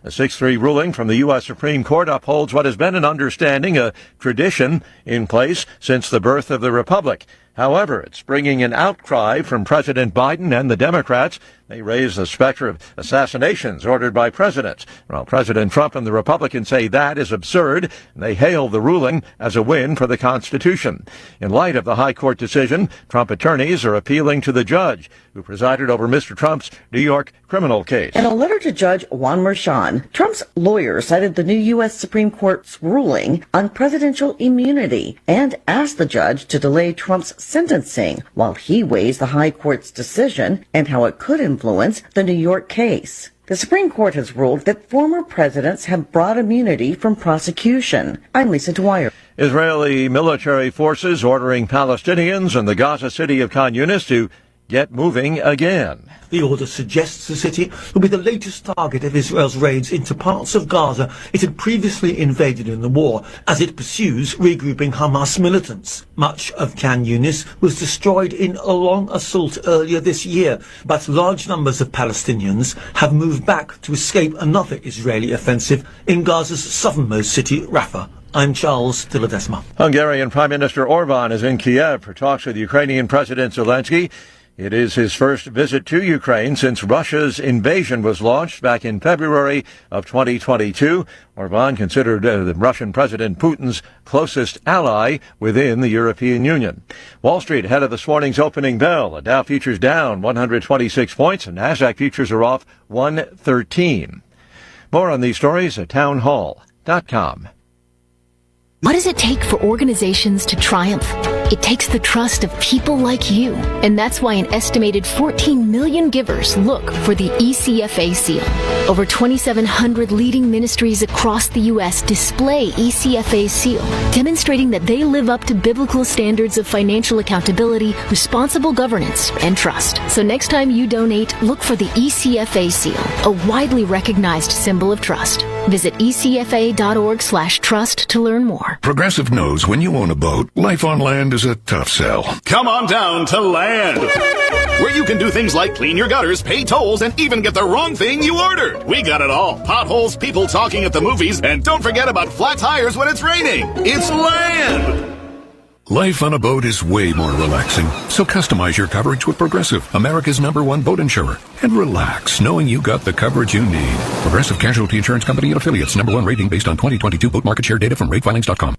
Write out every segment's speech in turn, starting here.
A 6-3 ruling from the U.S. Supreme Court upholds what has been an understanding, a tradition in place since the birth of the Republic. However, it's bringing an outcry from President Biden and the Democrats. They raise the specter of assassinations ordered by presidents. Well, President Trump and the Republicans say that is absurd, and they hail the ruling as a win for the Constitution. In light of the High Court decision, Trump attorneys are appealing to the judge who presided over Mr. Trump's New York criminal case. In a letter to Judge Juan Merchan, Trump's lawyer cited the new U.S. Supreme Court's ruling on presidential immunity and asked the judge to delay Trump's sentencing while he weighs the High Court's decision and how it could influence the New York case. The Supreme Court has ruled that former presidents have broad immunity from prosecution. I'm Lisa Dwyer. Israeli military forces ordering Palestinians in the Gaza city of Khan Yunis to get moving again. The order suggests the city will be the latest target of Israel's raids into parts of Gaza it had previously invaded in the war, as it pursues regrouping Hamas militants. Much of Khan Yunis was destroyed in a long assault earlier this year, but large numbers of Palestinians have moved back to escape another Israeli offensive in Gaza's southernmost city, Rafah. I'm Charles Tiladesma. Hungarian Prime Minister Orban is in Kiev for talks with Ukrainian President Zelensky. It is his first visit to Ukraine since Russia's invasion was launched back in February of 2022. Orban considered the Russian President Putin's closest ally within the European Union. Wall Street ahead of this morning's opening bell. The Dow futures down 126 points and NASDAQ futures are off 113. More on these stories at townhall.com. What does it take for organizations to triumph? It takes the trust of people like you. And that's why an estimated 14 million givers look for the ECFA seal. Over 2,700 leading ministries across the U.S. display ECFA's seal, demonstrating that they live up to biblical standards of financial accountability, responsible governance, and trust. So next time you donate, look for the ECFA seal, a widely recognized symbol of trust. Visit ecfa.org/trust to learn more. Progressive knows when you own a boat, life on land is a tough sell. Come on down to Land, where you can do things like clean your gutters, pay tolls, and even get the wrong thing you ordered. We got it all. Potholes, people talking at the movies, and don't forget about flat tires when it's raining. It's Land. Life on a boat is way more relaxing, so customize your coverage with Progressive, America's #1 boat insurer. And relax, knowing you got the coverage you need. Progressive Casualty Insurance Company and Affiliates, #1 rating based on 2022 boat market share data from ratefilings.com.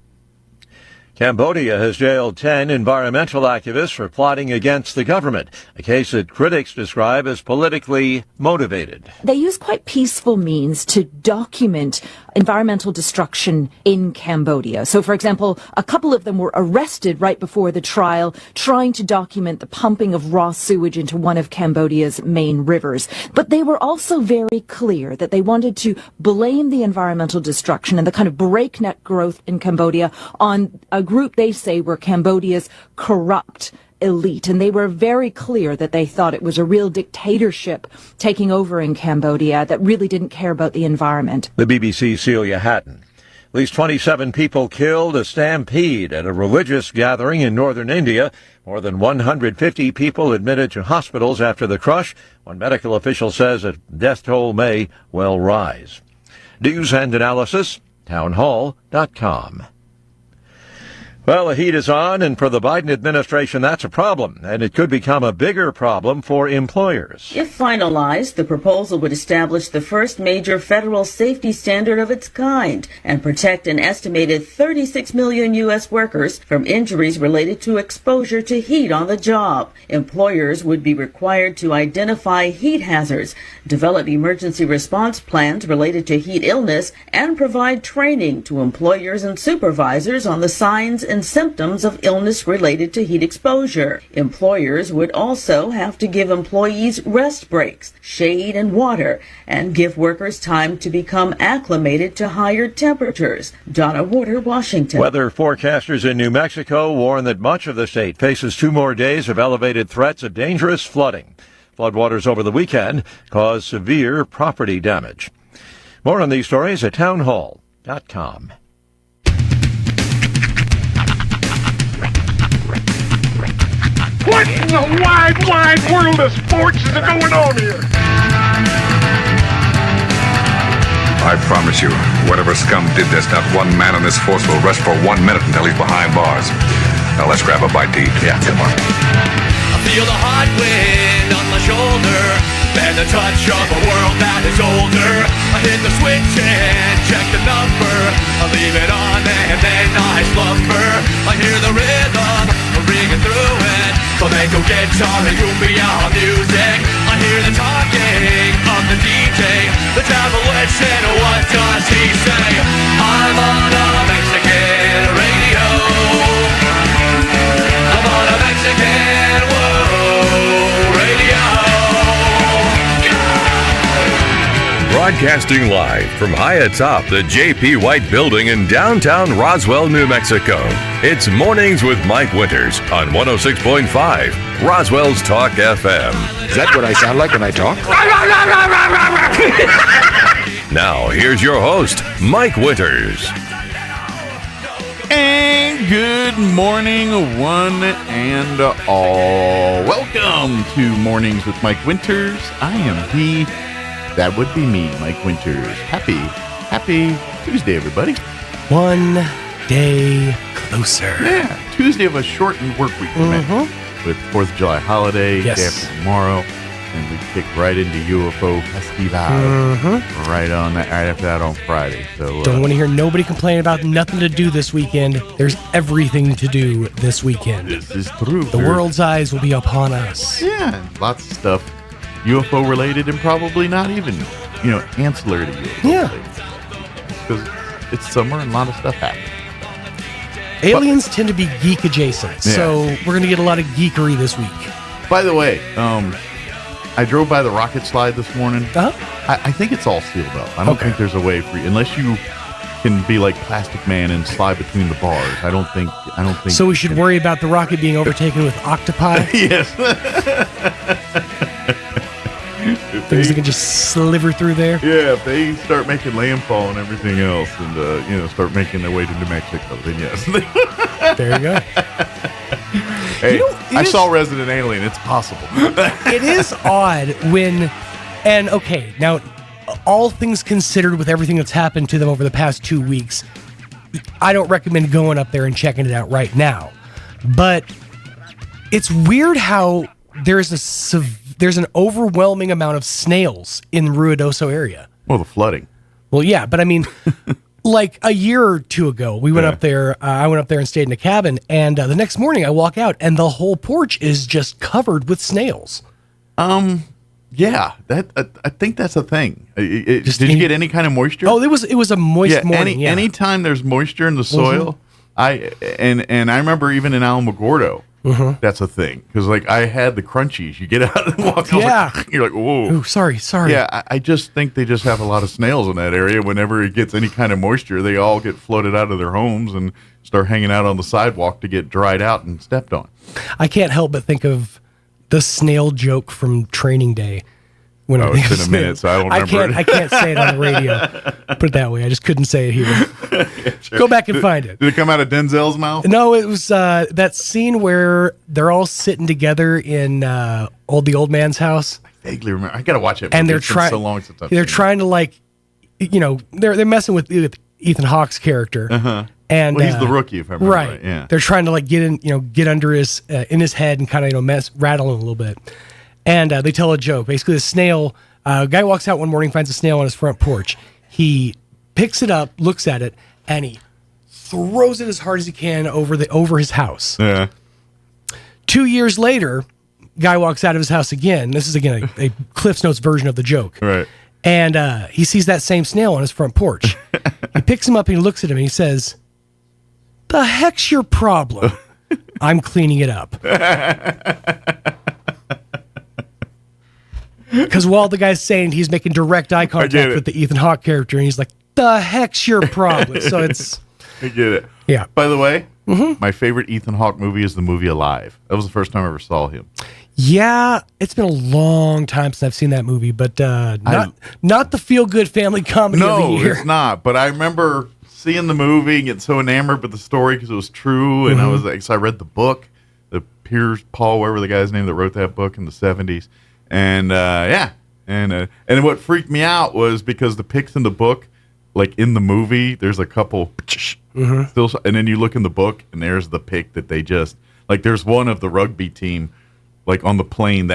Cambodia has jailed 10 environmental activists for plotting against the government, a case that critics describe as politically motivated. They use quite peaceful means to document environmental destruction in Cambodia. So, for example, a couple of them were arrested right before the trial, trying to document the pumping of raw sewage into one of Cambodia's main rivers. But they were also very clear that they wanted to blame the environmental destruction and the kind of breakneck growth in Cambodia on a group they say were Cambodia's corrupt elite. And they were very clear that they thought it was a real dictatorship taking over in Cambodia that really didn't care about the environment. The BBC's Celia Hatton. At least 27 people killed a stampede at a religious gathering in northern India. More than 150 people admitted to hospitals after the crush. One medical official says a death toll may well rise. News and analysis, townhall.com. Well, the heat is on, and for the Biden administration, that's a problem, and it could become a bigger problem for employers. If finalized, the proposal would establish the first major federal safety standard of its kind and protect an estimated 36 million U.S. workers from injuries related to exposure to heat on the job. Employers would be required to identify heat hazards, develop emergency response plans related to heat illness, and provide training to employers and supervisors on the signs and symptoms of illness related to heat exposure. Employers would also have to give employees rest breaks, shade, and water, and give workers time to become acclimated to higher temperatures. Donna Warder, Washington. Weather forecasters in New Mexico warn that much of the state faces 2 more days of elevated threats of dangerous flooding. Floodwaters over the weekend caused severe property damage. More on these stories at townhall.com. What in the wide, wide world of sports is going on here? I promise you, whatever scum did this, not one man on this force will rest for 1 minute until he's behind bars. Now let's grab a bite to eat. Yeah, come on. I feel the hot wind on my shoulder and the touch of a world that is older. I hit the switch and check the number. I leave it on and then I slumber. I hear the rhythm ringing through it. Flamenco guitar and cumbia music. I hear the talking of the DJ. The devil listen, what does he say? I'm on a Mexican radio. I'm on a Mexican radio. Broadcasting live from high atop the J.P. White Building in downtown Roswell, New Mexico. It's Mornings with Mike Winters on 106.5 Roswell's Talk FM. Is that what I sound like when I talk? Now, here's your host, Mike Winters. And good morning, one and all. Welcome to Mornings with Mike Winters. I am he. That would be me, Mike Winters. Happy Tuesday, everybody. One day closer. Yeah, Tuesday of a shortened work week with 4th of July holiday, day after tomorrow, and we kick right into UFO Festival right after that on Friday. So don't want to hear nobody complain about nothing to do this weekend. There's everything to do this weekend. This is true. The world's eyes will be upon us. Yeah, lots of stuff. UFO related and probably not even, ancillary to UFO. Yeah. Because it's summer and a lot of stuff happens. Aliens tend to be geek adjacent, so we're going to get a lot of geekery this week. By the way, I drove by the rocket slide this morning. I think it's all sealed up. I don't think there's a way for you, unless you can be like Plastic Man and slide between the bars. I don't think. So we should worry about the rocket being overtaken with octopi? Yes. Things that can just sliver through there. Yeah, if they start making landfall and everything else, and start making their way to New Mexico, then yes. There you go. Hey, I saw Resident Alien. It's possible. It is odd when, and okay, now, all things considered, with everything that's happened to them over the past 2 weeks, I don't recommend going up there and checking it out right now. But it's weird how there's an overwhelming amount of snails in the Ruidoso area. Well, the flooding. Well, yeah, but I mean, like a year or two ago, we went up there. I went up there and stayed in a cabin, and the next morning I walk out, and the whole porch is just covered with snails. Yeah, I think that's a thing. Did you get any kind of moisture? Oh, it was a moist morning. Anytime there's moisture in the soil, I remember even in Alamogordo. That's a thing, because I had the crunchies. You get out and walk. You're like, whoa. Ooh, sorry. Yeah, I just think they just have a lot of snails in that area. Whenever it gets any kind of moisture, they all get floated out of their homes and start hanging out on the sidewalk to get dried out and stepped on. I can't help but think of the snail joke from Training Day. When it's been a minute, so I don't remember I can't say it on the radio. Put it that way. I just couldn't say it here. Sure. Go back and find it. Did it come out of Denzel's mouth? No, it was that scene where they're all sitting together in the old man's house. I vaguely remember. I got to watch it. And they're trying. So long since I've they're seen trying to they're messing with Ethan Hawke's character. And he's the rookie, if I remember right. Yeah. They're trying to get under his in his head and kind of rattle him a little bit. And they tell a joke. Basically, the snail, a guy walks out one morning, finds a snail on his front porch. He picks it up, looks at it, and he throws it as hard as he can over his house. Yeah. 2 years later, guy walks out of his house again. This is, again, a Cliff's Notes version of the joke. Right. And he sees that same snail on his front porch. He picks him up and he looks at him and he says, "The heck's your problem?" "I'm cleaning it up." Because while the guy's saying, he's making direct eye contact with the Ethan Hawke character, and he's like, "The heck's your problem?" So it's... I get it. Yeah. By the way, my favorite Ethan Hawke movie is the movie Alive. That was the first time I ever saw him. Yeah, it's been a long time since I've seen that movie, but not the feel-good family comedy of the year. No, it's not. But I remember seeing the movie and getting so enamored with the story because it was true, and I was like, so I read the book, the Piers Paul, whatever the guy's name that wrote that book in the 70s. And And what freaked me out was because the pics in the book, like in the movie, there's a couple still, and then you look in the book and there's the pic that they just, like there's one of the rugby team, like on the plane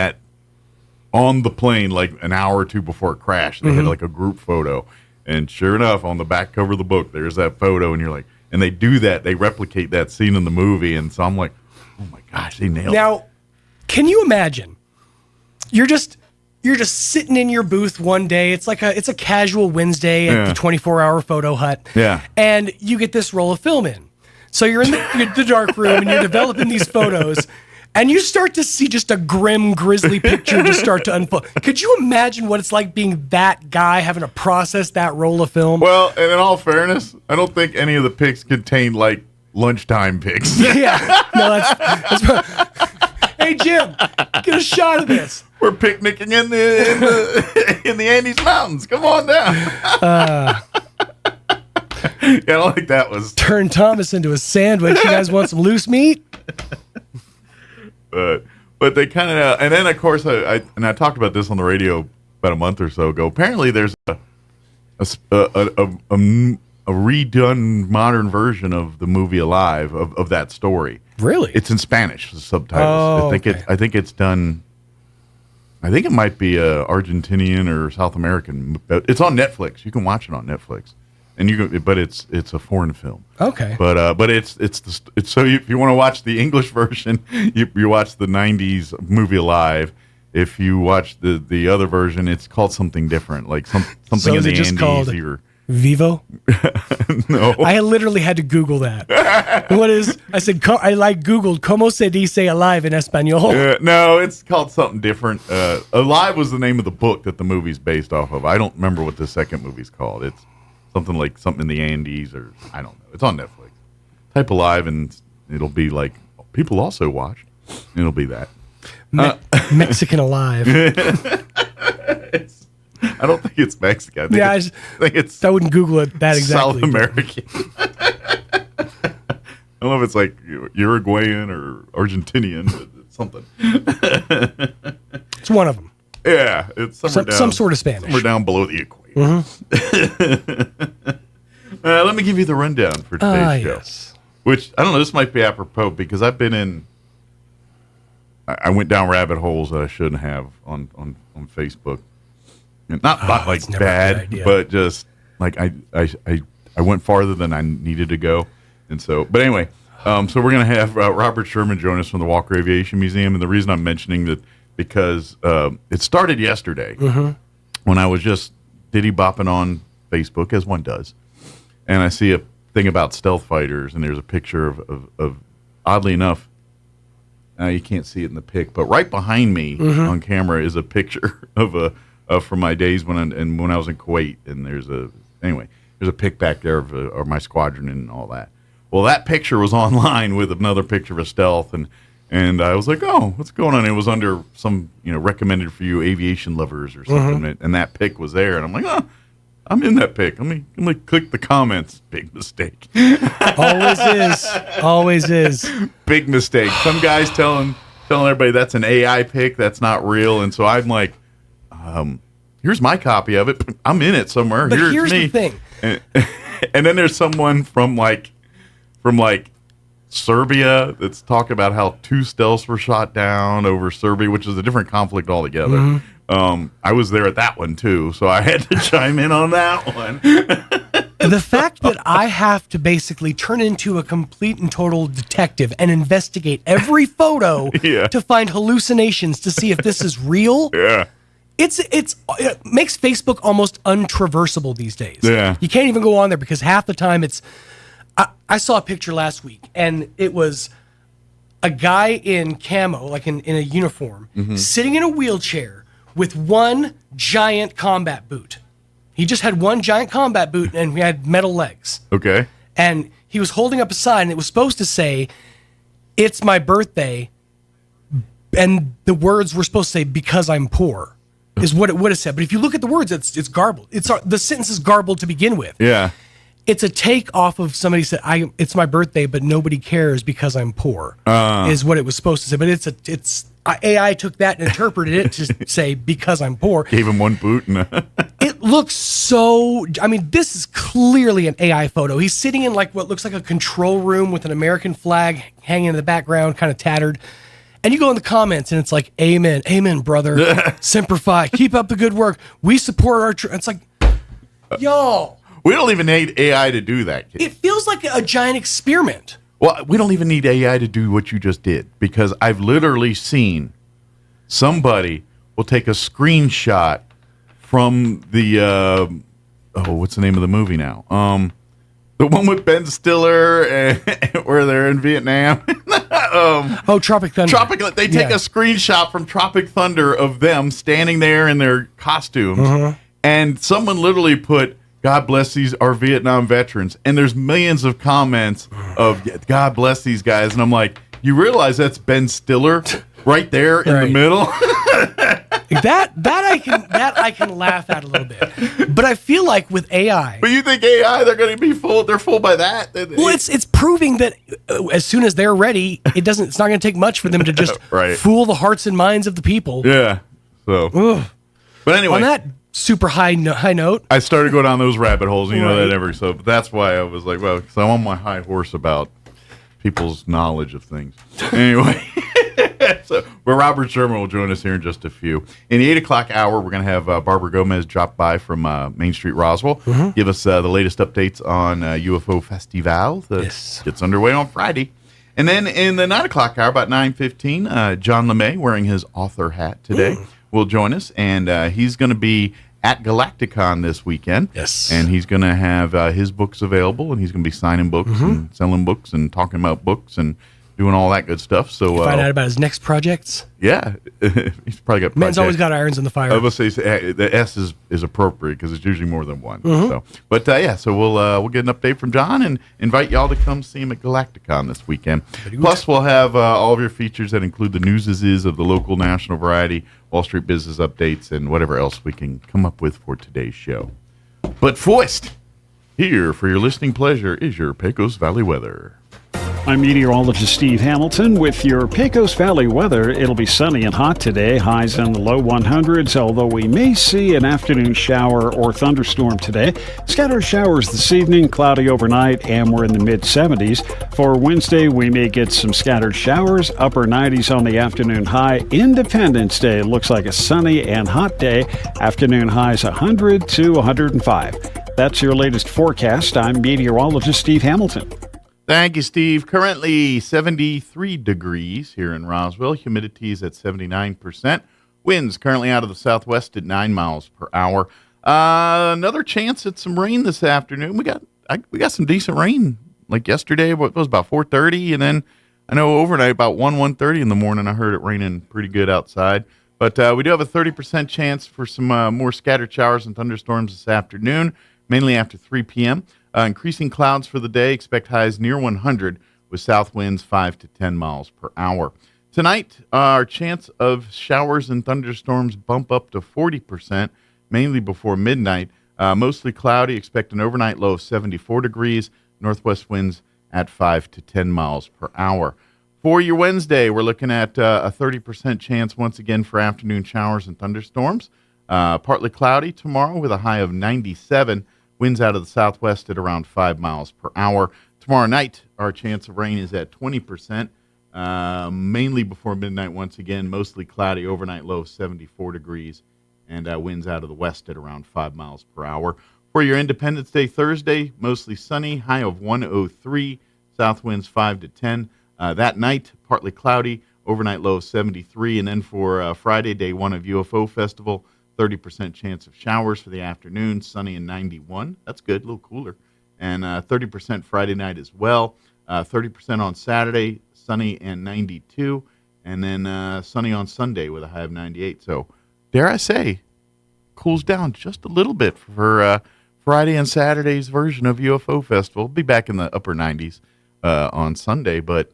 like an hour or two before it crashed, they had like a group photo. And sure enough, on the back cover of the book, there's that photo, and you're like, and they do that, they replicate that scene in the movie, and so I'm like, oh my gosh, they nailed it. Now, can you imagine? You're just sitting in your booth one day. It's a casual Wednesday at the 24-hour photo hut. Yeah. And you get this roll of film in. So you're in the dark room and you're developing these photos. And you start to see just a grim, grisly picture just start to unfold. Could you imagine what it's like being that guy, having to process that roll of film? Well, and in all fairness, I don't think any of the pics contain, like, lunchtime pics. Yeah. No, that's hey, Jim, get a shot of this. We're picnicking in the Andes Mountains. Come on down. Yeah, I don't think that was... Turn Thomas into a sandwich. You guys want some loose meat? But they kind of, and then of course I talked about this on the radio about a month or so ago. Apparently, there's a redone modern version of the movie Alive of that story. Really? It's in Spanish, the subtitles. Oh, I think it's done. I think it might be Argentinian or South American. But it's on Netflix. You can watch it on Netflix. And but it's a foreign film. Okay. But it's so if you want to watch the English version, you watch the '90s movie Alive. If you watch the other version, it's called something different, like something so in the just Andes. Called Vivo? No. I literally had to Google that. What is? I said I Googled "Cómo se dice alive" in Espanol. No, it's called something different. Alive was the name of the book that the movie's based off of. I don't remember what the second movie's called. It's something like something in the Andes, or I don't know. It's on Netflix. Type Alive and it'll be like people also watched. It'll be that. Mexican Alive. I don't think it's Mexican. I think it's I wouldn't Google it that exactly. South American. I don't know if it's like Uruguayan or Argentinian, but it's something. It's one of them. Yeah, it's some sort of Spanish. Somewhere down below the equator. Let me give you the rundown for today's show. Yes. Which, I don't know, this might be apropos because I've been in... I went down rabbit holes that I shouldn't have on Facebook. Not like bad, but just like I went farther than I needed to go. And so, but anyway, so we're going to have Robert Sherman join us from the Walker Aviation Museum. And the reason I'm mentioning that because it started yesterday when I was just diddy-bopping on Facebook, as one does. And I see a thing about stealth fighters, and there's a picture of oddly enough, you can't see it in the pic, but right behind me on camera is a picture of from my days when I was in Kuwait, and there's a pic back there of my squadron and all that. Well, that picture was online with another picture of a stealth, and I was like, oh, what's going on? It was under some recommended for you aviation lovers or something, and that pic was there, and I'm like, oh, I'm in that pic. Let me click the comments. Big mistake. Always is. Big mistake. Some guys telling everybody that's an AI pic, that's not real, and so I'm like, here's my copy of it. I'm in it somewhere. But here's me. The thing. And then there's someone from Serbia that's talking about how 2 stealths were shot down over Serbia, which is a different conflict altogether. I was there at that one too, so I had to chime in on that one. The fact that I have to basically turn into a complete and total detective and investigate every photo to find hallucinations to see if this is real. Yeah. It makes Facebook almost untraversable these days. Yeah. You can't even go on there because half the time it's... I saw a picture last week, and it was a guy in camo, like in a uniform, sitting in a wheelchair with one giant combat boot. He just had one giant combat boot, and he had metal legs. Okay. And he was holding up a sign, and it was supposed to say, "It's my birthday," and the words were supposed to say, "Because I'm poor." Is what it would have said. But if you look at the words, it's garbled. The sentence is garbled to begin with. Yeah. It's a take off of somebody said, "It's my birthday, but nobody cares because I'm poor," is what it was supposed to say. But it's AI took that and interpreted it to say, because I'm poor. Gave him one boot. And It looks so... I mean, this is clearly an AI photo. He's sitting in like what looks like a control room with an American flag hanging in the background, kind of tattered. And you go in the comments and it's like, amen, amen, brother. Semper Fi. Keep up the good work. We support our... It's like, y'all. We don't even need AI to do that, kid. It feels like a giant experiment. Well, we don't even need AI to do what you just did, because I've literally seen somebody will take a screenshot from the what's the name of the movie now? The one with Ben Stiller and where they're in Vietnam. Tropic Thunder. They take a screenshot from Tropic Thunder of them standing there in their costumes, and someone literally put, "God bless our Vietnam veterans," and there's millions of comments of "God bless these guys," and I'm like, you realize that's Ben Stiller right there in the middle? that I can laugh at a little bit, but I feel like with AI. But you think AI, they're going to be fooled? They're fooled by that. Well, it's proving that as soon as they're ready, it's not going to take much for them to just fool the hearts and minds of the people. Yeah. So, but anyway, on that super high note, I started to go down those rabbit holes. You know that so that's why I was like, well, because I'm on my high horse about people's knowledge of things. Anyway. But Robert Sherman will join us here in just a few. In the 8 o'clock hour, we're going to have Barbara Gomez drop by from Main Street Roswell, give us the latest updates on UFO Festival that gets underway on Friday. And then in the 9 o'clock hour, about 9:15, John LeMay, wearing his author hat today, will join us, and he's going to be at Galacticon this weekend. Yes. And he's going to have his books available, and he's going to be signing books and selling books and talking about books and doing all that good stuff. So find out about his next projects. Yeah, he's probably got. Man's always got irons in the fire. I would say the S is appropriate because it's usually more than one. So, but so we'll get an update from John and invite y'all to come see him at Galacticon this weekend. Plus, we'll have all of your features that include the newses of the local, national, variety, Wall Street business updates, and whatever else we can come up with for today's show. But first, here for your listening pleasure is your Pecos Valley weather. I'm meteorologist Steve Hamilton with your Pecos Valley weather. It'll be sunny and hot today, highs in the low 100s, although we may see an afternoon shower or thunderstorm today. Scattered showers this evening, cloudy overnight, and we're in the mid-70s. For Wednesday, we may get some scattered showers, upper 90s on the afternoon high. Independence Day looks like a sunny and hot day. Afternoon highs 100 to 105. That's your latest forecast. I'm meteorologist Steve Hamilton. Thank you, Steve. Currently 73 degrees here in Roswell. Humidity is at 79%. Winds currently out of the southwest at 9 miles per hour. Another chance at some rain this afternoon. We got some decent rain. Like yesterday, what was about 4:30, and then I know overnight about 1:30 in the morning. I heard it raining pretty good outside. But we do have a 30% chance for some more scattered showers and thunderstorms this afternoon, mainly after 3 p.m. Increasing clouds for the day. Expect highs near 100 with south winds 5 to 10 miles per hour. Tonight, our chance of showers and thunderstorms bump up to 40%, mainly before midnight. Mostly cloudy. Expect an overnight low of 74 degrees. Northwest winds at 5 to 10 miles per hour. For your Wednesday, we're looking at a 30% chance once again for afternoon showers and thunderstorms. Partly cloudy tomorrow with a high of 97. Winds out of the southwest at around 5 miles per hour. Tomorrow night, our chance of rain is at 20%, mainly before midnight once again. Mostly cloudy, overnight low of 74 degrees, and winds out of the west at around 5 miles per hour. For your Independence Day Thursday, mostly sunny, high of 103, south winds 5 to 10. That night, partly cloudy, overnight low of 73. And then for Friday, day one of UFO Festival, 30% chance of showers for the afternoon, sunny and 91. That's good, a little cooler. And 30% Friday night as well. 30% on Saturday, sunny and 92. And then sunny on Sunday with a high of 98. So, dare I say, cools down just a little bit for Friday and Saturday's version of UFO Festival. We'll be back in the upper 90s on Sunday, but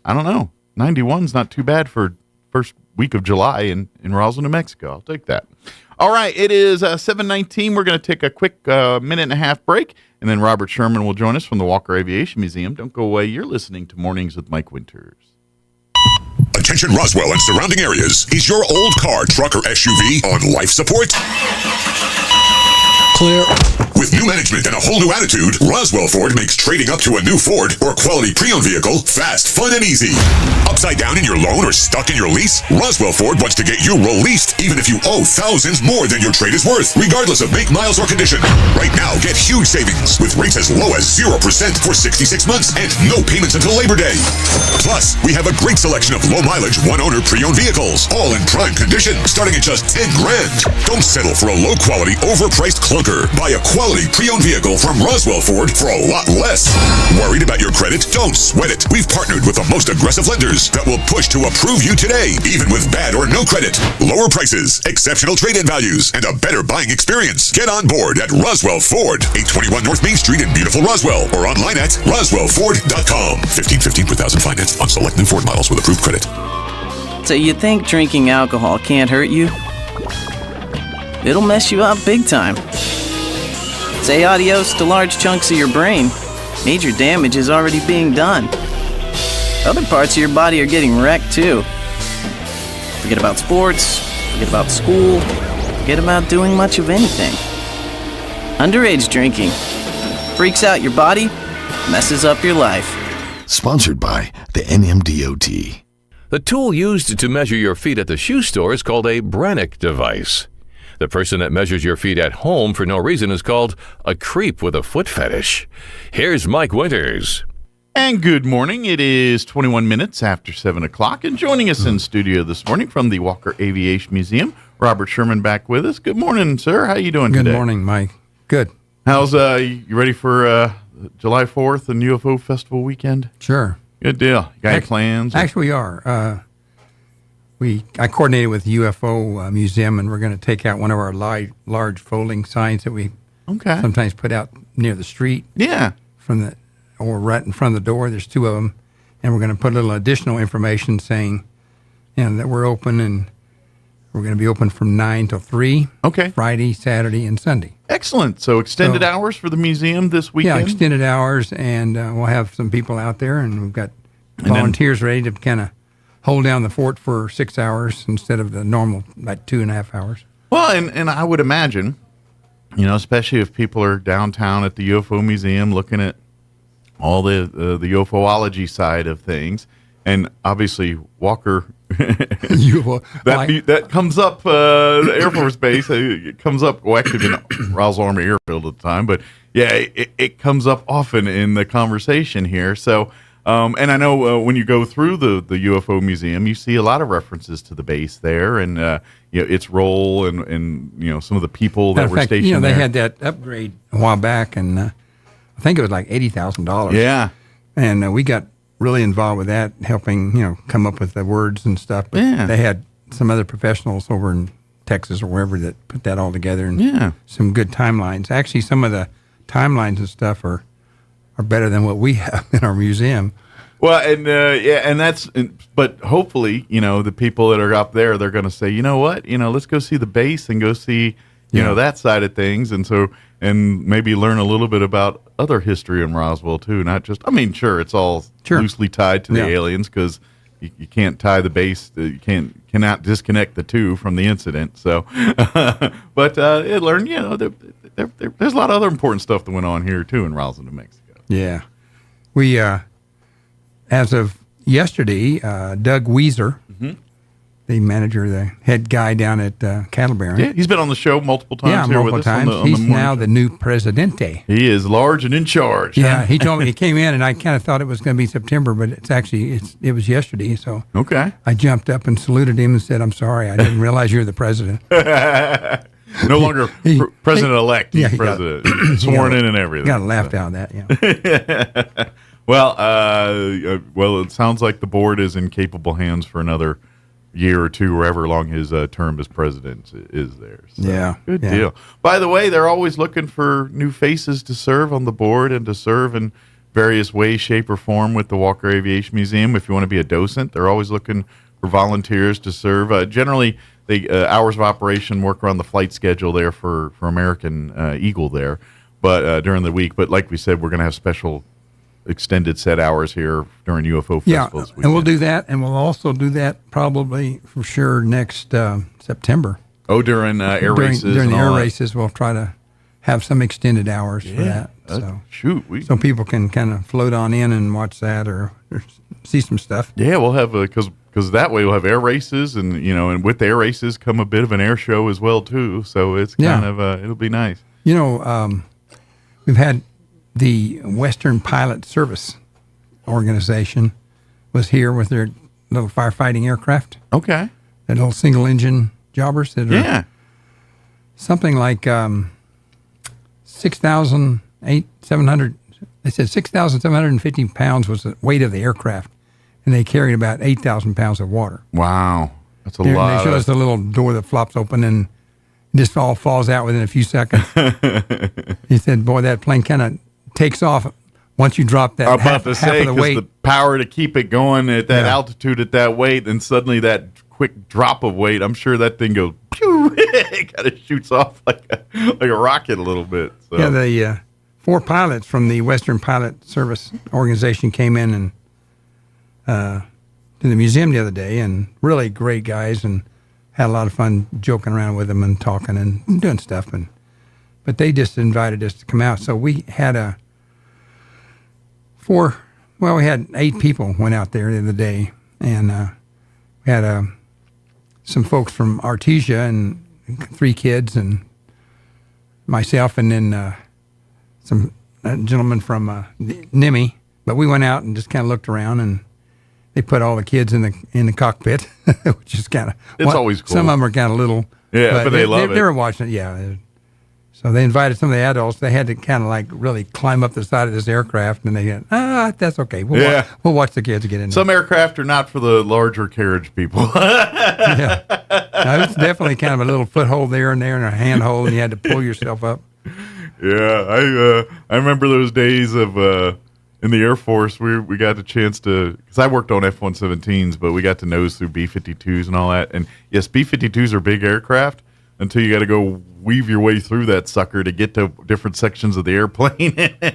I don't know. 91's not too bad for first week of July in Roswell, New Mexico. I'll take that. All right, it is 7:19. We're going to take a quick minute and a half break, and then Robert Sherman will join us from the Walker Aviation Museum. Don't go away. You're listening to Mornings with Mike Winters. Attention Roswell and surrounding areas. Is your old car, truck, or SUV on life support? Clear. With new management and a whole new attitude, Roswell Ford makes trading up to a new Ford or quality pre-owned vehicle fast, fun, and easy. Upside down in your loan or stuck in your lease? Roswell Ford wants to get you released even if you owe thousands more than your trade is worth, regardless of make, miles, or condition. Right now, get huge savings with rates as low as 0% for 66 months and no payments until Labor Day. Plus, we have a great selection of low-mileage, one-owner pre-owned vehicles, all in prime condition, starting at just $10,000. Don't settle for a low-quality, overpriced clunker. Buy a quality pre-owned vehicle from Roswell Ford for a lot less. Worried about your credit? Don't sweat it. We've partnered with the most aggressive lenders that will push to approve you today, even with bad or no credit. Lower prices, exceptional trade-in values, and a better buying experience. Get on board at Roswell Ford, 821 North Main Street in beautiful Roswell, or online at roswellford.com. $15.15 per thousand finance on select new Ford models with approved credit. So you think drinking alcohol can't hurt you? It'll mess you up big time. Say adios to large chunks of your brain. Major damage is already being done. Other parts of your body are getting wrecked too. Forget about sports, forget about school, forget about doing much of anything. Underage drinking freaks out your body, messes up your life. Sponsored by the NMDOT. The tool used to measure your feet at the shoe store is called a Brannock device. The person that measures your feet at home for no reason is called a creep with a foot fetish. Here's Mike Winters. And good morning. It is 21 minutes after 7 o'clock. And joining us in studio this morning from the Walker Aviation Museum, Robert Sherman back with us. Good morning, sir. How you doing today? Good morning, Mike. Good. How's you ready for July 4th and UFO Festival weekend? Sure. Good deal. You got any plans? Actually, we are. I coordinated with the UFO Museum, and we're going to take out one of our large folding signs that we sometimes put out near the street. Yeah. Or right in front of the door. There's two of them, and we're going to put a little additional information saying, that we're open, and we're going to be open from 9 till 3. Okay. Friday, Saturday, and Sunday. Excellent. So extended hours for the museum this weekend? Yeah, extended hours, and we'll have some people out there, and we've got volunteers ready to kind of hold down the fort for 6 hours instead of the normal, like 2.5 hours. Well, and I would imagine, especially if people are downtown at the UFO Museum looking at all the UFOlogy side of things, and obviously Walker, that comes up, the Air Force Base, it comes up, actually been Roswell Army Airfield at the time, but yeah, it comes up often in the conversation here, so... and I know when you go through the UFO Museum, you see a lot of references to the base there, and its role, and some of the people that were stationed there. They had that upgrade a while back, and I think it was like $80,000. Yeah, and we got really involved with that, helping come up with the words and stuff. But they had some other professionals over in Texas or wherever that put that all together, and some good timelines. Actually, some of the timelines and stuff are better than what we have in our museum. Well, and that's, but hopefully, the people that are up there, they're going to say, you know what, let's go see the base and go see, that side of things. And maybe learn a little bit about other history in Roswell too. Not just, sure, it's all loosely tied to the aliens, because you can't tie the base, you cannot disconnect the two from the incident. So, but learn, there's a lot of other important stuff that went on here too in Roswell, New Mexico. Yeah. We, as of yesterday, Doug Weiser, the manager, the head guy down at Cattle Baron. Yeah, he's been on the show multiple times here with us. He's now the new presidente. He is large and in charge. Yeah, he told me he came in, and I kind of thought it was going to be September, but it was yesterday. So I jumped up and saluted him and said, "I'm sorry, I didn't realize you're the president." No longer president-elect. He's president. Sworn in and everything. Got laughed out of that, yeah. Well, it sounds like the board is in capable hands for another year or two, or however long his term as president is there. So, good deal. By the way, they're always looking for new faces to serve on the board and to serve in various ways, shape, or form with the Walker Aviation Museum. If you want to be a docent, they're always looking for volunteers to serve. Generally, the hours of operation work around the flight schedule there for American Eagle there, but during the week. But like we said, we're going to have special extended set hours here during UFO festivals. And we'll do that, and we'll also do that probably for sure next September. Oh, during air races. During the air races, we'll try to have some extended hours for that. So so people can kind of float on in and watch that or see some stuff. Yeah, we'll have because that way we'll have air races, and and with the air races come a bit of an air show as well too. So it's kind of it'll be nice. We've had the Western Pilot Service Organization was here with their little firefighting aircraft. Okay, that little single engine jobbers that are something like 6,700. They said 6,750 pounds was the weight of the aircraft, and they carried about 8,000 pounds of water. Wow, that's a lot. They showed us the little door that flops open and just all falls out within a few seconds. He said, "Boy, that plane kind of takes off once you drop that half of the weight. The power to keep it going at that altitude, at that weight, and suddenly that quick drop of weight, I'm sure that thing goes, pew, it kind of shoots off like a rocket a little bit." So. Yeah, the 4 pilots from the Western Pilot Service Organization came in and to the museum the other day, and really great guys, and had a lot of fun joking around with them and talking and doing stuff. But they just invited us to come out. So we had we had 8 people went out there the other day, and we had some folks from Artesia and 3 kids and myself, and then some gentlemen from NIMI. But we went out and just kind of looked around, and they put all the kids in the cockpit, which is kind of always cool. Some of them are kind of little, but they love it. They were watching it, yeah. So they invited some of the adults. They had to kind of like really climb up the side of this aircraft, and they said, that's okay. We'll watch the kids get in there. Some aircraft are not for the larger carriage people. Yeah, no, it's definitely kind of a little foothold there and a handhold, and you had to pull yourself up. Yeah, I remember those days of in the Air Force. We got the chance to, because I worked on F-117s, but we got to nose through B-52s and all that. And yes, B-52s are big aircraft until you got to go weave your way through that sucker to get to different sections of the airplane.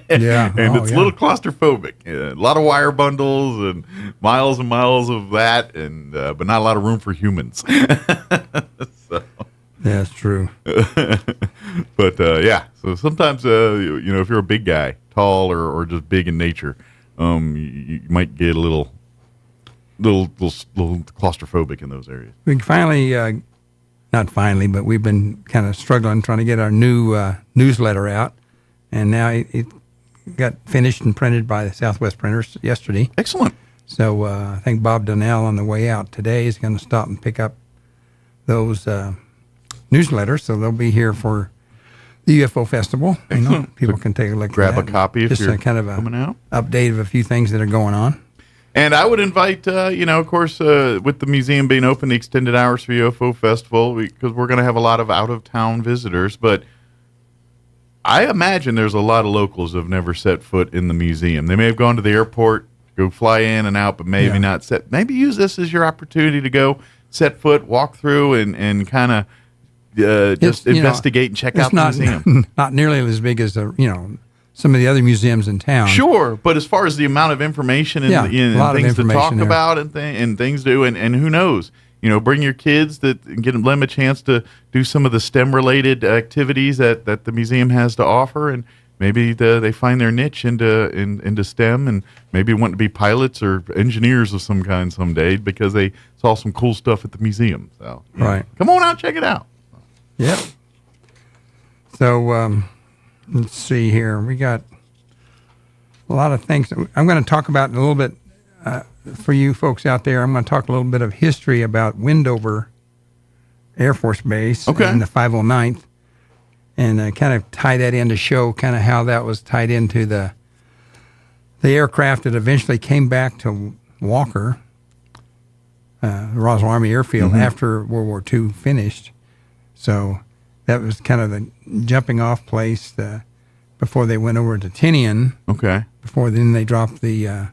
Yeah, and it's a little claustrophobic. A lot of wire bundles and miles of that, and but not a lot of room for humans. So. Yeah, it's true. But so sometimes if you're a big guy, tall or just big in nature, you might get a little claustrophobic in those areas. We finally, not finally, but we've been kind of struggling trying to get our new newsletter out, and now it got finished and printed by the Southwest Printers yesterday. Excellent. So I think Bob Donnell on the way out today is going to stop and pick up those newsletters, so they'll be here for the UFO Festival. People can take a look. Grab a copy if you're kind of coming out. Update of a few things that are going on. And I would invite, of course, with the museum being open, the extended hours for UFO Festival, because we're going to have a lot of out-of-town visitors. But I imagine there's a lot of locals who have never set foot in the museum. They may have gone to the airport, go fly in and out, but maybe not set. Maybe use this as your opportunity to go set foot, walk through, and kind of just investigate and check out the museum. Not nearly as big as some of the other museums in town. Sure, but as far as the amount of information and things to talk about and things to do, and who knows, bring your kids and give them a chance to do some of the STEM related activities that the museum has to offer, and maybe they find their niche into STEM, and maybe want to be pilots or engineers of some kind someday because they saw some cool stuff at the museum. So right, come on out, check it out. Yep. So let's see here. We got a lot of things I'm going to talk about in a little bit for you folks out there. I'm going to talk a little bit of history about Wendover Air Force Base in the 509th, and kind of tie that in to show kind of how that was tied into the aircraft that eventually came back to Walker, the Roswell Army Airfield, after World War II finished. So that was kind of the jumping off place before they went over to Tinian. Okay. Before then they dropped the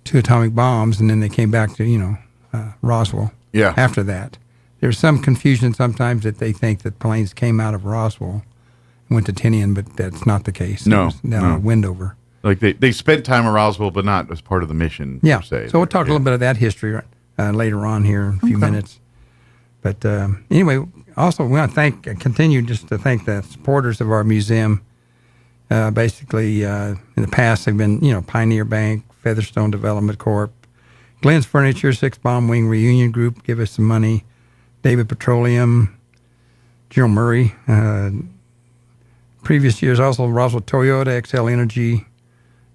2 atomic bombs, and then they came back to, Roswell. Yeah. After that. There's some confusion sometimes that they think that planes came out of Roswell and went to Tinian, but that's not the case. No. It was down at Wendover. Like they spent time in Roswell, but not as part of the mission. Yeah. Per se. So we'll talk a little bit of that history later on here in a few minutes. But anyway, also we want to continue just to thank the supporters of our museum. Basically, in the past, they've been, Pioneer Bank, Featherstone Development Corp., Glenn's Furniture, Six Bomb Wing Reunion Group, give us some money, David Petroleum, Gerald Murray. Previous years, also Roswell Toyota, XL Energy,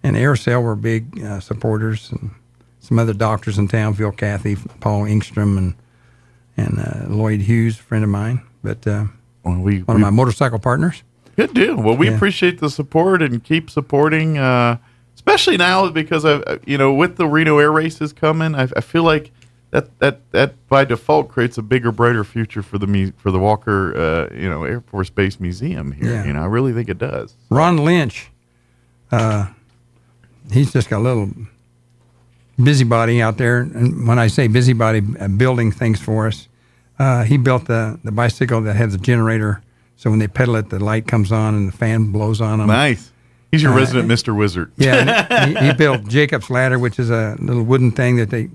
and Aircell were big supporters, and some other doctors in town, Phil Cathy, Paul Engstrom, and Lloyd Hughes, a friend of mine, but one of my motorcycle partners. Good deal. Well, we appreciate the support and keep supporting, especially now because with the Reno Air Races coming, I feel like that by default creates a bigger, brighter future for the Walker Air Force Base Museum here. Yeah. I really think it does. Ron Lynch, he's just got a little busybody out there, and when I say busybody, building things for us. He built the bicycle that has a generator. So when they pedal it, the light comes on and the fan blows on them. Nice. He's your resident Mr. Wizard. Yeah. he built Jacob's Ladder, which is a little wooden thing that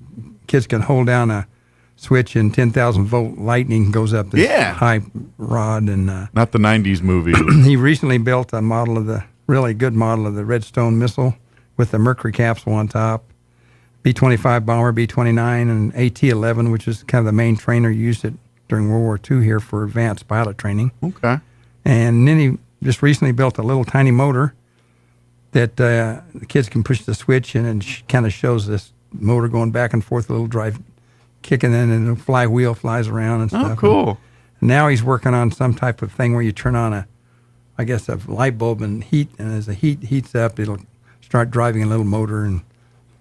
kids can hold down a switch and 10,000 volt lightning goes up this high rod. And not the 90s movie. He recently built a really good model of the Redstone missile with the Mercury capsule on top. B-25 bomber, B-29, and AT-11, which is kind of the main trainer used it during World War II here for advanced pilot training. Okay. And then he just recently built a little tiny motor that the kids can push the switch in, and kind of shows this motor going back and forth, a little drive kicking in, and the flywheel flies around and stuff. Oh, cool. And now he's working on some type of thing where you turn on a light bulb and heat, and as the heat heats up, it'll start driving a little motor. And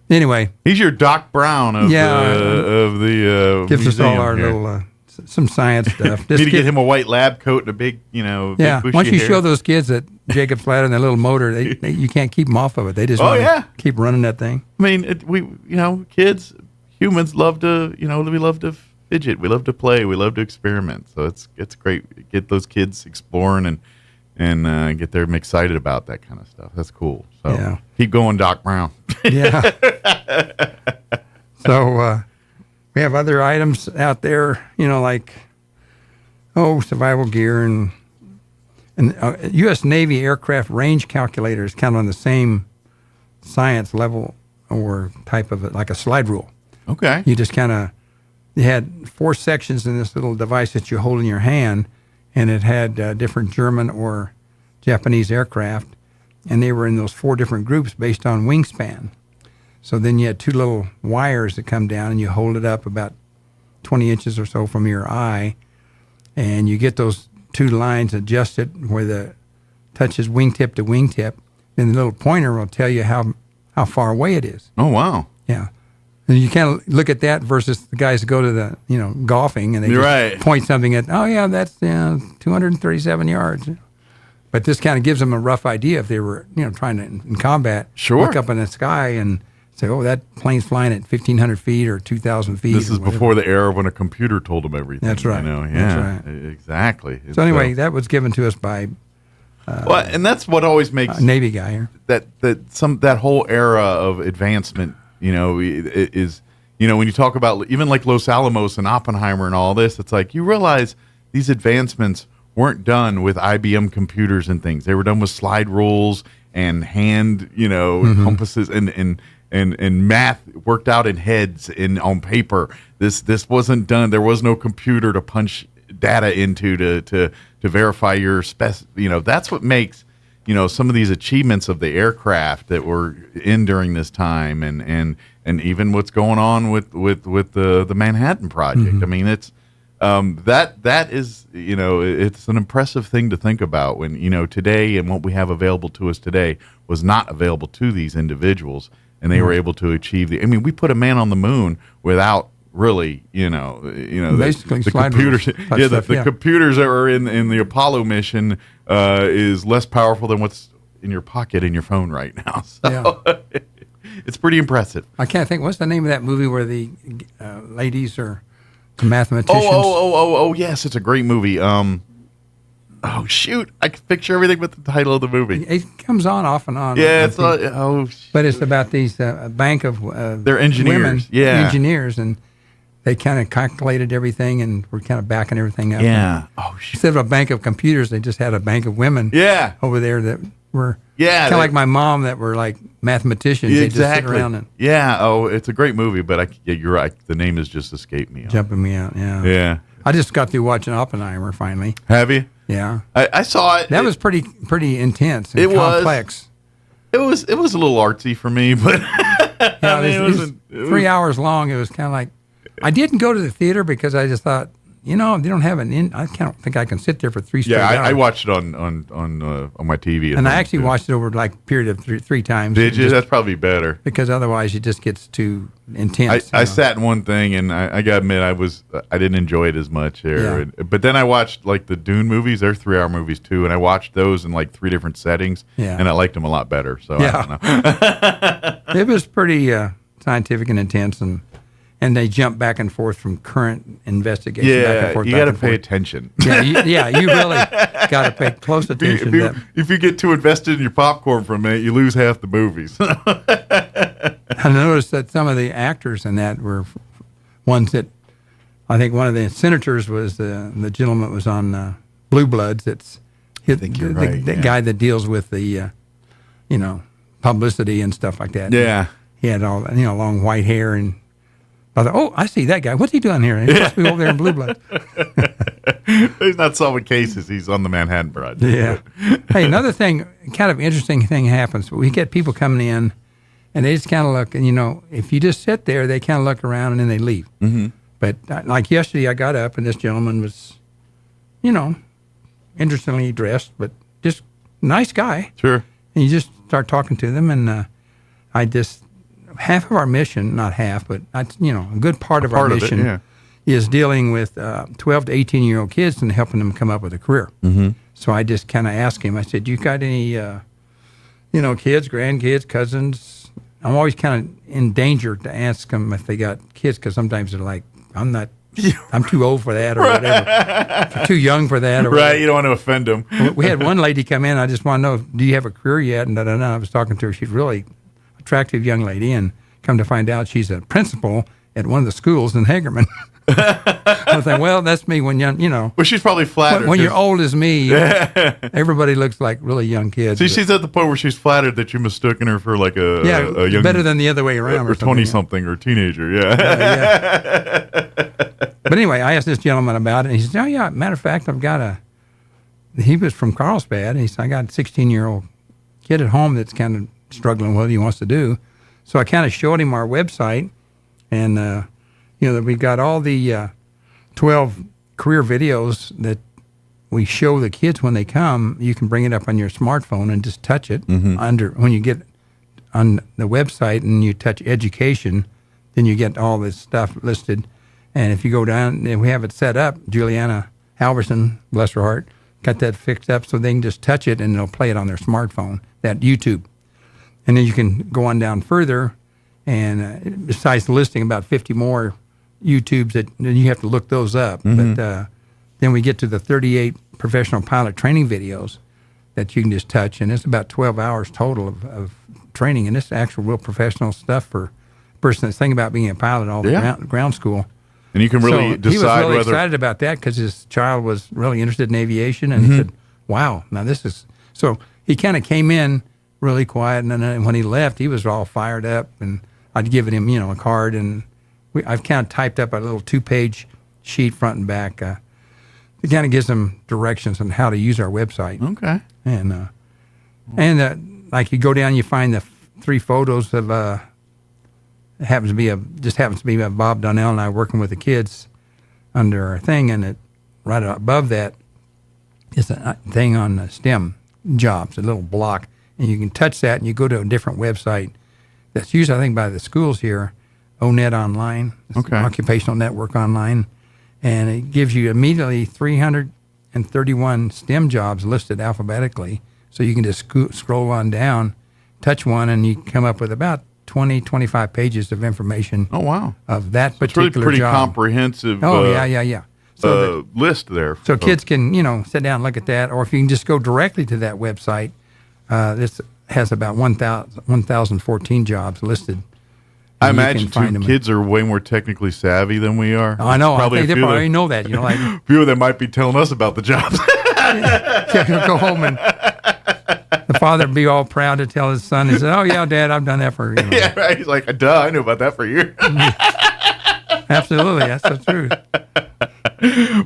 anyway, he's your Doc Brown of the gives us all museum our here. little some science stuff. Need to get him a white lab coat and a big, big bushy once you hair. show those kids that Jacob's Ladder and that little motor, you can't keep them off of it. They just keep running that thing. I mean, kids, humans love to, we love to fidget, we love to play, we love to experiment. So it's great. Get those kids exploring and get them excited about that kind of stuff. That's cool. So keep going, Doc Brown. Yeah. So we have other items out there, like survival gear and U.S. Navy aircraft range calculator is kind of on the same science level or type of it, like a slide rule. Okay. You just you had 4 sections in this little device that you hold in your hand, and it had different German or Japanese aircraft, and they were in those 4 different groups based on wingspan. So then you had 2 little wires that come down, and you hold it up about 20 inches or so from your eye, and you get those 2 lines adjusted where the touches wingtip to wingtip. Then the little pointer will tell you how far away it is. Oh, wow. Yeah. And you kind of look at that versus the guys that go to the, golfing, and they just point something at, that's 237 yards. But this kind of gives them a rough idea if they were, trying to, in combat, look up in the sky and say, that plane's flying at 1,500 feet or 2,000 feet. This is before the era when a computer told them everything. That's right. Yeah, that's right. Exactly. So anyway, that was given to us by and that's what always makes a Navy guy here. That whole era of advancement, is when you talk about even like Los Alamos and Oppenheimer and all this, it's like you realize these advancements weren't done with IBM computers and things. They were done with slide rules and hand, compasses and math worked out in heads and on paper. This wasn't done. There was no computer to punch data into to verify your that's what makes some of these achievements of the aircraft that were in during this time and even what's going on with the Manhattan Project. Mm-hmm. I mean, it's that is it's an impressive thing to think about when today and what we have available to us today was not available to these individuals, and they were able to achieve we put a man on the moon without really basically the computers the computers that were in the Apollo mission is less powerful than what's in your pocket in your phone right now. So it's pretty impressive. I can't think, what's the name of that movie where the ladies are mathematicians? Oh, yes, it's a great movie. Oh, shoot. I can picture everything but the title of the movie. It comes on off and on. Yeah, but it's about these bank of they're engineers. Women, engineers, and they kind of calculated everything and were kind of backing everything up. Yeah. Instead of a bank of computers, they just had a bank of women. Yeah. Over there that were kind of like my mom that were like mathematicians. Yeah, they just sit around and it's a great movie, but you're right. The name has just escaped me. Jumping me out. Yeah. Yeah. I just got through watching Oppenheimer finally. Have you? Yeah. I saw it. That was pretty intense and complex. It was a little artsy for me, but it was 3 hours long. It was kind of like I didn't go to the theater because I just thought, they don't have I can't think I can sit there for 3 straight hours. I watched it on my TV. And I actually watched it over like a period of three times. Did you? That's probably better. Because otherwise it just gets too intense. I sat in one thing, and I got to admit I didn't enjoy it as much here. Yeah. But then I watched like the Dune movies. They're 3 hour movies too, and I watched those in like 3 different settings. Yeah. And I liked them a lot better. So I don't know. It was pretty scientific and intense, and they jump back and forth from current investigation. Yeah, back and forth, you got to pay attention. Yeah, you really got to pay close attention to that. If you get too invested in your popcorn for a minute, you lose half the movies. I noticed that some of the actors in that were ones that I think one of the senators was the gentleman that was on Blue Bloods. I think you're right. The guy that deals with the publicity and stuff like that. Yeah, he had all long white hair and. I thought, I see that guy. What's he doing here? He must be over there in Blue Blood. He's not solving cases. He's on the Manhattan Project. Yeah. Hey, another thing, kind of interesting thing happens. We get people coming in, and they just kind of look, and if you just sit there, they kind of look around and then they leave. Mm-hmm. But like yesterday, I got up and this gentleman was, interestingly dressed, but just nice guy. Sure. And you just start talking to them, and half of our mission, not half, but a good part of our mission is dealing with 12 to 18-year-old kids and helping them come up with a career. Mm-hmm. So I just kind of asked him, I said, you got any, kids, grandkids, cousins? I'm always kind of in danger to ask them if they got kids because sometimes they're like, I'm too old for that or whatever. I'm too young for that or whatever. Right, you don't want to offend them. We had one lady come in, I just want to know, do you have a career yet? And I was talking to her, she's really attractive young lady, and come to find out she's a principal at one of the schools in Hagerman. I was like, well, that's me when Well, she's probably flattered. When you're old as me, everybody looks like really young kids. See, she's at the point where she's flattered that you mistaken her for like a young, better than the other way around, or 20-something or teenager. But anyway, I asked this gentleman about it, and he said, "Oh yeah, matter of fact, I've got He was from Carlsbad, and he said, I got a 16-year-old kid at home that's kind of struggling with what he wants to do." So I kind of showed him our website, and that we've got all the 12 career videos that we show the kids when they come. You can bring it up on your smartphone and just touch it. Mm-hmm. When you get on the website and you touch education, then you get all this stuff listed. And if you go down, and we have it set up, Juliana Halverson, bless her heart, got that fixed up so they can just touch it and it'll play it on their smartphone, that YouTube. And then you can go on down further, and besides listing about 50 more YouTubes, that then you have to look those up. Mm-hmm. But then we get to the 38 professional pilot training videos that you can just touch, and it's about 12 hours total of training, and it's actual real professional stuff for a person that's thinking about being a pilot all the ground school. And you can really decide whether... He was really excited about that because his child was really interested in aviation, and he said, wow, now this is... So he kind of came in really quiet, and then when he left, he was all fired up, and I'd given him, a card, and I've kind of typed up a little 2-page sheet front and back. It kind of gives them directions on how to use our website. Okay. And like you go down, you find the 3 photos of happens to be Bob Donnell and I working with the kids under our thing, and right above that is a thing on STEM jobs, a little block, and you can touch that and you go to a different website that's used, I think, by the schools here, ONET Online, Occupational Network Online, and it gives you immediately 331 STEM jobs listed alphabetically, so you can just scroll on down, touch one, and you come up with about 20, 25 pages of information. Oh, wow. Of that particular it's really pretty job. comprehensive. Oh, yeah. list there. So kids can, sit down and look at that, or if you can just go directly to that website, this has about 1,014 jobs listed. I imagine kids are way more technically savvy than we are. I know. I think they probably know that. A few of them might be telling us about the jobs. Go home and the father would be all proud to tell his son. He said, "Oh yeah, Dad, I've done that for you." Yeah, right. He's like, "Duh, I knew about that for years." Absolutely, that's the truth.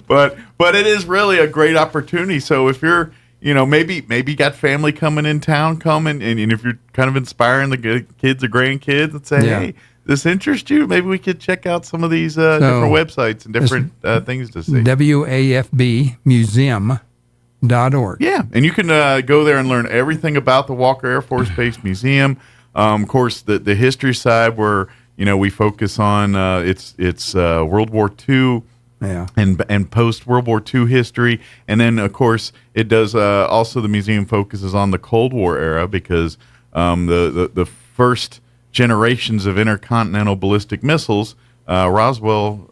But it is really a great opportunity. So if you're maybe got family coming in town, and if you're kind of inspiring the kids or grandkids and say, hey, this interests you, maybe we could check out some of these different websites and different things to see. WAFBmuseum.org. Yeah, and you can go there and learn everything about the Walker Air Force Base Museum. Of course, the history side where we focus on it's World War II. Yeah. And post World War II history, and then of course it does. Also, the museum focuses on the Cold War era because the first generations of intercontinental ballistic missiles, Roswell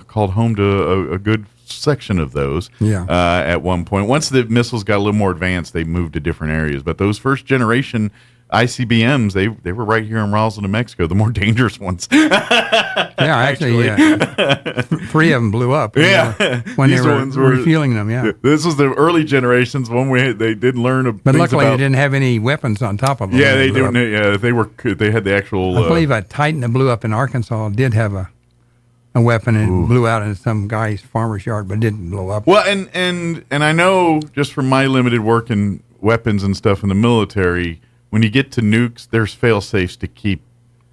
called home to a good section of those. Yeah. At one point, once the missiles got a little more advanced, they moved to different areas. But those first generation ICBMs, they were right here in Roswell, New Mexico, the more dangerous ones. Yeah, actually, 3 of them blew up. Yeah, when they were refueling them. Yeah, this was the early generations. One they didn't learn. But luckily, they didn't have any weapons on top of them. Yeah, they didn't. Yeah, they had the actual. I believe a Titan that blew up in Arkansas did have a weapon and blew out in some guy's farmer's yard, but didn't blow up. Well, and I know just from my limited work in weapons and stuff in the military. When you get to nukes, there's fail safes to keep.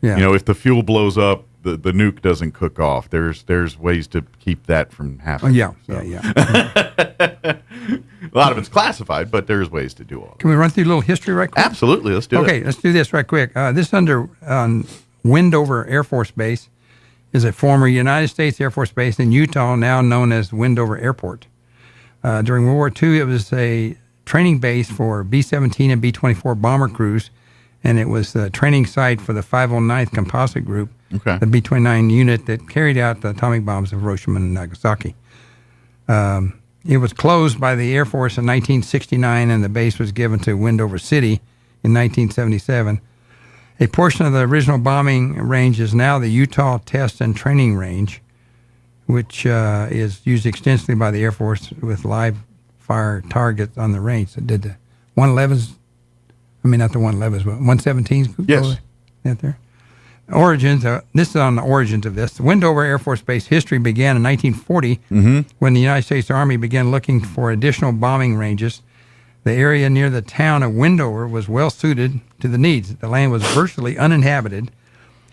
Yeah. If the fuel blows up, the nuke doesn't cook off. There's ways to keep that from happening. Yeah. A lot of it's classified, but there's ways to do all that. Can we run through a little history right quick? Absolutely, let's do it. Okay, let's do this right quick. This is under Wendover Air Force Base is a former United States Air Force base in Utah, now known as Wendover Airport. During World War II, it was a training base for B-17 and B-24 bomber crews, and it was the training site for the 509th Composite Group, the B-29 unit that carried out the atomic bombs of Hiroshima and Nagasaki. It was closed by the Air Force in 1969, and the base was given to Wendover City in 1977. A portion of the original bombing range is now the Utah Test and Training Range, which is used extensively by the Air Force with live fire targets on the range. That did the 111s, not the 111s, but 117s. Yes. Out there. Origins, this is on the origins of this. The Wendover Air Force Base history began in 1940 when the United States Army began looking for additional bombing ranges. The area near the town of Wendover was well suited to the needs. The land was virtually uninhabited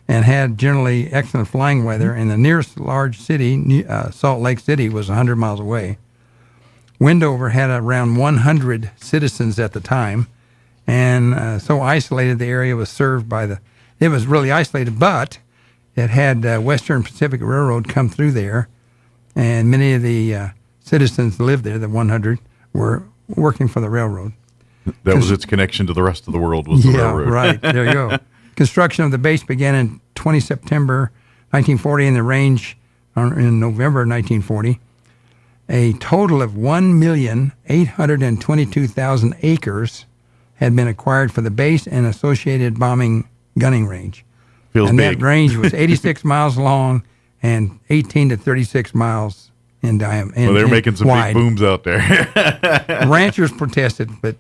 and had generally excellent flying weather, and the nearest large city, Salt Lake City, was 100 miles away. Wendover had around 100 citizens at the time, and so isolated the area was served by it was really isolated, but it had Western Pacific Railroad come through there, and many of the citizens lived there, the 100, were working for the railroad. That was its connection to the rest of the world, was the railroad. Yeah, right. There you go. Construction of the base began in 20 September 1940 and the range in November 1940. A total of 1,822,000 acres had been acquired for the base and associated gunning range. Feels and big. That range was 86 miles long and 18 to 36 miles in diameter. Well, they're making some wide. big booms out there. Ranchers protested, but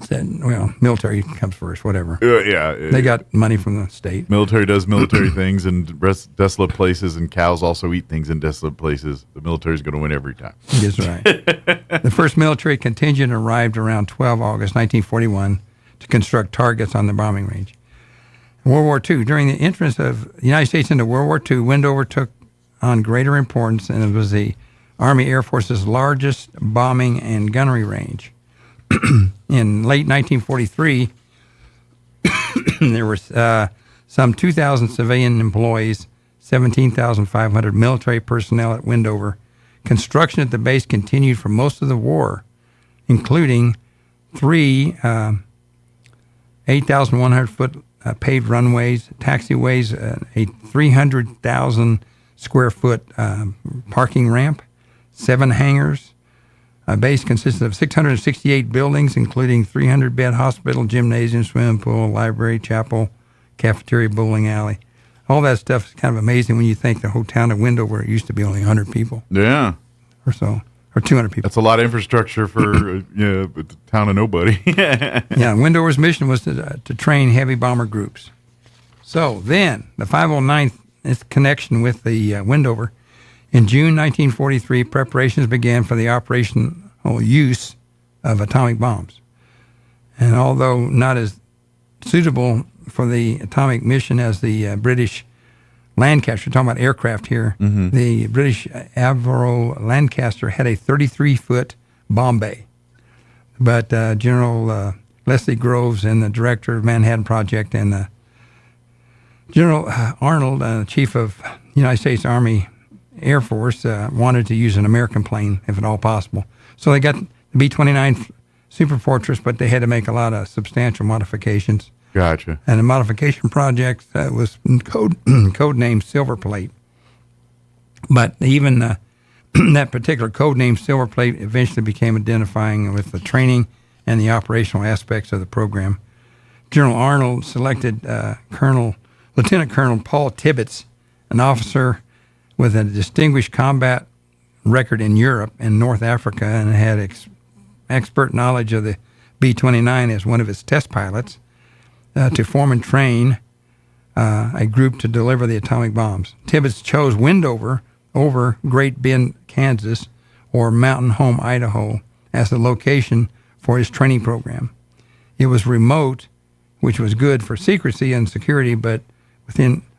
said, well, military comes first, whatever. They got money from the state. Military does military things in desolate places, and cows also eat things in desolate places. The military's going to win every time. That's right. The first military contingent arrived around 12 August 1941 to construct targets on the bombing range. World War II. During the entrance of the United States into World War II, Wendover took on greater importance, and it was the Army Air Force's largest bombing and gunnery range. In late 1943, there were some 2,000 civilian employees, 17,500 military personnel at Wendover. Construction at the base continued for most of the war, including 3 8,100-foot paved runways, taxiways, a 300,000 square foot parking ramp, 7 hangars. A base consisted of 668 buildings, including 300-bed hospital, gymnasium, swimming pool, library, chapel, cafeteria, bowling alley. All that stuff is kind of amazing when you think the whole town of Wendover, it used to be only 100 people. Yeah. Or so. Or 200 people. That's a lot of infrastructure for a town of nobody. Yeah, Wendover's mission was to train heavy bomber groups. So then, the 509th is connection with the Wendover. In June 1943, preparations began for the operational use of atomic bombs. And although not as suitable for the atomic mission as the British Lancaster, we're talking about aircraft here, the British Avro Lancaster had a 33-foot bomb bay. But General Leslie Groves and the director of Manhattan Project and General Arnold, chief of United States Army Air Force, wanted to use an American plane, if at all possible. So they got the B-29 Super Fortress, but they had to make a lot of substantial modifications. Gotcha. And the modification project was codenamed Silver Plate. But even that particular codename Silver Plate eventually became identifying with the training and the operational aspects of the program. General Arnold selected Lieutenant Colonel Paul Tibbets, an officer with a distinguished combat record in Europe and North Africa, and had expert knowledge of the B-29 as one of its test pilots, to form and train a group to deliver the atomic bombs. Tibbets chose Wendover over Great Bend, Kansas, or Mountain Home, Idaho, as the location for his training program. It was remote, which was good for secrecy and security, but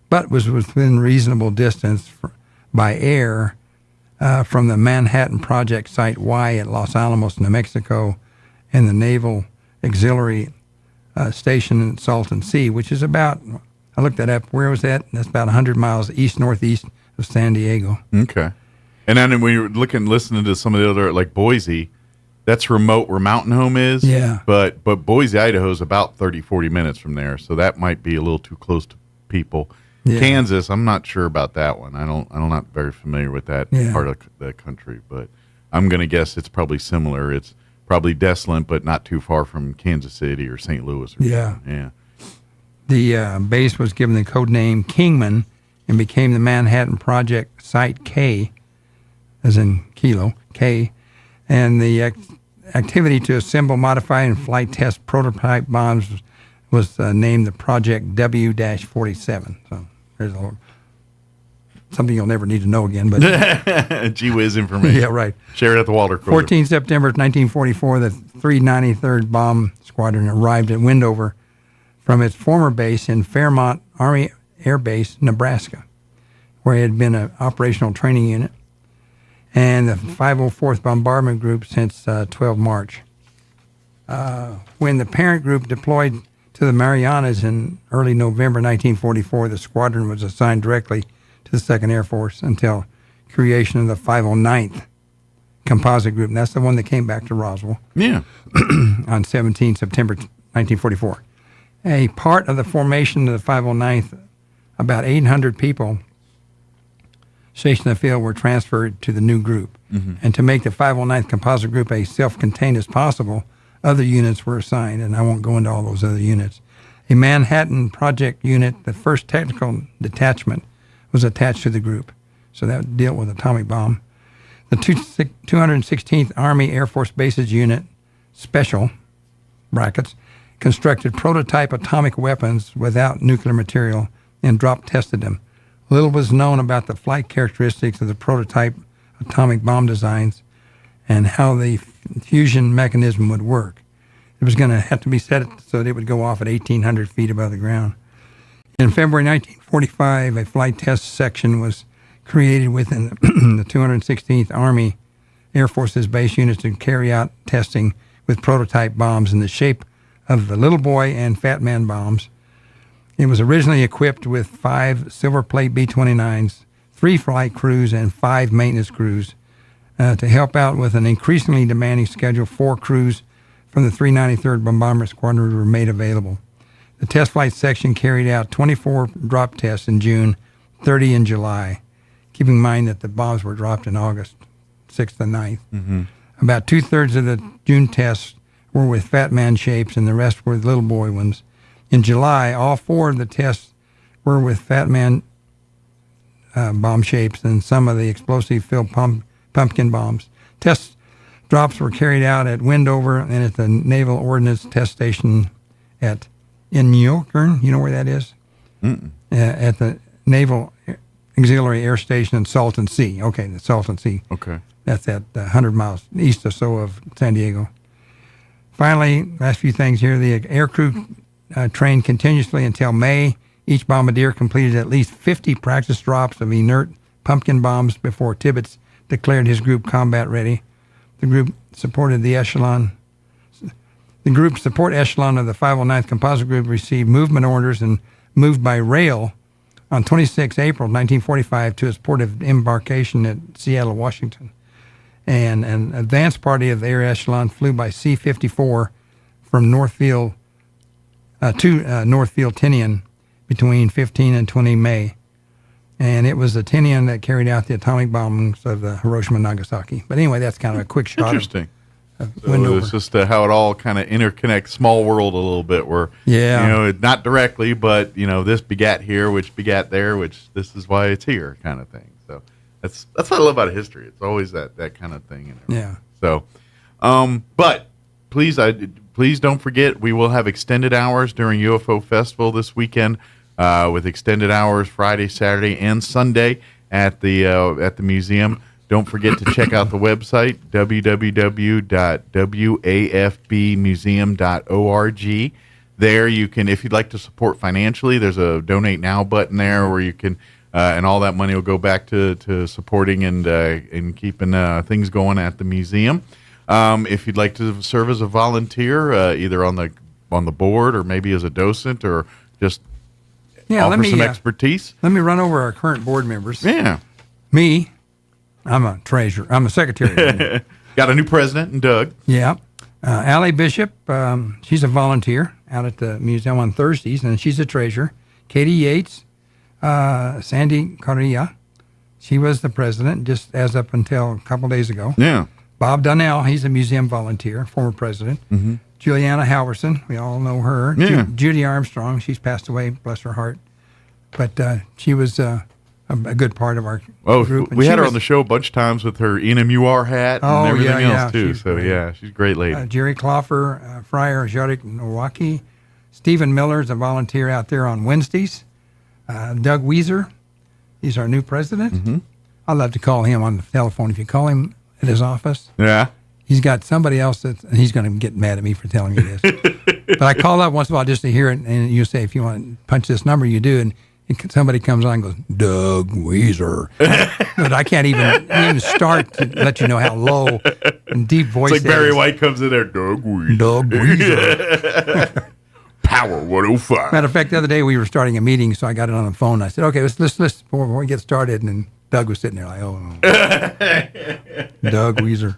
was within reasonable distance by air from the Manhattan Project Site Y at Los Alamos, New Mexico, and the Naval Auxiliary Station in Salton Sea, which is about, I looked that up, where was that? That's about 100 miles east-northeast of San Diego. Okay. And then when you're listening to some of the other, like Boise, that's remote where Mountain Home is. Yeah. But Boise, Idaho is about 30, 40 minutes from there, so that might be a little too close to people. Yeah. Kansas, I'm not sure about that one. I'm not very familiar with that part of the country, but I'm going to guess it's probably similar. It's probably desolate, but not too far from Kansas City or St. Louis. Or yeah. The base was given the code name Kingman and became the Manhattan Project Site K, as in kilo, K, and the activity to assemble, modify, and flight test prototype bombs was named the Project W-47. So there's something you'll never need to know again. But gee whiz information. Yeah, right. Share it at the Walter Quote. 14 September 1944, the 393rd Bomb Squadron arrived at Wendover from its former base in Fairmont Army Air Base, Nebraska, where it had been an operational training unit, and the 504th Bombardment Group since 12 March. When the parent group deployed to the Marianas in early November 1944, the squadron was assigned directly to the 2nd Air Force until creation of the 509th Composite Group. And that's the one that came back to Roswell on 17 September 1944. A part of the formation of the 509th, about 800 people stationed in the field were transferred to the new group. Mm-hmm. And to make the 509th Composite Group as self-contained as possible, other units were assigned, and I won't go into all those other units. A Manhattan Project unit, the first technical detachment, was attached to the group. So that would deal with atomic bomb. The 216th Army Air Force Bases Unit, Special, brackets, constructed prototype atomic weapons without nuclear material and drop tested them. Little was known about the flight characteristics of the prototype atomic bomb designs and how the fusion mechanism would work. It was going to have to be set so that it would go off at 1,800 feet above the ground. In February 1945, a flight test section was created within the 216th Army Air Force's base units to carry out testing with prototype bombs in the shape of the Little Boy and Fat Man bombs. It was originally equipped with 5 silver plate B-29s, 3 flight crews, and 5 maintenance crews. To help out with an increasingly demanding schedule, 4 crews from the 393rd Bombardment Squadron were made available. The test flight section carried out 24 drop tests in June, 30 in July. keeping in mind that the bombs were dropped in August 6th and 9th. Mm-hmm. About 2/3 of the June tests were with fat man shapes, and the rest were little boy ones. In July, all 4 of the tests were with fat man bomb shapes and some of the explosive-filled pumpkin bombs. Test drops were carried out at Wendover and at the Naval Ordnance Test Station in Newkern. You know where that is? At the Naval Auxiliary Air Station in Salton Sea. Okay, the Salton Sea. Okay. That's at 100 miles east or so of San Diego. Finally, last few things here. The aircrew trained continuously until May. Each bombardier completed at least 50 practice drops of inert pumpkin bombs before Tibbets declared his group combat ready. The group supported the echelon. The group support echelon of the 509th Composite Group received movement orders and moved by rail on 26 April 1945 to its port of embarkation at Seattle, Washington. And an advance party of the air echelon flew by C-54 from Northfield to Northfield Tinian between 15 and 20 May. And it was the Tinian that carried out the atomic bombings of the Hiroshima and Nagasaki. But anyway, that's kind of a quick shot. Interesting. So it's just how it all kind of interconnects, small world a little bit, where not directly, but this begat here, which begat there, which this is why it's here, kind of thing. So that's what I love about history. It's always that kind of thing. Yeah. So, but please don't forget, we will have extended hours during UFO Festival this weekend, with extended hours Friday, Saturday, and Sunday at the museum. Don't forget to check out the website, www.wafbmuseum.org. There you can, if you'd like to support financially, there's a Donate Now button there where you can, and all that money will go back to supporting and keeping things going at the museum. If you'd like to serve as a volunteer, either on the board or maybe as a docent or just offer some expertise. Let me run over our current board members. Yeah. Me. I'm a treasurer. I'm a secretary. Got a new president in Doug. Yeah. Allie Bishop, she's a volunteer out at the museum on Thursdays, and she's a treasurer. Katie Yates, Sandy Correa, she was the president just as up until a couple days ago. Yeah. Bob Donnell, he's a museum volunteer, former president. Mm-hmm. Juliana Halverson, we all know her. Yeah. Judy Armstrong, she's passed away, bless her heart. But she was a good part of our group. And we had her on the show a bunch of times with her NMUR hat and everything else, too. She's a great lady. Jerry Cloffer, Friar Jarek Nowaki. Stephen Miller is a volunteer out there on Wednesdays. Doug Weiser, he's our new president. Mm-hmm. I love to call him on the telephone. If you call him at his office, he's got somebody else and he's going to get mad at me for telling you this. But I call up once in a while just to hear it, and you say, if you want to punch this number, you do, and somebody comes on and goes, Doug Weiser. But I can't even start to let you know how low and deep voice it's like Barry White comes in there, Doug Weiser. Doug Weiser. Power 105. Matter of fact, the other day we were starting a meeting, so I got it on the phone. I said, okay, let's before we get started. And then Doug was sitting there like, Doug Weiser.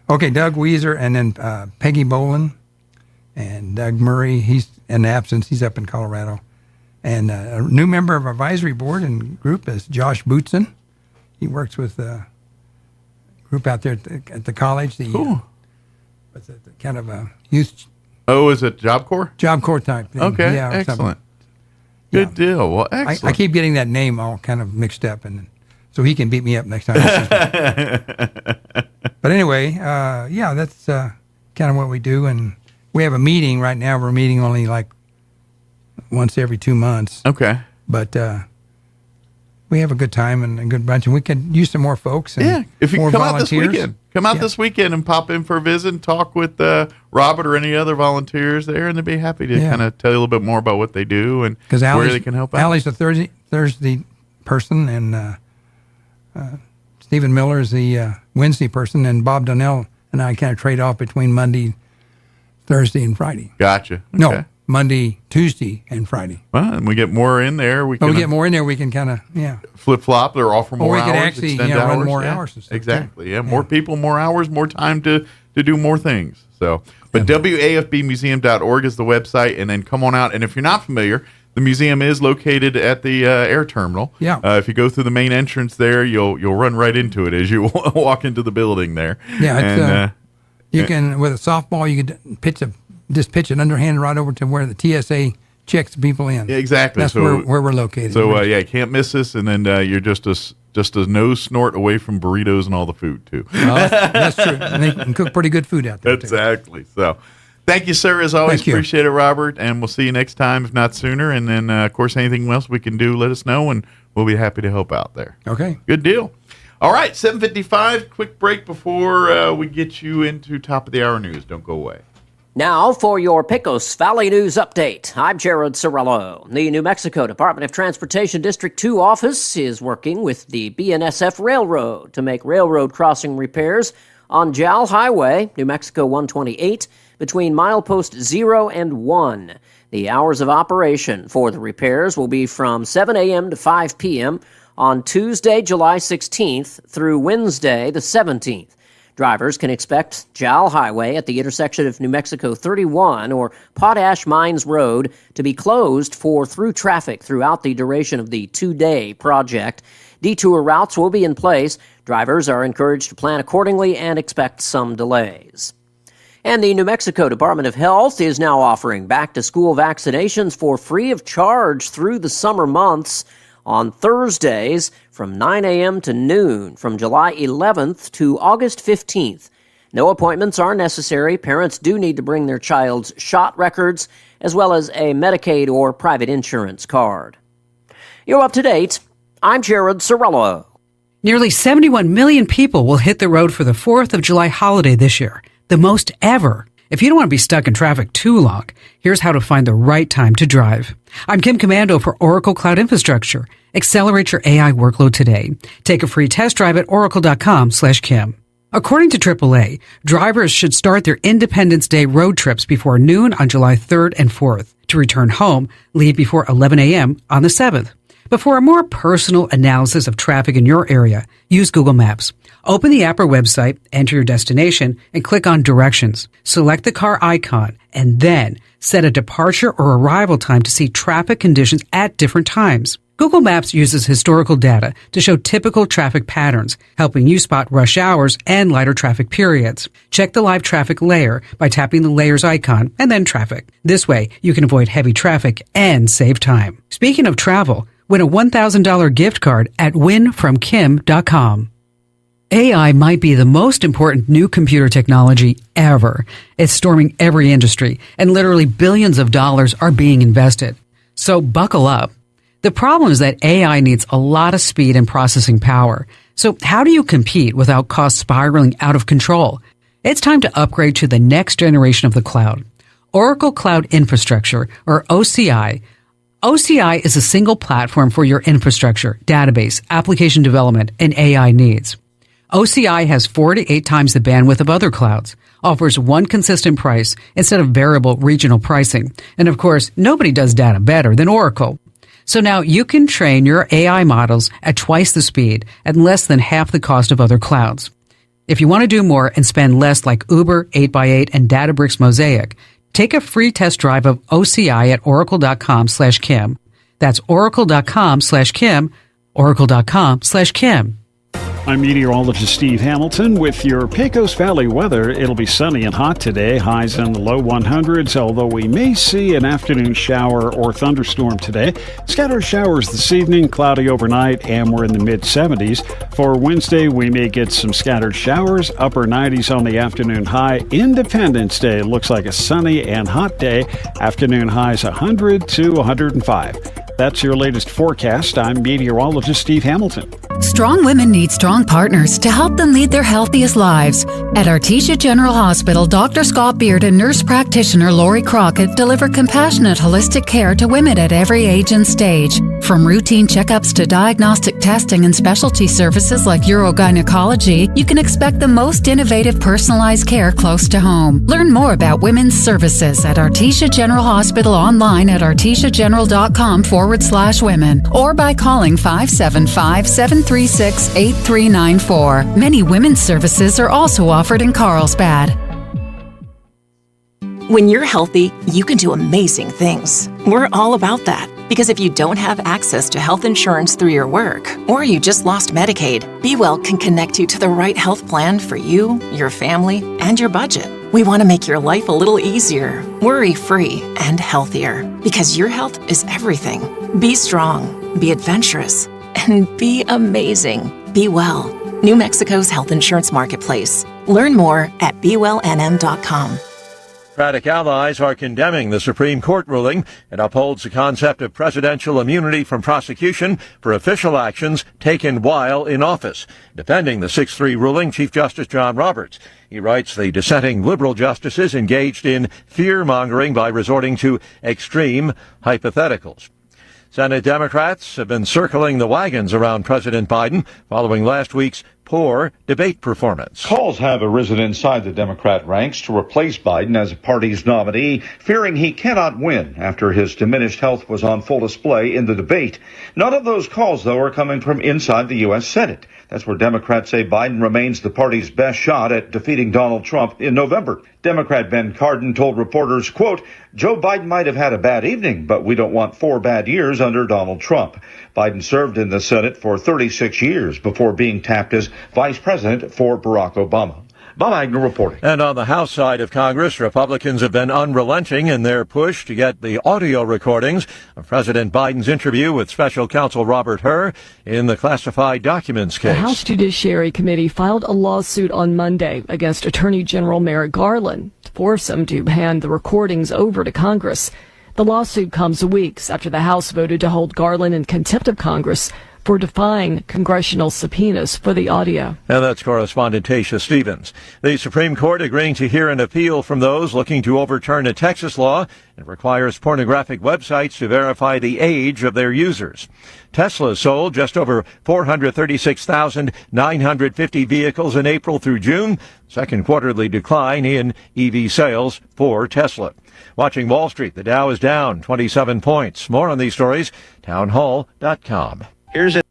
Okay, Doug Weiser, and then Peggy Boland and Doug Murray. He's in absence. He's up in Colorado. And a new member of our advisory board and group is Josh Bootson. He works with a group out there at the college. What's it, kind of a youth. Oh, is it Job Corps? Job Corps type thing. Okay, yeah, excellent. Good deal. Well, excellent. I keep getting that name all kind of mixed up, and so he can beat me up next time. But anyway, that's kind of what we do. And we have a meeting right now. We're meeting only like once every 2 months. Okay. But we have a good time and a good bunch, and we could use some more folks. And if you more come out volunteers. this weekend. Come out this weekend and pop in for a visit and talk with Robert or any other volunteers there, and they'd be happy to kind of tell you a little bit more about what they do and where they can help out. Allie's the Thursday person, and Stephen Miller is the Wednesday person, and Bob Donnell and I kind of trade off between Monday, Thursday, and Friday. Gotcha. Okay. No, Monday, Tuesday, and Friday. Well, and we get more in there. We get more in there. We can kind of flip-flop. They're offer more hours. Or we could actually run more hours. And stuff, exactly. Yeah, more people, more hours, more time to do more things. So, but wafbmuseum.org is the website, and then come on out. And if you're not familiar, The museum is located at the air terminal. Yeah. If you go through the main entrance there, you'll run right into it as you walk into the building there. Yeah, and, you can, with a softball, you can pitch an underhand right over to where the TSA checks people in. Yeah, exactly. That's where we're located. So you can't miss this, and then you're just a nose snort away from burritos and all the food too. That's true. And they can cook pretty good food out there. Exactly. So, thank you, sir. As always, appreciate it, Robert. And we'll see you next time, if not sooner. And then, of course, anything else we can do, let us know, and we'll be happy to help out there. Okay. Good deal. All right, 7:55. Quick break before we get you into top of the hour news. Don't go away. Now for your Pecos Valley News Update. I'm Jared Cirillo. The New Mexico Department of Transportation District 2 office is working with the BNSF Railroad to make railroad crossing repairs on Jal Highway, New Mexico 128, between milepost 0 and 1. The hours of operation for the repairs will be from 7 a.m. to 5 p.m. on Tuesday, July 16th through Wednesday, the 17th. Drivers can expect Jal Highway at the intersection of New Mexico 31 or Potash Mines Road to be closed for through traffic throughout the duration of the 2-day project. Detour routes will be in place. Drivers are encouraged to plan accordingly and expect some delays. And the New Mexico Department of Health is now offering back-to-school vaccinations for free of charge through the summer months on Thursdays from 9 a.m. to noon from July 11th to August 15th. No appointments are necessary. Parents do need to bring their child's shot records as well as a Medicaid or private insurance card. You're up to date. I'm Jared Cirillo. Nearly 71 million people will hit the road for the 4th of July holiday this year, the most ever. If you don't want to be stuck in traffic too long, here's how to find the right time to drive. I'm Kim Commando for Oracle Cloud Infrastructure. Accelerate your AI workload today. Take a free test drive at oracle.com/Kim. According to AAA, drivers should start their Independence Day road trips before noon on July 3rd and 4th. To return home, leave before 11 a.m. on the 7th. But for a more personal analysis of traffic in your area, use Google Maps. Open the app or website, enter your destination, and click on Directions. Select the car icon, and then set a departure or arrival time to see traffic conditions at different times. Google Maps uses historical data to show typical traffic patterns, helping you spot rush hours and lighter traffic periods. Check the live traffic layer by tapping the layer's icon and then traffic. This way, you can avoid heavy traffic and save time. Speaking of travel, win a $1,000 gift card at winfromkim.com. AI might be the most important new computer technology ever. It's storming every industry, and literally billions of dollars are being invested. So buckle up. The problem is that AI needs a lot of speed and processing power. So how do you compete without costs spiraling out of control? It's time to upgrade to the next generation of the cloud. Oracle Cloud Infrastructure, or OCI. OCI is a single platform for your infrastructure, database, application development, and AI needs. OCI has 4 to 8 times the bandwidth of other clouds, offers one consistent price instead of variable regional pricing, and of course, nobody does data better than Oracle. So now you can train your AI models at twice the speed at less than half the cost of other clouds. If you want to do more and spend less like Uber, 8x8, and Databricks Mosaic, take a free test drive of OCI at oracle.com/Kim. That's oracle.com/Kim, oracle.com/Kim. I'm meteorologist Steve Hamilton with your Pecos Valley weather. It'll be sunny and hot today, highs in the low 100s, although we may see an afternoon shower or thunderstorm today. Scattered showers this evening, cloudy overnight, and we're in the mid-70s. For Wednesday, we may get some scattered showers, upper 90s on the afternoon high. Independence Day looks like a sunny and hot day. Afternoon highs 100 to 105. That's your latest forecast. I'm meteorologist Steve Hamilton. Strong women need strong partners to help them lead their healthiest lives. At Artesia General Hospital, Dr. Scott Beard and nurse practitioner Lori Crockett deliver compassionate, holistic care to women at every age and stage. From routine checkups to diagnostic testing and specialty services like urogynecology, you can expect the most innovative, personalized care close to home. Learn more about women's services at Artesia General Hospital online at artesiageneral.com/women or by calling 575-736-8394. Many women's services are also offered in Carlsbad. When you're healthy, you can do amazing things. We're all about that. Because if you don't have access to health insurance through your work, or you just lost Medicaid, Be Well can connect you to the right health plan for you, your family, and your budget. We want to make your life a little easier, worry-free, and healthier. Because your health is everything. Be strong, be adventurous, and be amazing. Be Well. New Mexico's health insurance marketplace. Learn more at BeWellNM.com. Democratic allies are condemning the Supreme Court ruling. It upholds the concept of presidential immunity from prosecution for official actions taken while in office. Defending the 6-3 ruling, Chief Justice John Roberts. He writes the dissenting liberal justices engaged in fear-mongering by resorting to extreme hypotheticals. Senate Democrats have been circling the wagons around President Biden following last week's poor debate performance. Calls have arisen inside the Democrat ranks to replace Biden as a party's nominee, fearing he cannot win after his diminished health was on full display in the debate. None of those calls, though, are coming from inside the U.S. Senate. That's where Democrats say Biden remains the party's best shot at defeating Donald Trump in November. Democrat Ben Cardin told reporters, quote, Joe Biden might have had a bad evening, but we don't want 4 bad years under Donald Trump. Biden served in the Senate for 36 years before being tapped as vice president for Barack Obama. Bob Agnew reporting. And on the House side of Congress, Republicans have been unrelenting in their push to get the audio recordings of President Biden's interview with Special Counsel Robert Hur in the classified documents case. The House Judiciary Committee filed a lawsuit on Monday against Attorney General Merrick Garland to force him to hand the recordings over to Congress. The lawsuit comes weeks after the House voted to hold Garland in contempt of Congress for defying congressional subpoenas for the audio. And that's correspondent Tasha Stevens. The Supreme Court agreeing to hear an appeal from those looking to overturn a Texas law. It requires pornographic websites to verify the age of their users. Tesla sold just over 436,950 vehicles in April through June, second quarterly decline in EV sales for Tesla. Watching Wall Street, the Dow is down 27 points. More on these stories, townhall.com. Here's an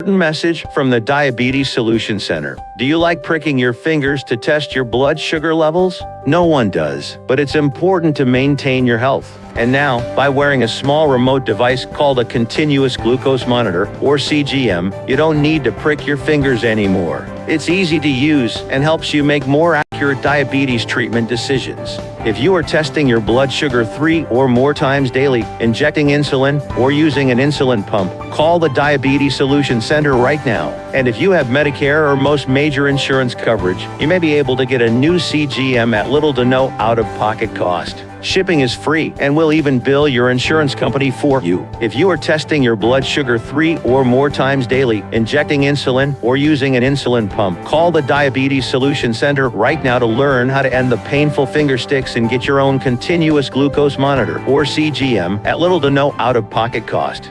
important message from the Diabetes Solution Center. Do you like pricking your fingers to test your blood sugar levels? No one does, but it's important to maintain your health. And now, by wearing a small remote device called a continuous glucose monitor, or CGM, you don't need to prick your fingers anymore. It's easy to use and helps you make more accurate diabetes treatment decisions. If you are testing your blood sugar 3 or more times daily, injecting insulin, or using an insulin pump, call the Diabetes Solution Center right now. And if you have Medicare or most major insurance coverage, you may be able to get a new CGM at little to no out-of-pocket cost. Shipping is free, and we'll even bill your insurance company for you. If you are testing your blood sugar 3 or more times daily, injecting insulin, or using an insulin pump, call the Diabetes Solution Center right now to learn how to end the painful finger sticks and get your own continuous glucose monitor, or CGM, at little to no out-of-pocket cost.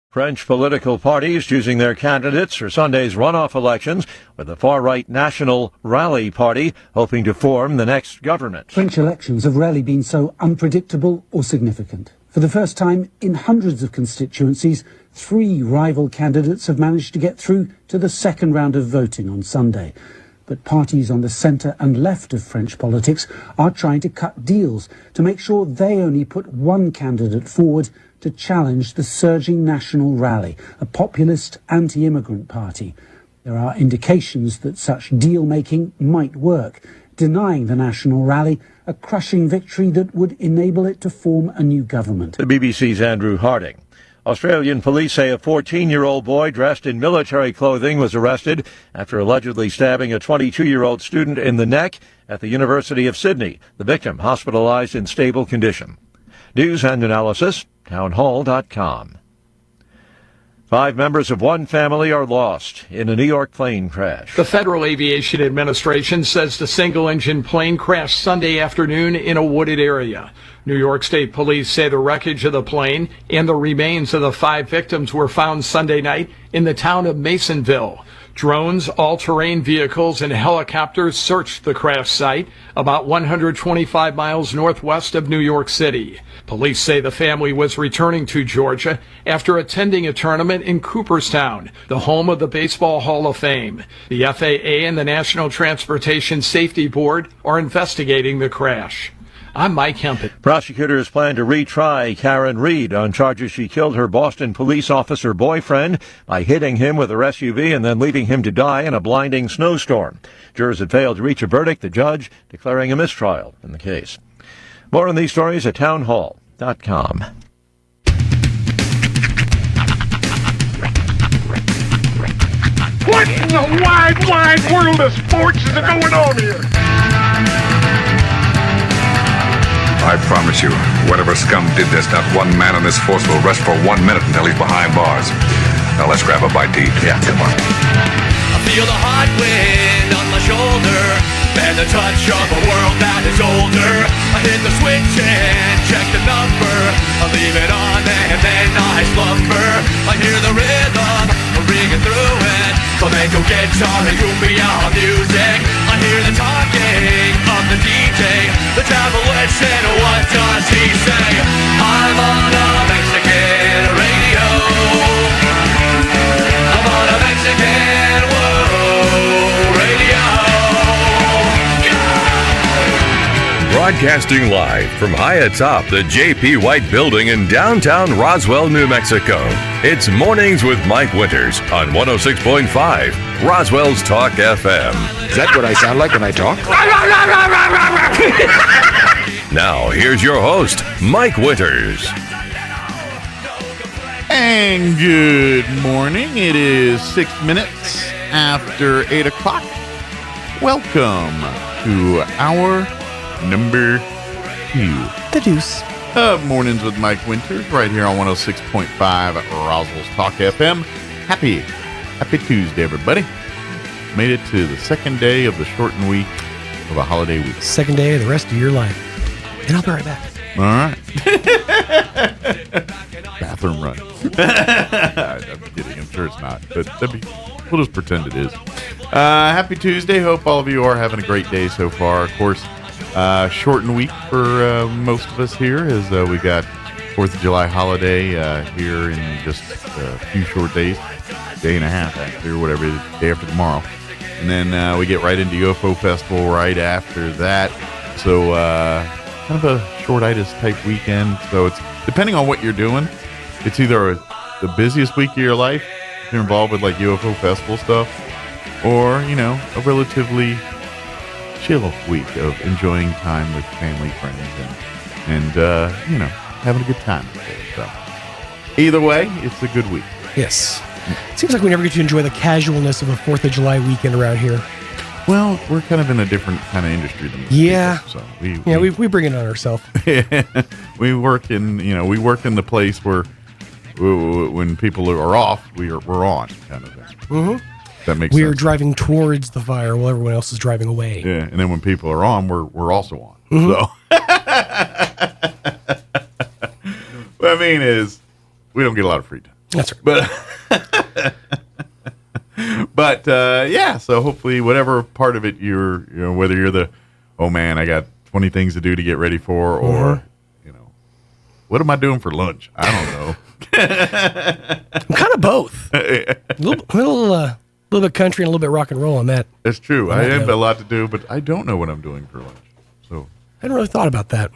French political parties choosing their candidates for Sunday's runoff elections, with the far-right National Rally Party hoping to form the next government. French elections have rarely been so unpredictable or significant. For the first time in hundreds of constituencies, 3 rival candidates have managed to get through to the second round of voting on Sunday. But parties on the centre and left of French politics are trying to cut deals to make sure they only put one candidate forward to challenge the surging National Rally, a populist anti-immigrant party. There are indications that such deal-making might work, denying the National Rally a crushing victory that would enable it to form a new government. The BBC's Andrew Harding. Australian police say a 14-year-old boy dressed in military clothing was arrested after allegedly stabbing a 22-year-old student in the neck at the University of Sydney. The victim hospitalized in stable condition. News and analysis, townhall.com. 5 members of one family are lost in a New York plane crash. The Federal Aviation Administration says the single-engine plane crashed Sunday afternoon in a wooded area. New York State Police say the wreckage of the plane and the remains of the 5 victims were found Sunday night in the town of Masonville. Drones, all-terrain vehicles, and helicopters searched the crash site about 125 miles northwest of New York City. Police say the family was returning to Georgia after attending a tournament in Cooperstown, the home of the Baseball Hall of Fame. The FAA and the National Transportation Safety Board are investigating the crash. I'm Mike Hempel. Prosecutors plan to retry Karen Reed on charges she killed her Boston police officer boyfriend by hitting him with her SUV and then leaving him to die in a blinding snowstorm. Jurors had failed to reach a verdict, the judge declaring a mistrial in the case. More on these stories at townhall.com. What in the wide, wide world of sports is going on here? I promise you, whatever scum did this, not one man on this force will rest for 1 minute until he's behind bars. Now let's grab a bite to eat. Yeah, come on. I feel the hot wind on my shoulder and the touch of a world that is older. I hit the switch and check the number. I leave it on and then I slumber. I hear the rhythm ringing through it. Flamenco guitar and cumbia music. I hear the talking of the DJ. The travel listen, what does he say? I'm on a Mexican radio. I'm on a Mexican radio. Broadcasting live from high atop the J.P. White Building in downtown Roswell, New Mexico. It's Mornings with Mike Winters on 106.5 Roswell's Talk FM. Is that what I sound like when I talk? Now, here's your host, Mike Winters. And good morning. It is 6 minutes after 8 o'clock. Welcome to our number 2. The deuce. Mornings with Mike Winters right here on 106.5 Roswell's Talk FM. Happy Tuesday, everybody. Made it to the second day of the shortened week of a holiday week. Second day of the rest of your life. And I'll be right back. All right. Bathroom run. I'm kidding. I'm sure it's not. But we'll just pretend it is. Happy Tuesday. Hope all of you are having a great day so far. Of course, shortened week for most of us here as we got 4th of July holiday here in just a few short days. Day and a half, actually, or whatever, the day after tomorrow. And then we get right into UFO Festival right after that. So kind of a shortitis type weekend. So it's depending on what you're doing, it's either the busiest week of your life if you're involved with like UFO Festival stuff, or, you know, a relatively chill week of enjoying time with family, friends, and you know, having a good time. So either way, it's a good week. Yes. Seems like we never get to enjoy the casualness of a 4th of July weekend around here. Well, we're kind of in a different kind of industry than most people, so we bring it on ourselves. we work in the place where when people are off, we're on kind of thing. Mm-hmm. That makes sense. We are driving towards the fire while everyone else is driving away. Yeah, and then when people are on, we're also on. Mm-hmm. So, what I mean is, we don't get a lot of free time. That's right. But yeah. So hopefully, whatever part of it whether you're the, oh man, I got 20 things to do to get ready for, or what am I doing for lunch? I don't know. I'm kind of both. A little bit country and a little bit rock and roll on that. That's true. I have a lot to do, but I don't know what I'm doing for lunch. So I hadn't really thought about that.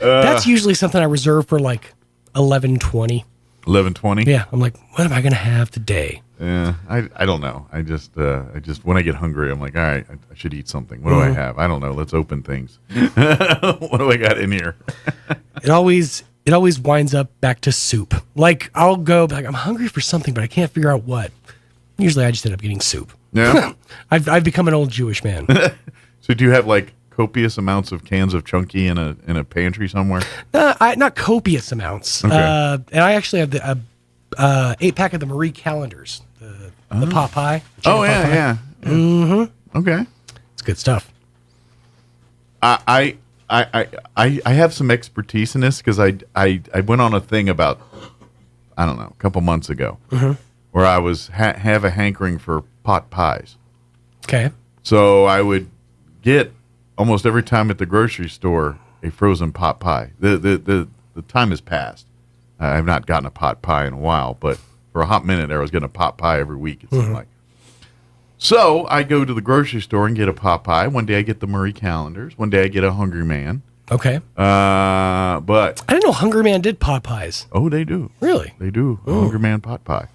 That's usually something I reserve for like 11:20. 11:20? Yeah, I'm like, what am I going to have today? Yeah, I don't know. I just when I get hungry, I'm like, all right, I should eat something. What do I have? I don't know. Let's open things. What do I got in here? It always winds up back to soup. Like I'll go like I'm hungry for something, but I can't figure out what. Usually, I just end up getting soup. Yeah, I've become an old Jewish man. So do you have like copious amounts of cans of Chunky in a pantry somewhere? Not copious amounts. Okay. And I actually have the 8-pack of the Marie Callender's, the pot pie. Oh yeah. Mm-hmm. Okay, it's good stuff. I have some expertise in this because I went on a thing about, I don't know, a couple months ago where I was have a hankering for pot pies. Okay. So I would get almost every time at the grocery store a frozen pot pie. The time has passed. I've not gotten a pot pie in a while, but for a hot minute there, I was getting a pot pie every week, it seemed like. So I go to the grocery store and get a pot pie. One day I get the Murray calendars. One day I get a Hungry Man. Okay. But I didn't know Hungry Man did pot pies. Oh, they do. Really? They do. Hungry Man pot pie.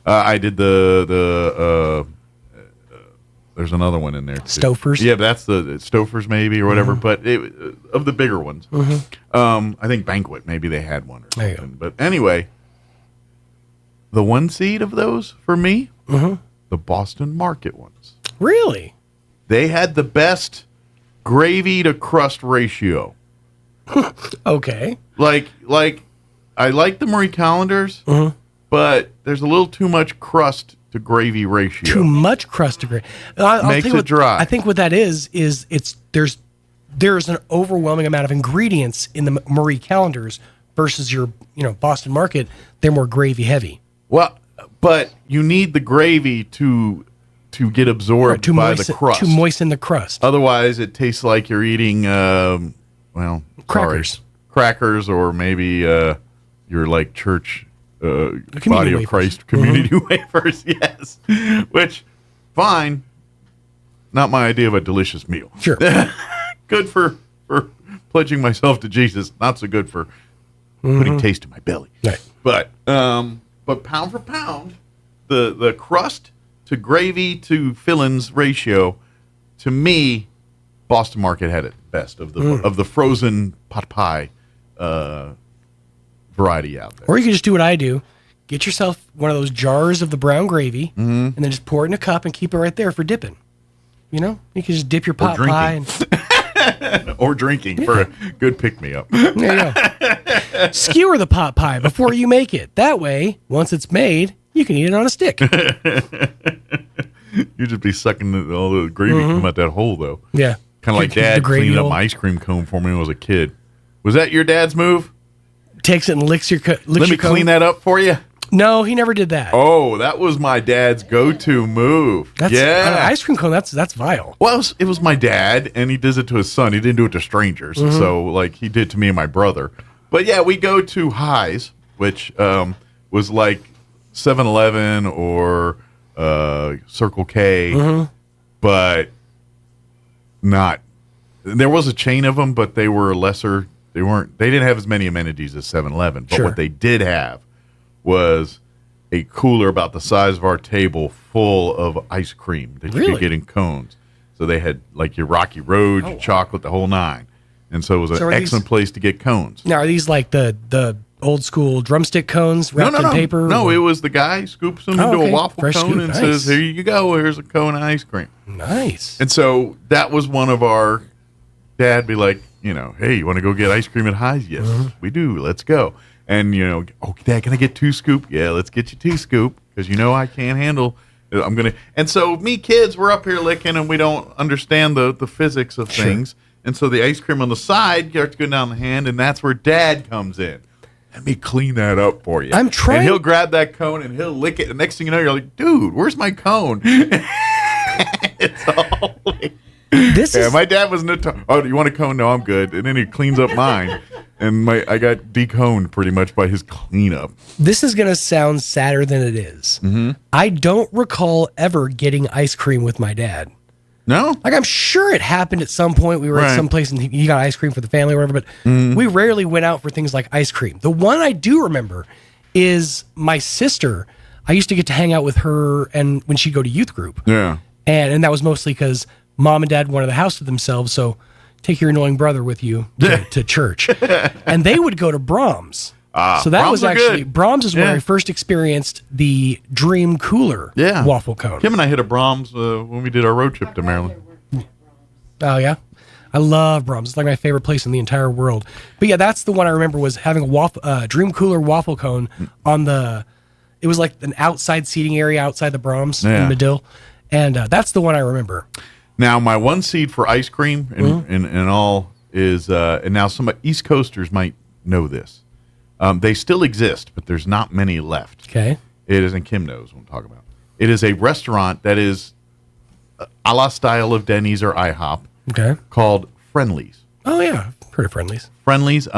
I did the there's another one in there. Stouffer's? Yeah, but that's the Stouffer's maybe or whatever, but of the bigger ones. I think Banquet, maybe they had one or something. But anyway, the one seed of those for me, the Boston Market ones. Really? They had the best gravy to crust ratio. Okay. Like I like the Murray calendars, but there's a little too much crust to gravy ratio. Too much crust to gravy. Makes it dry. I think what that is there's an overwhelming amount of ingredients in the Murray calendars versus your Boston Market. They're more gravy heavy. Well, but you need the gravy to get absorbed by the crust. To moisten the crust. Otherwise, it tastes like you're eating crackers. Crackers, or maybe you're like church Body of wafers. Christ community wafers. Yes, which fine. Not my idea of a delicious meal. Sure, good for pledging myself to Jesus. Not so good for putting taste in my belly. Right. But pound for pound, the crust to gravy to fillings ratio, to me, Boston Market had it best of the frozen pot pie variety out there. Or you can just do what I do. Get yourself one of those jars of the brown gravy and then just pour it in a cup and keep it right there for dipping. You can just dip your pot pie. Or drinking for a good pick-me-up. There you go. Skewer the pot pie before you make it. That way, once it's made, you can eat it on a stick. You'd just be sucking all the gravy come out that hole, though. Yeah. Kind of like Dad cleaning up my ice cream cone for me when I was a kid. Was that your dad's move? Takes it and licks your cone. Let me clean that up for you. No, he never did that. Oh, that was my dad's go-to move. On an ice cream cone, that's vile. Well, it was my dad, and he does it to his son. He didn't do it to strangers. So, he did to me and my brother. But, yeah, we go to Highs, which was like 7-Eleven or Circle K, but not. There was a chain of them, but they were lesser. They didn't have as many amenities as 7-Eleven. But what they did have was a cooler about the size of our table full of ice cream that you could get in cones. So they had your Rocky Road, your chocolate, the whole nine. And so it was an excellent place to get cones. Now, are these like the old school drumstick cones wrapped in paper? No, it was the guy scoops them into a waffle cone and says, here you go, here's a cone of ice cream. Nice. And so that was one of our, Dad be like, hey, you want to go get ice cream at Highs? Yes, we do. Let's go. And, Dad, can I get 2 scoop? Yeah, let's get you 2 scoop because I can't handle. I'm going to. And so me kids, we're up here licking and we don't understand the physics of things. And so the ice cream on the side starts going down the hand, and that's where Dad comes in. Let me clean that up for you. I'm trying. And he'll grab that cone and he'll lick it. The next thing you know, you're like, dude, where's my cone? It's all my dad was oh, do you want a cone? No, I'm good. And then he cleans up mine, and I got deconed pretty much by his cleanup. This is going to sound sadder than it is. I don't recall ever getting ice cream with my dad. No? I'm sure it happened at some point. We were at some place and he got ice cream for the family or whatever, but we rarely went out for things like ice cream. The one I do remember is my sister. I used to get to hang out with her and when she'd go to youth group. Yeah. And that was mostly because Mom and Dad wanted the house to themselves, so take your annoying brother with you to church. And they would go to Brahms. So that Brahms was actually, Brahms is where I first experienced the Dream Cooler waffle cone. Kim and I hit a Brahms when we did our road trip to Maryland. Oh, yeah? I love Brahms. It's like my favorite place in the entire world. But yeah, that's the one I remember was having a Dream Cooler waffle cone on it was like an outside seating area outside the Brahms in Medill. And that's the one I remember. Now, my one seed for ice cream and all is, and now some East Coasters might know this. They still exist, but there's not many left. Okay. It is, and Kim knows what I'm talking about. It is a restaurant that is a la style of Denny's or IHOP. Okay. Called Friendly's. Oh yeah, heard of Friendly's. Friendly's.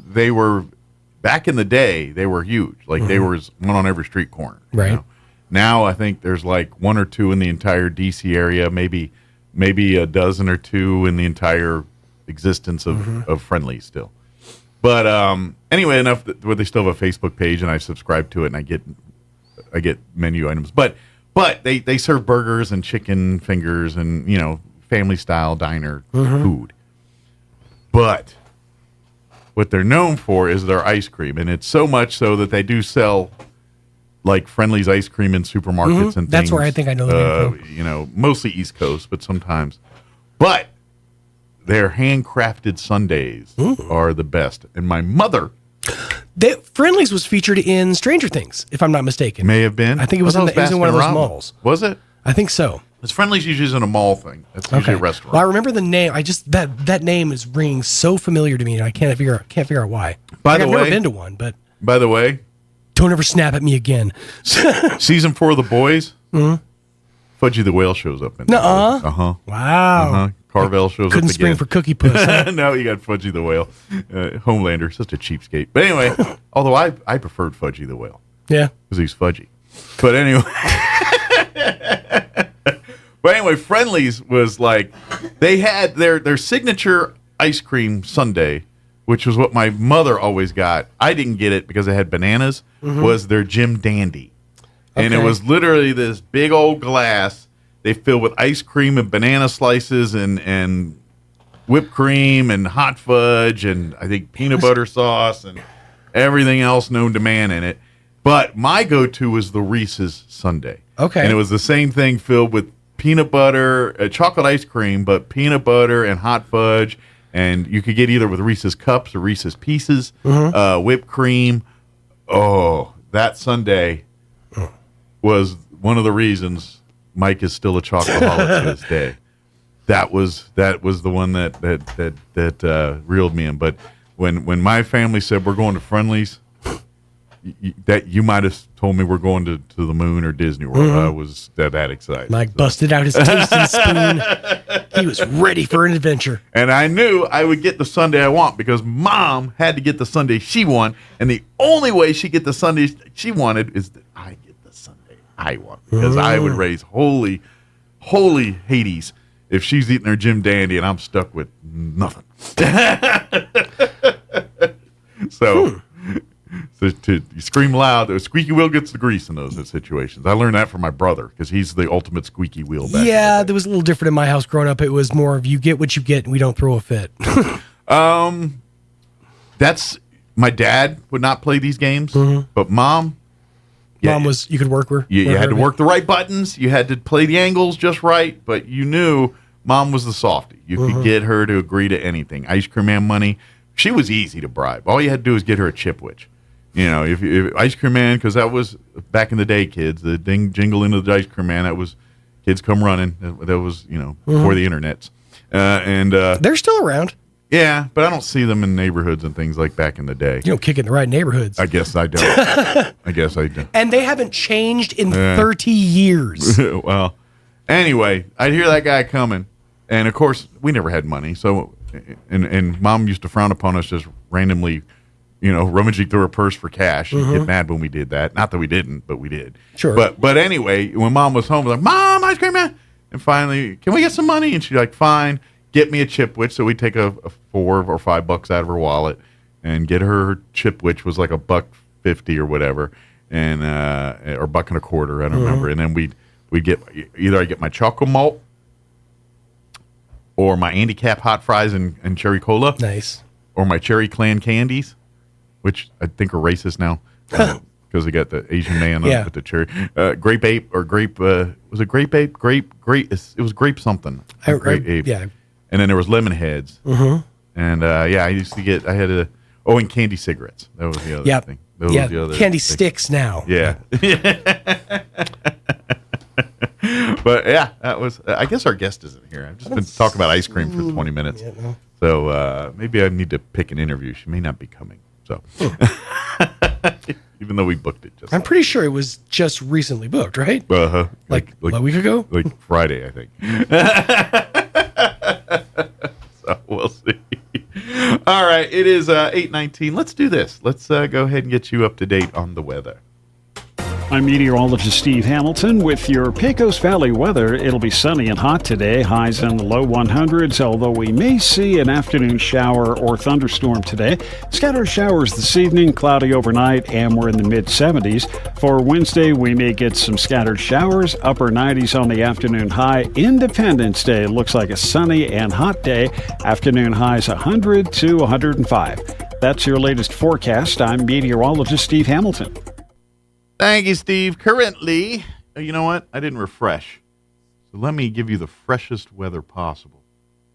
They were back in the day. They were huge. Like they was one on every street corner. Right. You know? Now I think there's like one or two in the entire DC area. Maybe a dozen or two in the entire existence of Friendly's still. But anyway, enough where they still have a Facebook page, and I subscribe to it, and I get menu items. But they serve burgers and chicken fingers and family style diner food. But what they're known for is their ice cream, and it's so much so that they do sell like Friendly's ice cream in supermarkets and things. That's where I think I know the name from. Mostly East Coast, but sometimes. But their handcrafted sundaes are the best. And my mother... Friendly's was featured in Stranger Things, if I'm not mistaken. May have been. I think it was in one of those malls. Was it? I think so. It's Friendly's usually isn't a mall thing. It's usually a restaurant. Well, I remember the name. I just that name is ringing so familiar to me, and I can't figure out why. I've never been to one, but by the way, don't ever snap at me again. Season 4 of The Boys. Fudgy the Whale shows up in there. Nuh-uh. Wow. Carvel shows up again. Couldn't spring for Cookie Puss. Huh? No, you got Fudgy the Whale. Homelander, such a cheapskate. But anyway, although I preferred Fudgy the Whale. Yeah. Because he's fudgy. But anyway. Friendly's was like, they had their signature ice cream sundae, which was what my mother always got. I didn't get it because it had bananas, was their Jim Dandy. And it was literally this big old glass they filled with ice cream and banana slices and whipped cream and hot fudge and I think peanut butter sauce and everything else known to man in it. But my go-to was the Reese's sundae. Okay. And it was the same thing filled with peanut butter, chocolate ice cream, but peanut butter and hot fudge. And you could get either with Reese's Cups or Reese's Pieces, whipped cream. Oh, that sundae was one of the reasons Mike is still a chocoholic to this day. That was the one that reeled me in. But when my family said we're going to Friendly's, that you might have told me we're going to the moon or Disney World. I was that excited. Mike busted out his tasting spoon. He was ready for an adventure. And I knew I would get the sundae I want because Mom had to get the sundae she wanted, and the only way she get the sundae she wanted is that I get the sundae I want because I would raise holy Hades if she's eating her Jim Dandy and I'm stuck with nothing. So to scream loud, the squeaky wheel gets the grease in those situations. I learned that from my brother because he's the ultimate squeaky wheel back. Yeah, there was a little different in my house growing up. It was more of you get what you get and we don't throw a fit. That's my dad would not play these games, but Mom. Mom was, you could work her. You had to work the right buttons. You had to play the angles just right, but you knew Mom was the softie. You could get her to agree to anything. Ice Cream Man money. She was easy to bribe. All you had to do was get her a chipwich. If Ice Cream Man, because that was back in the day, kids, the jingle into the Ice Cream Man, that was kids come running. That was, before the internets. They're still around. Yeah, but I don't see them in neighborhoods and things like back in the day. You don't kick it in the right neighborhoods. I guess I don't. And they haven't changed in 30 years. Well, anyway, I'd hear that guy coming. And, of course, we never had money. So, and Mom used to frown upon us just randomly, rummaging through her purse for cash. She'd get mad when we did that. Not that we didn't, but we did. Sure. But anyway, when Mom was home, I was like, Mom, Ice Cream Man. And finally, can we get some money? And she's like, fine. Get me a chipwich. So we take a $4 or $5 out of her wallet and get her chipwich was like $1.50 or whatever, and or $1.25. I don't remember. And then we'd get either I get my chocolate malt or my Andy Cap hot fries and cherry cola. Nice. Or my Cherry Clan candies, which I think are racist now because they got the Asian man with the cherry. Grape ape or grape. Was it grape ape? Grape. It was grape something. Grape ape. Yeah. And then there was lemon heads. And I used to get, and candy cigarettes. That was the other thing. That was the other candy thing. sticks now. Yeah. But yeah, that was, I guess our guest isn't here. I've just been talking about ice cream for 20 minutes. So maybe I need to pick an interview. She may not be coming. So. Even though we booked it just. I'm pretty sure it was just recently booked, right? Like a week ago? Like Friday, I think. So we'll see. All right, it is 8:19. Let's do this. Let's go ahead and get you up to date on the weather. I'm meteorologist Steve Hamilton with your Pecos Valley weather. It'll be sunny and hot today, highs in the low 100s, although we may see an afternoon shower or thunderstorm today. Scattered showers this evening, cloudy overnight, and we're in the mid-70s. For Wednesday, we may get some scattered showers, upper 90s on the afternoon high. Independence Day looks like a sunny and hot day. Afternoon highs 100 to 105. That's your latest forecast. I'm meteorologist Steve Hamilton. Thank you, Steve. Currently, you know what? I didn't refresh. So let me give you the freshest weather possible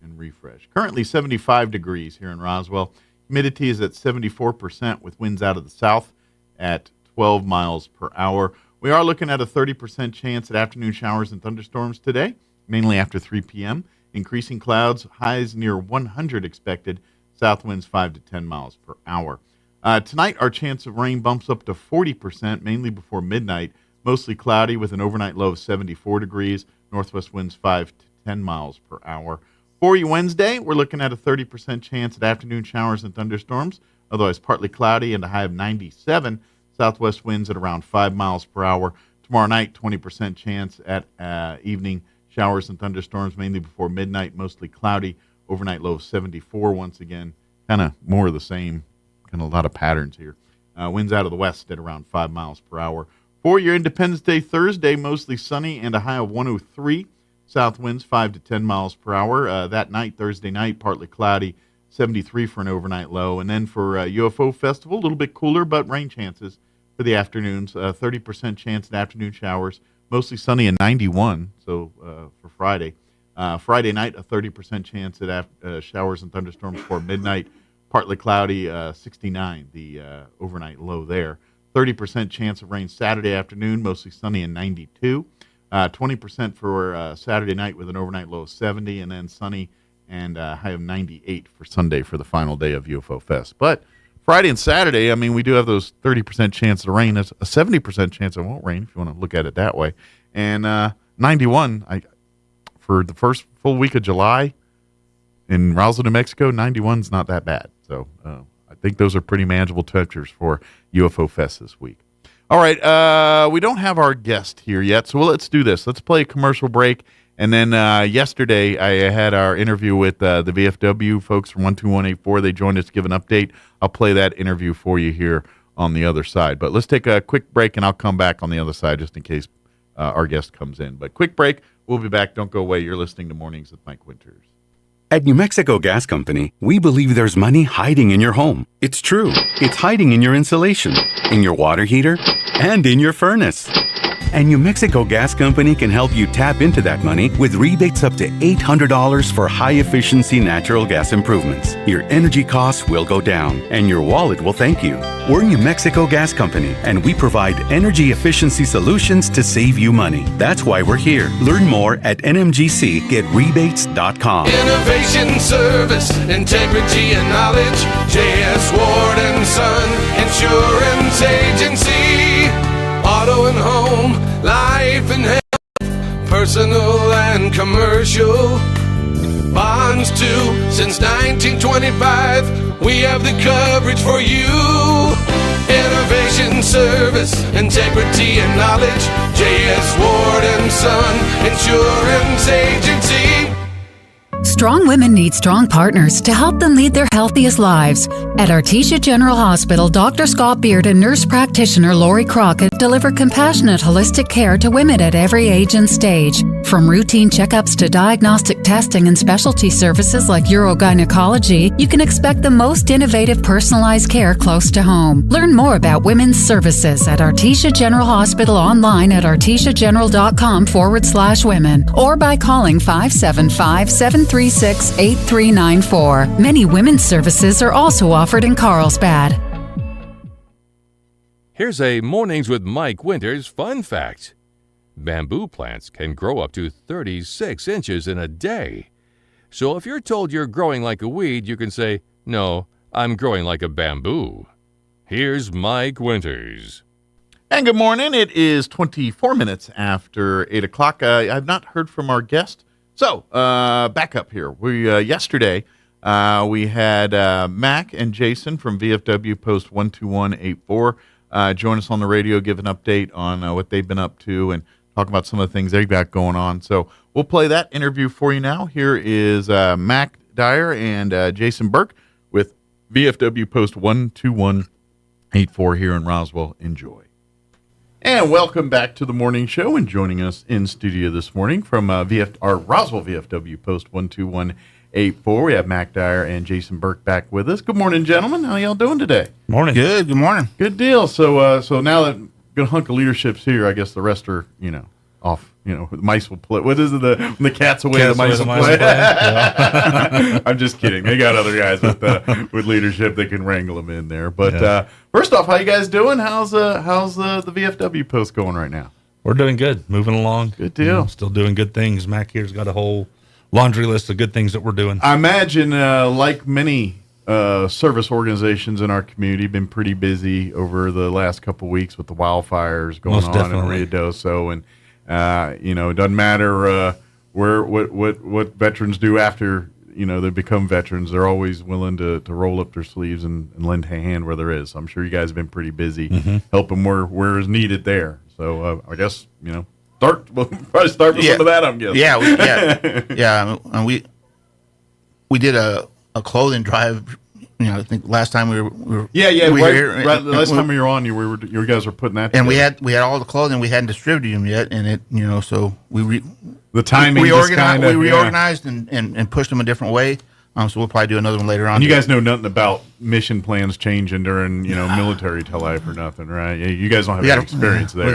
and refresh. Currently 75 degrees here in Roswell. Humidity is at 74% with winds out of the south at 12 miles per hour. We are looking at a 30% chance at afternoon showers and thunderstorms today, mainly after 3 p.m. Increasing clouds, highs near 100 expected, south winds 5 to 10 miles per hour. Tonight, our chance of rain bumps up to 40%, mainly before midnight. Mostly cloudy with an overnight low of 74 degrees. Northwest winds 5 to 10 miles per hour. For you Wednesday, we're looking at a 30% chance at afternoon showers and thunderstorms. Otherwise, partly cloudy and a high of 97. Southwest winds at around 5 miles per hour. Tomorrow night, 20% chance at evening showers and thunderstorms, mainly before midnight. Mostly cloudy. Overnight low of 74 once again. Kind of more of the same. A lot of patterns here. Winds out of the west at around 5 miles per hour. For your Independence Day Thursday, mostly sunny and a high of 103. South winds 5 to 10 miles per hour. That night, Thursday night, partly cloudy, 73 for an overnight low. And then for UFO Festival, a little bit cooler, but rain chances for the afternoons. 30% chance at afternoon showers, mostly sunny and 91. So for Friday. Friday night, a 30% chance at showers and thunderstorms for midnight. Partly cloudy, 69, the overnight low there. 30% chance of rain Saturday afternoon, mostly sunny and 92. 20% for Saturday night with an overnight low of 70, and then sunny and high of 98 for Sunday for the final day of UFO Fest. But Friday and Saturday, I mean, we do have those 30% chance of rain. That's a 70% chance it won't rain, if you want to look at it that way. And 91, for the first full week of July in Roswell, New Mexico, 91 is not that bad. So I think those are pretty manageable temperatures for UFO Fest this week. All right, we don't have our guest here yet, so let's do this. Let's play a commercial break. And then yesterday I had our interview with the VFW folks from 12184. They joined us to give an update. I'll play that interview for you here on the other side. But let's take a quick break, and I'll come back on the other side just in case our guest comes in. But quick break. We'll be back. Don't go away. You're listening to Mornings with Mike Winters. At New Mexico Gas Company, we believe there's money hiding in your home. It's true. It's hiding in your insulation, in your water heater, and in your furnace. And New Mexico Gas Company can help you tap into that money with rebates up to $800 for high-efficiency natural gas improvements. Your energy costs will go down, and your wallet will thank you. We're New Mexico Gas Company, and we provide energy efficiency solutions to save you money. That's why we're here. Learn more at nmgcgetrebates.com. Innovation, service, integrity, and knowledge. J.S. Ward & Son Insurance Agency. Auto and home, life and health, personal and commercial. Bonds too, since 1925, we have the coverage for you. Innovation, service, integrity, and knowledge. J.S. Ward & Son Insurance Agency. Strong women need strong partners to help them lead their healthiest lives. At Artesia General Hospital, Dr. Scott Beard and nurse practitioner Lori Crockett deliver compassionate, holistic care to women at every age and stage. From routine checkups to diagnostic testing and specialty services like urogynecology, you can expect the most innovative, personalized care close to home. Learn more about women's services at Artesia General Hospital online at artesiageneral.com/women or by calling 575-736-8394. Many women's services are also offered in Carlsbad. Here's a Mornings with Mike Winters fun fact. Bamboo plants can grow up to 36 inches in a day. So if you're told you're growing like a weed, you can say, "No, I'm growing like a bamboo." Here's Mike Winters. And good morning. It is 24 minutes after 8 o'clock. I've not heard from our guest. So, back up here. Yesterday, we had Mac and Jason from VFW Post 12184 join us on the radio, give an update on what they've been up to and talk about some of the things they've got going on. So we'll play that interview for you now. Here is Mac Dyer and Jason Burke with VFW Post 12184 here in Roswell. Enjoy. And welcome back to the morning show. And joining us in studio this morning from our Roswell VFW Post 12184, we have Mac Dyer and Jason Burke back with us. Good morning, gentlemen. How y'all doing today? Morning. Good. Good morning. Good deal. So now that good hunk of leadership's here, I guess the rest are off. The mice will play. What is it? When the cat's away, the mice will play. Yeah. I'm just kidding. They got other guys with leadership that can wrangle them in there. But first off, how you guys doing? How's the VFW Post going right now? We're doing good. Moving along. Good deal. Still doing good things. Mac here's got a whole laundry list of good things that we're doing. I imagine, like many service organizations in our community, been pretty busy over the last couple of weeks with the wildfires going Most on definitely. in Ruidoso, and it doesn't matter what veterans do after they become veterans. They're always willing to roll up their sleeves and lend a hand where there is. So I'm sure you guys have been pretty busy helping where is needed there. So I guess we'll probably start with some of that. I'm guessing. Yeah. And we did a clothing drive. I think last time we were last time we were on, you guys were putting that and together. we had all the clothing. We hadn't distributed them yet, and so the timing we reorganized and pushed them a different way. So we'll probably do another one later on. And you guys know nothing about mission plans changing during military life or nothing, right? Yeah, you guys don't have any experience there. We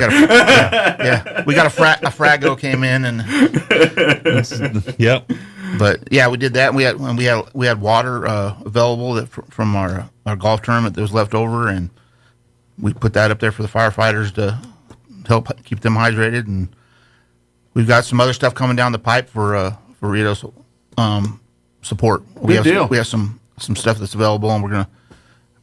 got a Frago came in and yep. But yeah, we did that. We had water available from our golf tournament that was left over, and we put that up there for the firefighters to help keep them hydrated. And we've got some other stuff coming down the pipe for Ritos support. We have some stuff that's available, and we're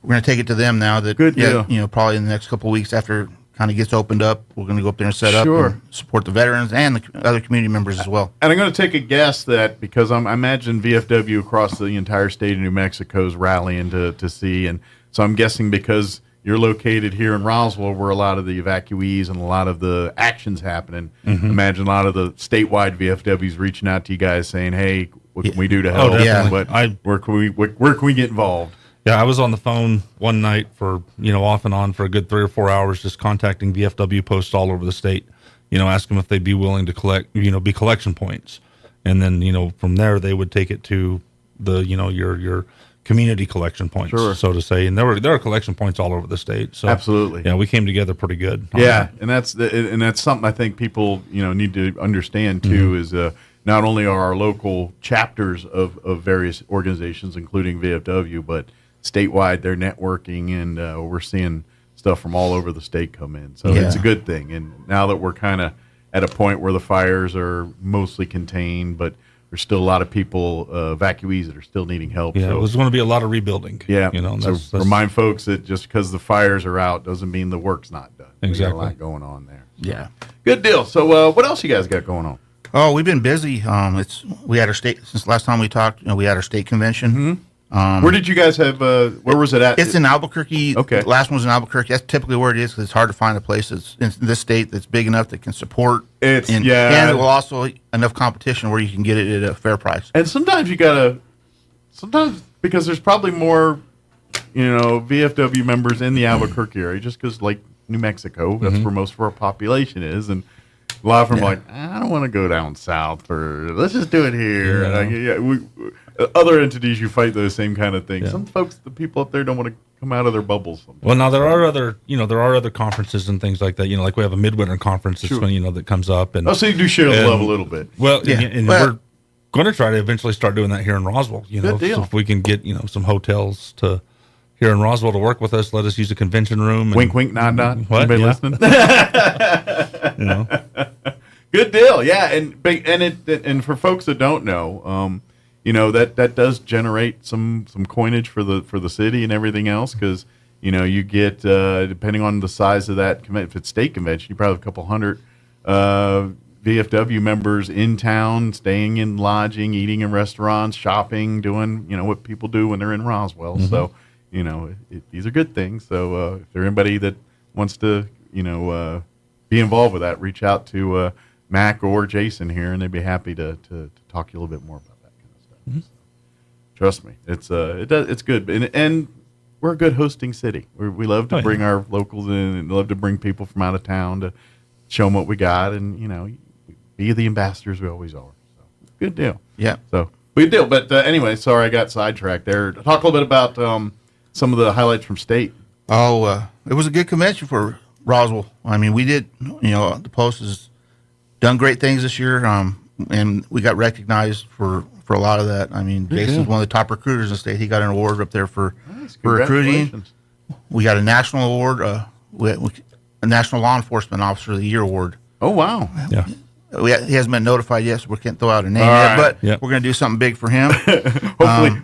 gonna take it to them now. That good deal. Probably in the next couple of weeks after kind of gets opened up, we're going to go up there and set up and support the veterans and the other community members as well. And I'm going to take a guess that because I imagine VFW across the entire state of New Mexico is rallying to see, and so I'm guessing because you're located here in Roswell, where a lot of the evacuees and a lot of the actions happening. Imagine a lot of the statewide VFWs reaching out to you guys saying, "Hey, what can we do to help?" But where can we get involved? Yeah, I was on the phone one night for, off and on for a good 3 or 4 hours, just contacting VFW posts all over the state, asking them if they'd be willing to collect, be collection points. And then, from there, they would take it to the, your community collection points, so to say. And there are collection points all over the state. So absolutely. Yeah, we came together pretty good. Yeah. And that's something I think people, need to understand too, is, not only are our local chapters of various organizations, including VFW, but statewide, they're networking, and we're seeing stuff from all over the state come in. So it's a good thing. And now that we're kind of at a point where the fires are mostly contained, but there's still a lot of people, evacuees, that are still needing help. Yeah, so there's going to be a lot of rebuilding. Yeah. That's remind folks that just because the fires are out doesn't mean the work's not done. Exactly. We got a lot going on there. Yeah. Good deal. So what else you guys got going on? Oh, we've been busy. We had our state since last time we talked. We had our state convention. Where did you guys have? Where was it at? It's in Albuquerque. Okay. The last one was in Albuquerque. That's typically where it is because it's hard to find a place that's in this state that's big enough that can support. And it will also enough competition where you can get it at a fair price. And sometimes because there's probably more, VFW members in the Albuquerque area, just because like New Mexico, that's where most of our population is, and a lot of them are like, I don't want to go down south, or let's just do it here. Other entities, you fight those same kind of things. Yeah. Some folks, the people up there, don't want to come out of their bubbles sometimes. Well, now there are other conferences and things like that. Like we have a midwinter conference that's that comes up. And so you do share the love a little bit. Well, and we're going to try to eventually start doing that here in Roswell. Good deal. So if we can get some hotels to here in Roswell to work with us, let us use a convention room. Wink, wink, nod, nod. What? Anybody listening? Good deal. Yeah, and for folks that don't know, that does generate some coinage for the city and everything else, because you get, depending on the size of that convention, if it's state convention, you probably have a couple hundred VFW members in town, staying in lodging, eating in restaurants, shopping, doing, what people do when they're in Roswell. Mm-hmm. So, these are good things. So if there's anybody that wants to, be involved with that, reach out to Mac or Jason here, and they'd be happy to talk to you a little bit more about that kind of stuff. Mm-hmm. So, trust me, it's good, and we're a good hosting city. We love to bring our locals in, and love to bring people from out of town to show them what we got, and be the ambassadors we always are. So good deal. Yeah. So good deal. But anyway, sorry I got sidetracked there. Talk a little bit about some of the highlights from state. Oh, it was a good convention for Roswell. I mean, we did. The Post has done great things this year, and we got recognized for a lot of that. I mean, Jason's one of the top recruiters in the state. He got an award up there for recruiting. We got a national award, a National Law Enforcement Officer of the Year award. Oh, wow. Yeah. He hasn't been notified yet, so we can't throw out a name All yet, right. but we're going to do something big for him.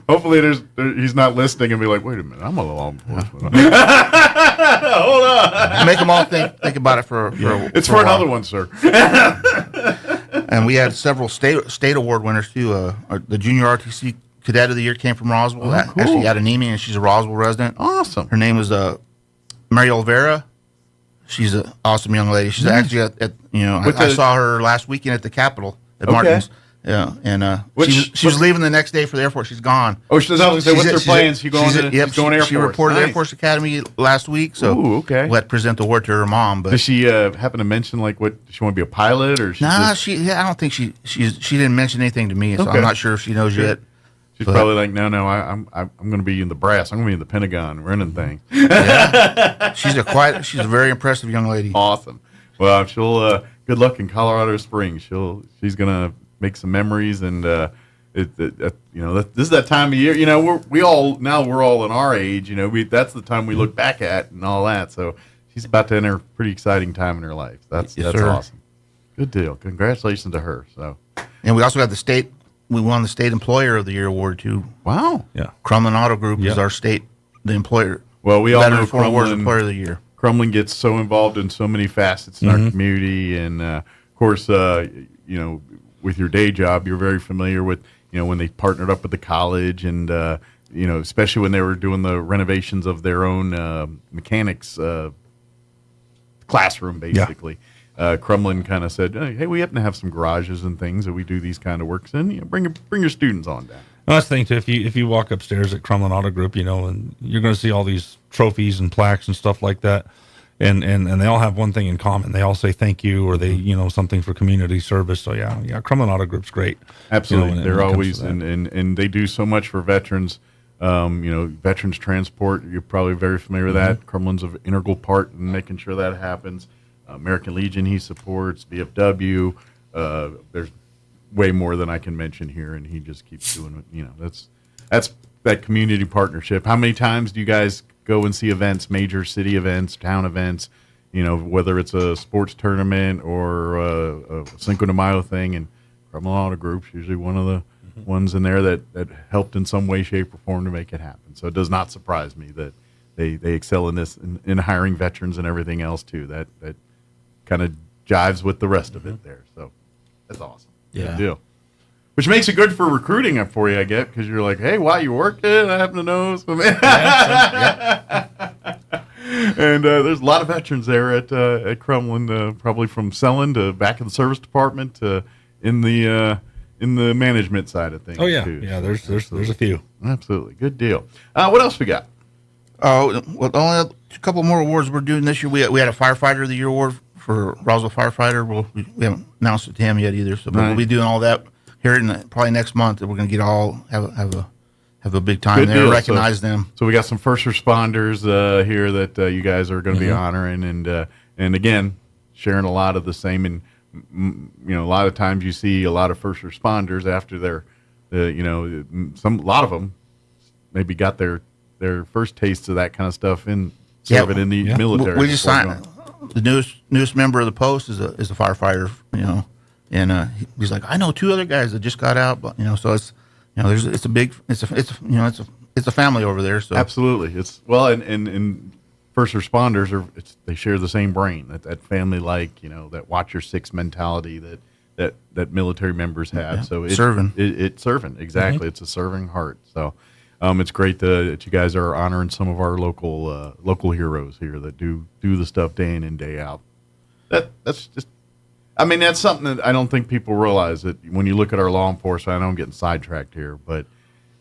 Hopefully he's not listening and be like, wait a minute, I'm a law enforcement. Hold on. Make them all think about it for it's for another one, sir. And we had several state award winners too. The Junior RTC Cadet of the Year came from Roswell. Oh, cool. Actually, out of Nemi, and she's a Roswell resident. Awesome. Her name is Mary Olvera. She's an awesome young lady. She's actually I saw her last weekend at the Capitol at Martin's. Yeah, and she was leaving the next day for the Air Force. She's gone. Oh, what's her plans? She's going Air Force. She reported Air Force Academy last week, so we had to present the award to her mom. But does she happen to mention what does she want to be a pilot or? I don't think she didn't mention anything to me, so I'm not sure if she knows yet. She's probably like, no, I'm going to be in the brass. I'm going to be in the Pentagon running things. Yeah. She's a very impressive young lady. Awesome. Well, she'll good luck in Colorado Springs. She's going to make some memories, and this is that time of year. We're all in our age. That's the time we look back at and all that. So she's about to enter a pretty exciting time in her life. That's awesome. Good deal. Congratulations to her. So, and we also got the state. We won the State Employer of the Year award too. Wow. Yeah. Crumlin Auto Group is our the employer. Well, we all know Crumlin Employer of the Year. Crumlin gets so involved in so many facets in our community, and of course, with your day job, you're very familiar with when they partnered up with the college, and especially when they were doing the renovations of their own mechanics classroom, basically. Yeah. Crumlin kind of said, "Hey, we happen to have some garages and things that we do these kind of works in. Bring your students on down." Well, that's the thing too. If you walk upstairs at Crumlin Auto Group, and you're going to see all these trophies and plaques and stuff like that, and they all have one thing in common. They all say thank you, or they something for community service. So yeah, Crumlin Auto Group's great. Absolutely, they're always and they do so much for veterans. Veterans transport. You're probably very familiar with that. Crumlin's an integral part in making sure that happens. American Legion he supports, VFW. There's way more than I can mention here, and he just keeps doing it. That's that community partnership. How many times do you guys go and see events, major city events, town events? Whether it's a sports tournament or a Cinco de Mayo thing, and Crumlin Auto Group's usually one of the ones in there that helped in some way, shape, or form to make it happen. So it does not surprise me that they excel in this in hiring veterans and everything else too. That kind of jives with the rest of it there. So that's awesome. Yeah. Good deal. Which makes it good for recruiting for you, I get, because you're like, hey, while you working, I happen to know something. And there's a lot of veterans there at Crumlin, probably from selling to back in the service department to in the management side of things. Oh yeah, too. yeah. There's a few. Absolutely, good deal. What else we got? Oh, well, only a couple more awards we're doing this year. We had a Firefighter of the Year award for Roswell Firefighter. We haven't announced it to him yet either, so we'll be doing all that here in probably next month. We're going to get all have a big time Good there, deal. recognize them. So we got some first responders here that you guys are going to be honoring, and again sharing a lot of the same. And a lot of times you see a lot of first responders after their, a lot of them maybe got their first taste of that kind of stuff in serving in the military. We just signed the newest member of the Post is a firefighter, and he's like, I know two other guys that just got out, but so it's it's a it's a family over there. So absolutely, it's and first responders they share the same brain, that family that watch your six mentality that military members have. Yeah. So It's serving exactly. Mm-hmm. It's a serving heart. So it's great that you guys are honoring some of our local heroes here that do the stuff day in and day out. That's just. I mean, that's something that I don't think people realize, that when you look at our law enforcement. I know I'm getting sidetracked here, but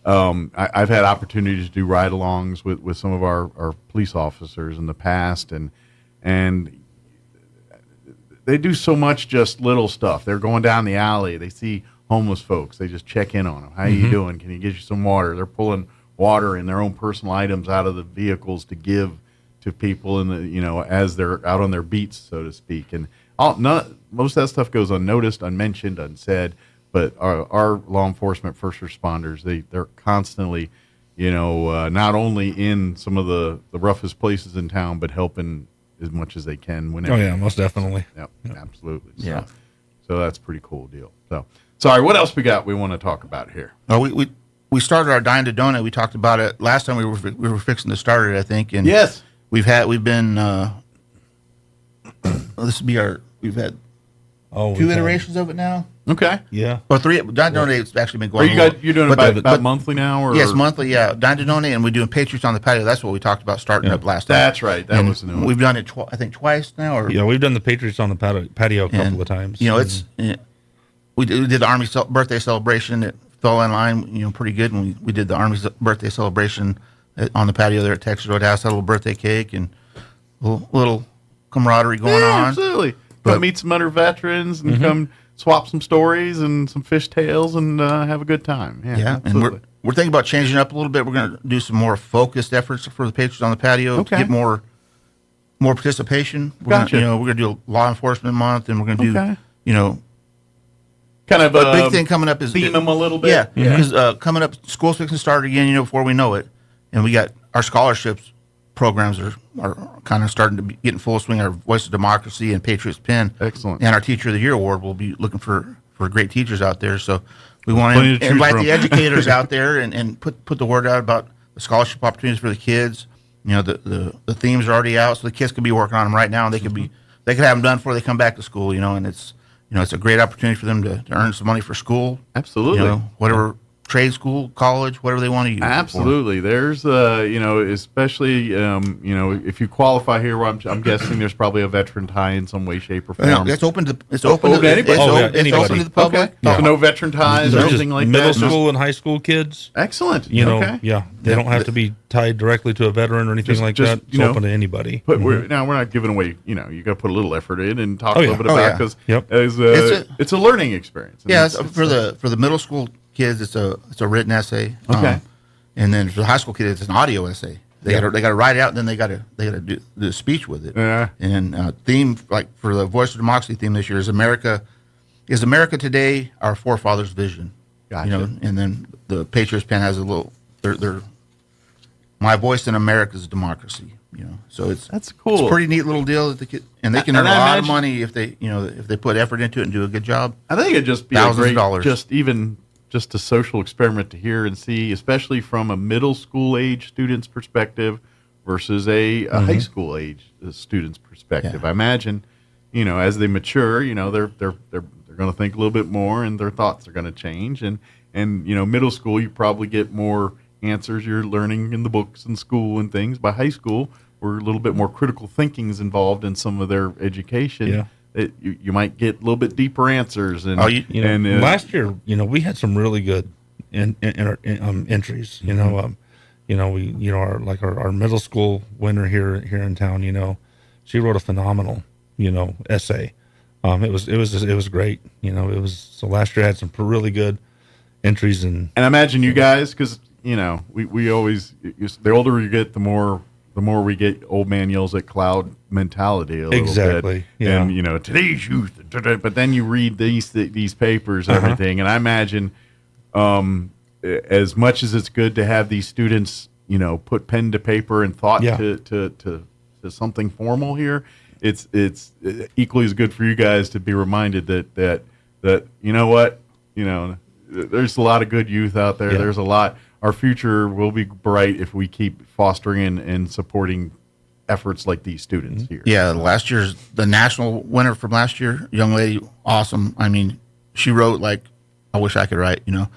I've had opportunities to do ride-alongs with some of our police officers in the past, and they do so much just little stuff. They're going down the alley. They see homeless folks. They just check in on them. How you doing? Can you get you some water? They're pulling water and their own personal items out of the vehicles to give to people as they're out on their beats, so to speak. And most of that stuff goes unnoticed, unmentioned, unsaid. But our law enforcement first responders, they're constantly, not only in some of the roughest places in town, but helping as much as they can. Whenever. Oh yeah, most definitely. Yep. Absolutely. Yeah. So that's a pretty cool deal. So, sorry, what else we want to talk about here? We started our Dine to Donate. We talked about it last time. We were fixing to start it, I think. And yes, we've been. We've had 2 iterations of it now. Okay. Yeah. Or 3. Dine to Donate's actually been going. You're doing it about monthly now, or yes, monthly. Yeah, Dine to Donate, and we're doing Patriots on the Patio. That's what we talked about starting up last time. That's right. That was the new one. We've done it. I think twice now. Or we've done the Patriots on the patio a couple of times. We did the Army birthday celebration. It fell in line, pretty good. And we did the Army's birthday celebration on the patio there at Texas Roadhouse. Had a little birthday cake and a little camaraderie going on. Absolutely. But meet some other veterans and come swap some stories and some fishtails and have a good time. Yeah, and we're thinking about changing up a little bit. We're going to do some more focused efforts for the Patriots on the Patio to get more participation. We're going to do a law enforcement month, and we're going to do kind of a big thing coming up is theme them a little bit. Yeah, because coming up, school's fixing to start again. Before we know it, and we got our scholarships programs are kind of starting to be getting full swing. Our Voice of Democracy and Patriots Pen, excellent, and our Teacher of the Year award. We'll be looking for great teachers out there. So we want to invite the educators out there and put the word out about the scholarship opportunities for the kids. The themes are already out, so the kids could be working on them right now, and they could have them done before they come back to school. And it's it's a great opportunity for them to earn some money for school. Absolutely, whatever. Trade school, college, whatever they want to use. Absolutely. There's, especially, if you qualify here, I'm guessing there's probably a veteran tie in some way, shape, or form. No, it's open to anybody. It's open to the public. Okay. Yeah. So no veteran ties or anything like that. Middle school and high school kids. Excellent. They don't have to be tied directly to a veteran or anything like that. It's open to anybody. But we're not giving away. You got to put a little effort in and talk a little bit about because it's a learning experience. Yeah, for the middle school kids, it's a written essay. Okay. And then for the high school kids, it's an audio essay. They got to write it out, and then they got to do the speech with it. Yeah. And theme, like for the Voice of Democracy theme this year, is America today our forefathers' vision? Gotcha. And then the Patriots Pen has a little their my voice in America's democracy. So that's cool. It's a pretty neat little deal that the kid, and they can earn a lot of money if they put effort into it and do a good job. I think it'd just be thousands of dollars. Just a social experiment to hear and see, especially from a middle school age student's perspective versus a high school age student's perspective. Yeah. I imagine, as they mature, they're going to think a little bit more, and their thoughts are going to change. And middle school, you probably get more answers you're learning in the books in school and things. By high school, where a little bit more critical thinking is involved in some of their education. Yeah. You might get a little bit deeper answers. And, last year, we had some really good entries. Our middle school winner here in town. She wrote a phenomenal essay. It was great. So last year had some really good entries and I imagine you guys, because we always, the older you get, the more we get old man yells at cloud mentality a little bit. Yeah. And today's youth, but then you read these papers and everything, and I imagine as much as it's good to have these students put pen to paper and thought to something formal here, it's equally as good for you guys to be reminded that there's a lot of good youth out there. Yeah. There's a lot our future will be bright if we keep fostering and supporting efforts like these students here. Yeah, last year's the national winner from last year, young lady, awesome. I mean, she wrote like, I wish I could write, I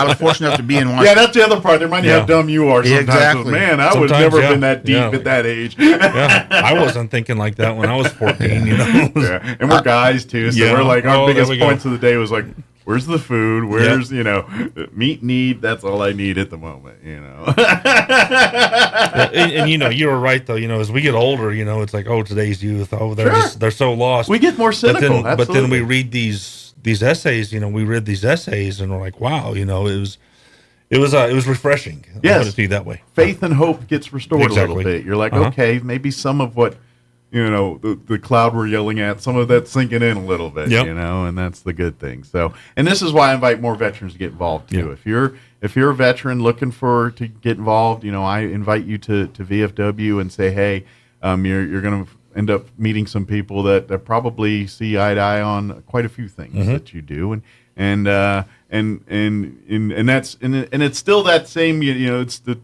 was fortunate enough to be in one. Yeah, that's the other part. They remind you how dumb you are sometimes. Exactly. Man, I would never been that deep at that age. I wasn't thinking like that when I was 14, Yeah, and we're guys too, so we're like, our biggest points of the day was like, where's the food? Where's, meat need? That's all I need at the moment, and you were right, though. As we get older, it's like, oh, today's youth, oh, they're so lost. We get more cynical. But then we read these essays, we read these essays and we're like, wow, it was refreshing. Yes. I put it to you that way. Faith and hope gets restored a little bit. You're like, okay, maybe some of what, the cloud we're yelling at, some of that's sinking in a little bit, and that's the good thing. So, and this is why I invite more veterans to get involved too. Yep. If you're a veteran looking to get involved, I invite you to VFW and say, hey, you're going to end up meeting some people that probably see eye to eye on quite a few things that you do, and that's and it's still that same, it's the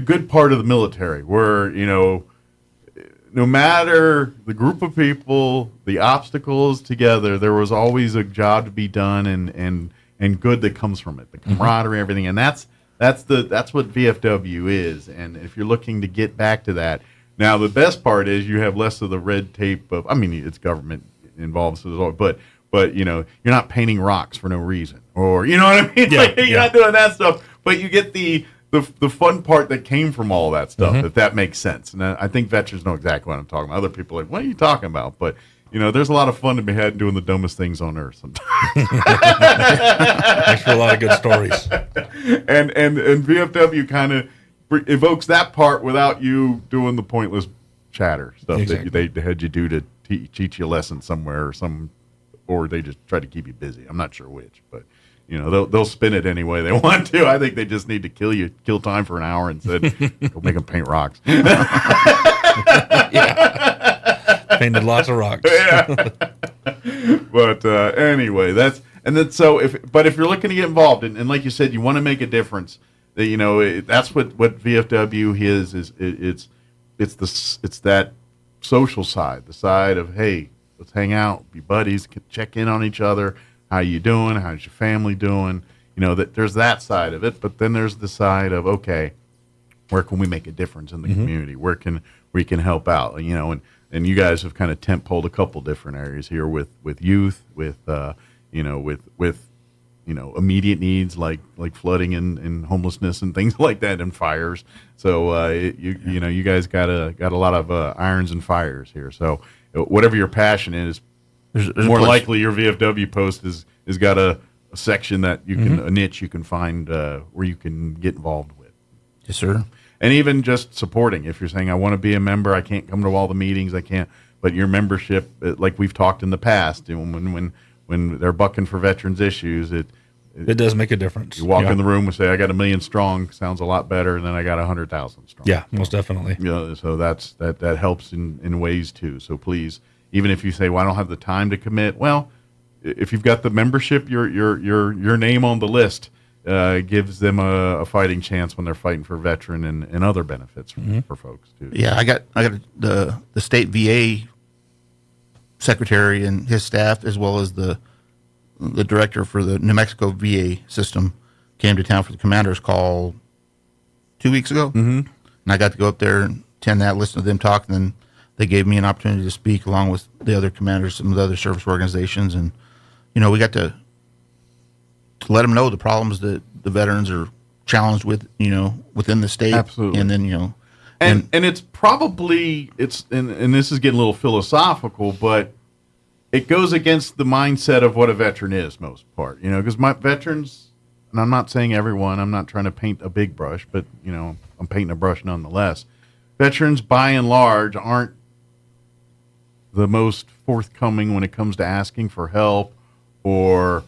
good part of the military where no matter the group of people, the obstacles together, there was always a job to be done and good that comes from it, the camaraderie, everything, and that's what VFW is. And if you're looking to get back to that. Now, the best part is you have less of the red tape of, it's government involved, so there's all, but you're not painting rocks for no reason, or you know what I mean? You're not doing that stuff, but you get the fun part that came from all that stuff, if that makes sense. And I think veterans know exactly what I'm talking about. Other people are like, what are you talking about? But there's a lot of fun to be had doing the dumbest things on earth sometimes. Makes for a lot of good stories. And VFW kind of evokes that part without you doing the pointless chatter stuff that they had you do to teach you a lesson somewhere or they just try to keep you busy. I'm not sure which, but they'll spin it any way they want to. I think they just need to kill time for an hour and said, go make them paint rocks. Painted lots of rocks. But anyway, if you're looking to get involved and like you said, you want to make a difference. That's what VFW is it's that social side, the side of, hey, let's hang out, be buddies, check in on each other. How you doing? How's your family doing? That there's that side of it, but then there's the side of, okay, where can we make a difference in the community? Where can we help out? And you guys have kind of tent-poled a couple different areas here with youth, with immediate needs like flooding and homelessness and things like that, and fires. So you guys got a lot of irons and fires here. So whatever your passion is, there's more likely your VFW post is got a section that you can a niche you can find where you can get involved with. Yes, sir. And even just supporting. If you're saying I want to be a member, I can't come to all the meetings, I can't. But your membership, like we've talked in the past, when they're bucking for veterans issues, it does make a difference. You walk in the room and say, I got 1 million strong, sounds a lot better than I got 100,000 strong. Yeah, most definitely. So that helps in ways too. So please, even if you say, well, I don't have the time to commit, well, if you've got the membership, your name on the list gives them a fighting chance when they're fighting for veteran and other benefits for folks too. Yeah, I got the state VA secretary and his staff, as well as the director for the New Mexico VA system, came to town for the commander's call 2 weeks ago, and I got to go up there and attend that, listen to them talk, and then they gave me an opportunity to speak along with the other commanders, some of the other service organizations, and we got to let them know the problems that the veterans are challenged with, within the state. Absolutely. And then, and it's probably, and this is getting a little philosophical, but it goes against the mindset of what a veteran is most part, because my veterans, and I'm not saying everyone, I'm not trying to paint a big brush, but, I'm painting a brush nonetheless. Veterans, by and large, aren't the most forthcoming when it comes to asking for help or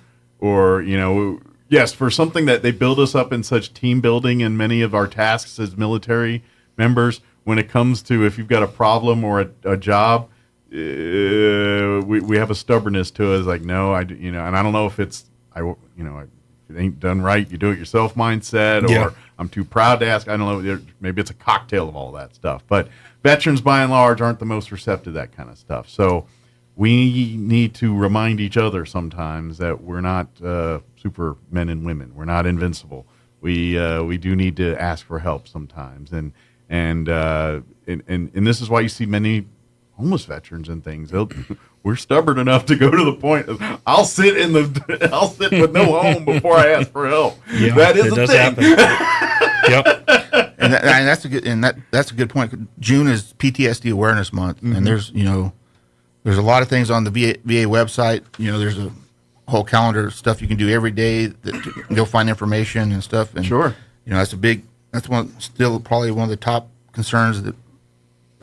yes, for something that they build us up in such team building and many of our tasks as military members, when it comes to if you've got a problem or a job, we have a stubbornness to it. It's like, no, and I don't know if it's, it ain't done right, you do it yourself mindset, or I'm too proud to ask. I don't know. Maybe it's a cocktail of all that stuff. But veterans, by and large, aren't the most receptive to that kind of stuff. So we need to remind each other sometimes that we're not super men and women. We're not invincible. We do need to ask for help sometimes, and this is why you see many homeless veterans and things. We're stubborn enough to go to the point of I'll sit with no home before I ask for help. Yeah, that is it a does thing. Happen. And that's a good point. June is PTSD Awareness Month, and there's a lot of things on the VA website. There's a whole calendar of stuff you can do every day that you'll find information and stuff. And sure, that's probably one of the top concerns that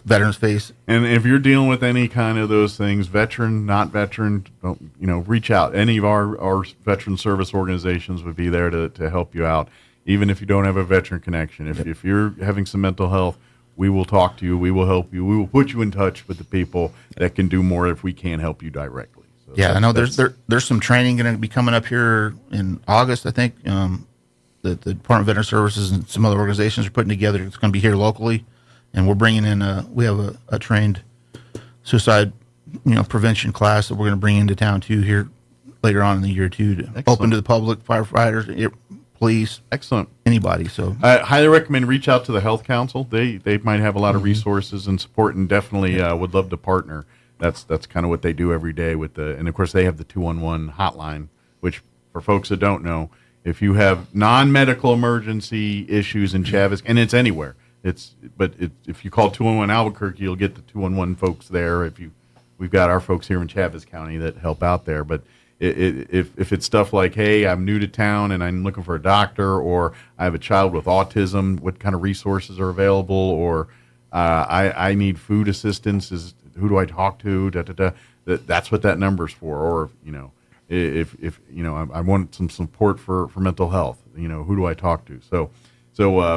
veterans face. And if you're dealing with any kind of those things, veteran, not veteran, reach out. Any of our veteran service organizations would be there to help you out, even if you don't have a veteran connection. If you're having some mental health, we will talk to you. We will help you. We will put you in touch with the people that can do more if we can't help you directly. So I know there's some training going to be coming up here in August, I think. The Department of Veteran Services and some other organizations are putting together. It's going to be here locally. And we're bringing in we have a trained suicide, prevention class that we're going to bring into town too here later on in the year too, to open to the public, firefighters, police, anybody. So I highly recommend reach out to the Health Council. They might have a lot of resources and support, and definitely would love to partner. That's kind of what they do every day and of course they have the 211 hotline, which for folks that don't know, if you have non-medical emergency issues in Chavis, and it's anywhere. If you call 211 Albuquerque, you'll get the 211 folks there. We've got our folks here in Chaves County that help out there. But if it's stuff like, hey, I'm new to town and I'm looking for a doctor, or I have a child with autism, what kind of resources are available, or I need food assistance, who do I talk to? That's what that number's for. Or if I want some support for mental health, who do I talk to? So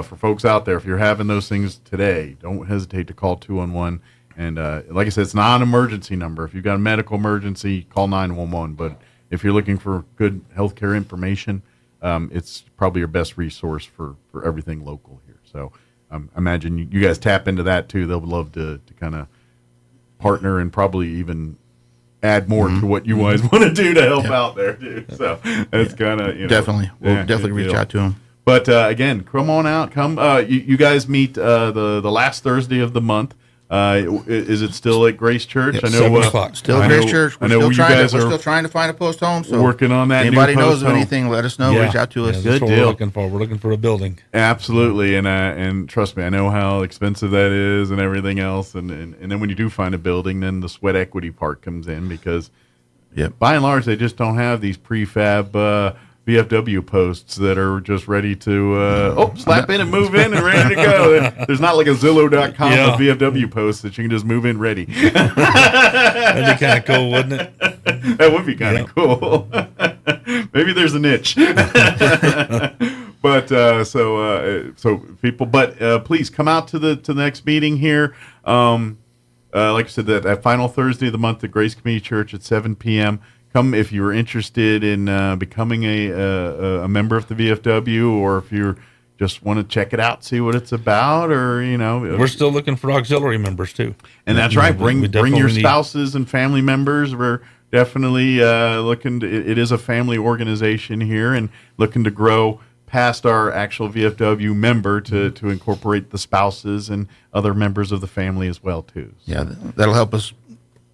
for folks out there, if you're having those things today, don't hesitate to call 211. And like I said, it's not an emergency number. If you've got a medical emergency, call 911. But if you're looking for good healthcare information, it's probably your best resource for everything local here. So imagine you guys tap into that too. They'll love to kind of partner and probably even add more to what you guys want to do to help out there too. So it's kind of definitely we'll definitely reach out to them. But again, come on out. Come. You guys meet the last Thursday of the month. Is it still at Grace Church? Yep, I know. 7 o'clock. Still at Grace Church. We're still trying to find a post home. So working on that. Anybody knows of anything, let us know. Reach out to us. Good deal. We're looking for. We're looking for a building. Absolutely, and trust me, I know how expensive that is and everything else. And then when you do find a building, then the sweat equity part comes in because, by and large, they just don't have these prefab VFW posts that are just ready to slap in and move in and ready to go. There's not like a Zillow.com of VFW posts that you can just move in ready. That'd be kind of cool, wouldn't it? That would be kind of cool. Maybe there's a niche. But so people, please come out to the next meeting here. Like I said, that final Thursday of the month at Grace Community Church at 7 p.m. Come if you're interested in becoming a member of the VFW, or if you just want to check it out, see what it's about, or we're still looking for auxiliary members too. And that's right. Bring your spouses and family members. We're definitely looking to. It is a family organization here, and looking to grow past our actual VFW member to incorporate the spouses and other members of the family as well too. So. Yeah, that'll help us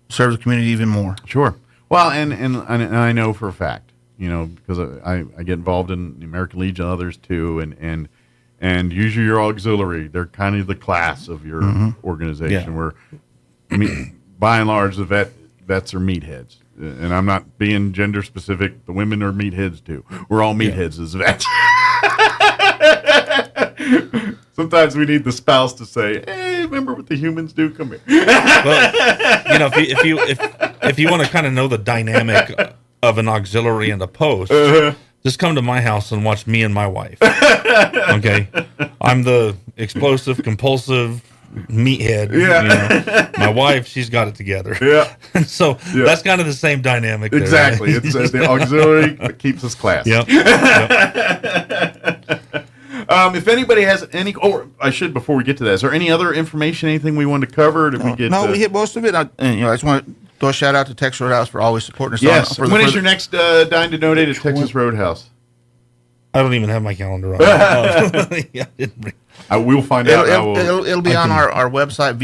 serve the community even more. Sure. Well, and I know for a fact, because I get involved in the American Legion and others too, and usually your auxiliary, they're kind of the class of your organization. Where, by and large, the vets are meatheads, and I'm not being gender specific. The women are meatheads too. We're all meatheads as vets. Sometimes we need the spouse to say, "Hey, remember what the humans do? Come here." Well, if you want to kind of know the dynamic of an auxiliary and a post, just come to my house and watch me and my wife. Okay, I'm the explosive, compulsive, meathead. Yeah. You know? My wife, she's got it together. Yeah. So that's kind of the same dynamic there, Exactly. right? It's the auxiliary that keeps us classy. Yep. If anybody has any, I should, before we get to that, is there any other information, anything we wanted to cover? Did we get? We hit most of it. I just want to throw a shout out to Texas Roadhouse for always supporting us. Yes. When is your next Dine to Donate at Texas Roadhouse? I don't even have my calendar on. I will find out. It'll be on our website,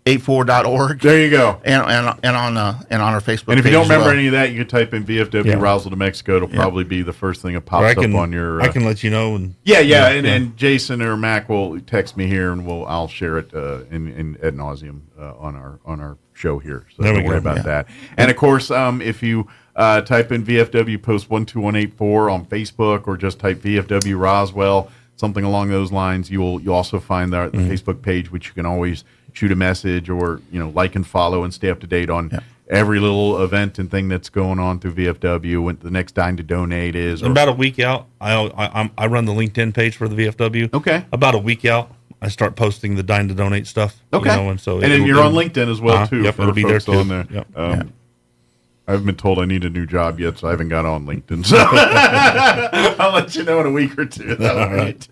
VFW12184.org. There you go. And on our Facebook page. And if you don't remember well. any of that, you can type in VFW Roswell, New Mexico. It'll probably be the first thing that pops up on your. I can let you know. And and Jason or Mac will text me here, and I'll share it in ad nauseum on our show here. So don't worry about that. And of course, if you type in VFW Post 12184 on Facebook, or just type VFW Roswell, something along those lines, you'll also find the Facebook page, which you can always shoot a message or like and follow and stay up to date on every little event and thing that's going on through VFW. When the next Dine to Donate is about a week out. I run the LinkedIn page for the VFW. Okay, about a week out, I start posting the Dine to Donate stuff. Okay, and then you're on LinkedIn as well too. Yep, it'll be there too. On there. Yep. I haven't been told I need a new job yet, so I haven't got on LinkedIn. So I'll let you know in a week or two. All right.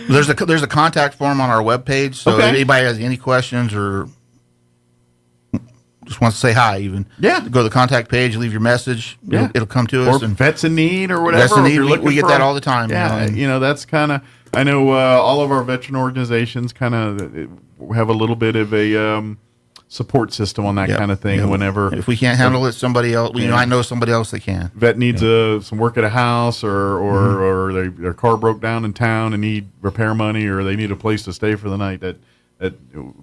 There's a contact form on our webpage, so if anybody has any questions or just wants to say hi, go to the contact page, leave your message. Yeah. It'll come to us. Or vets in need or whatever. Vets in need, we get that all the time. That's kind of. I know all of our veteran organizations kind of have a little bit of a support system on that kind of thing. Whenever if we can't handle it, somebody else. I know somebody else that can. Vet needs some work at a house, or their car broke down in town and need repair money, or they need a place to stay for the night. That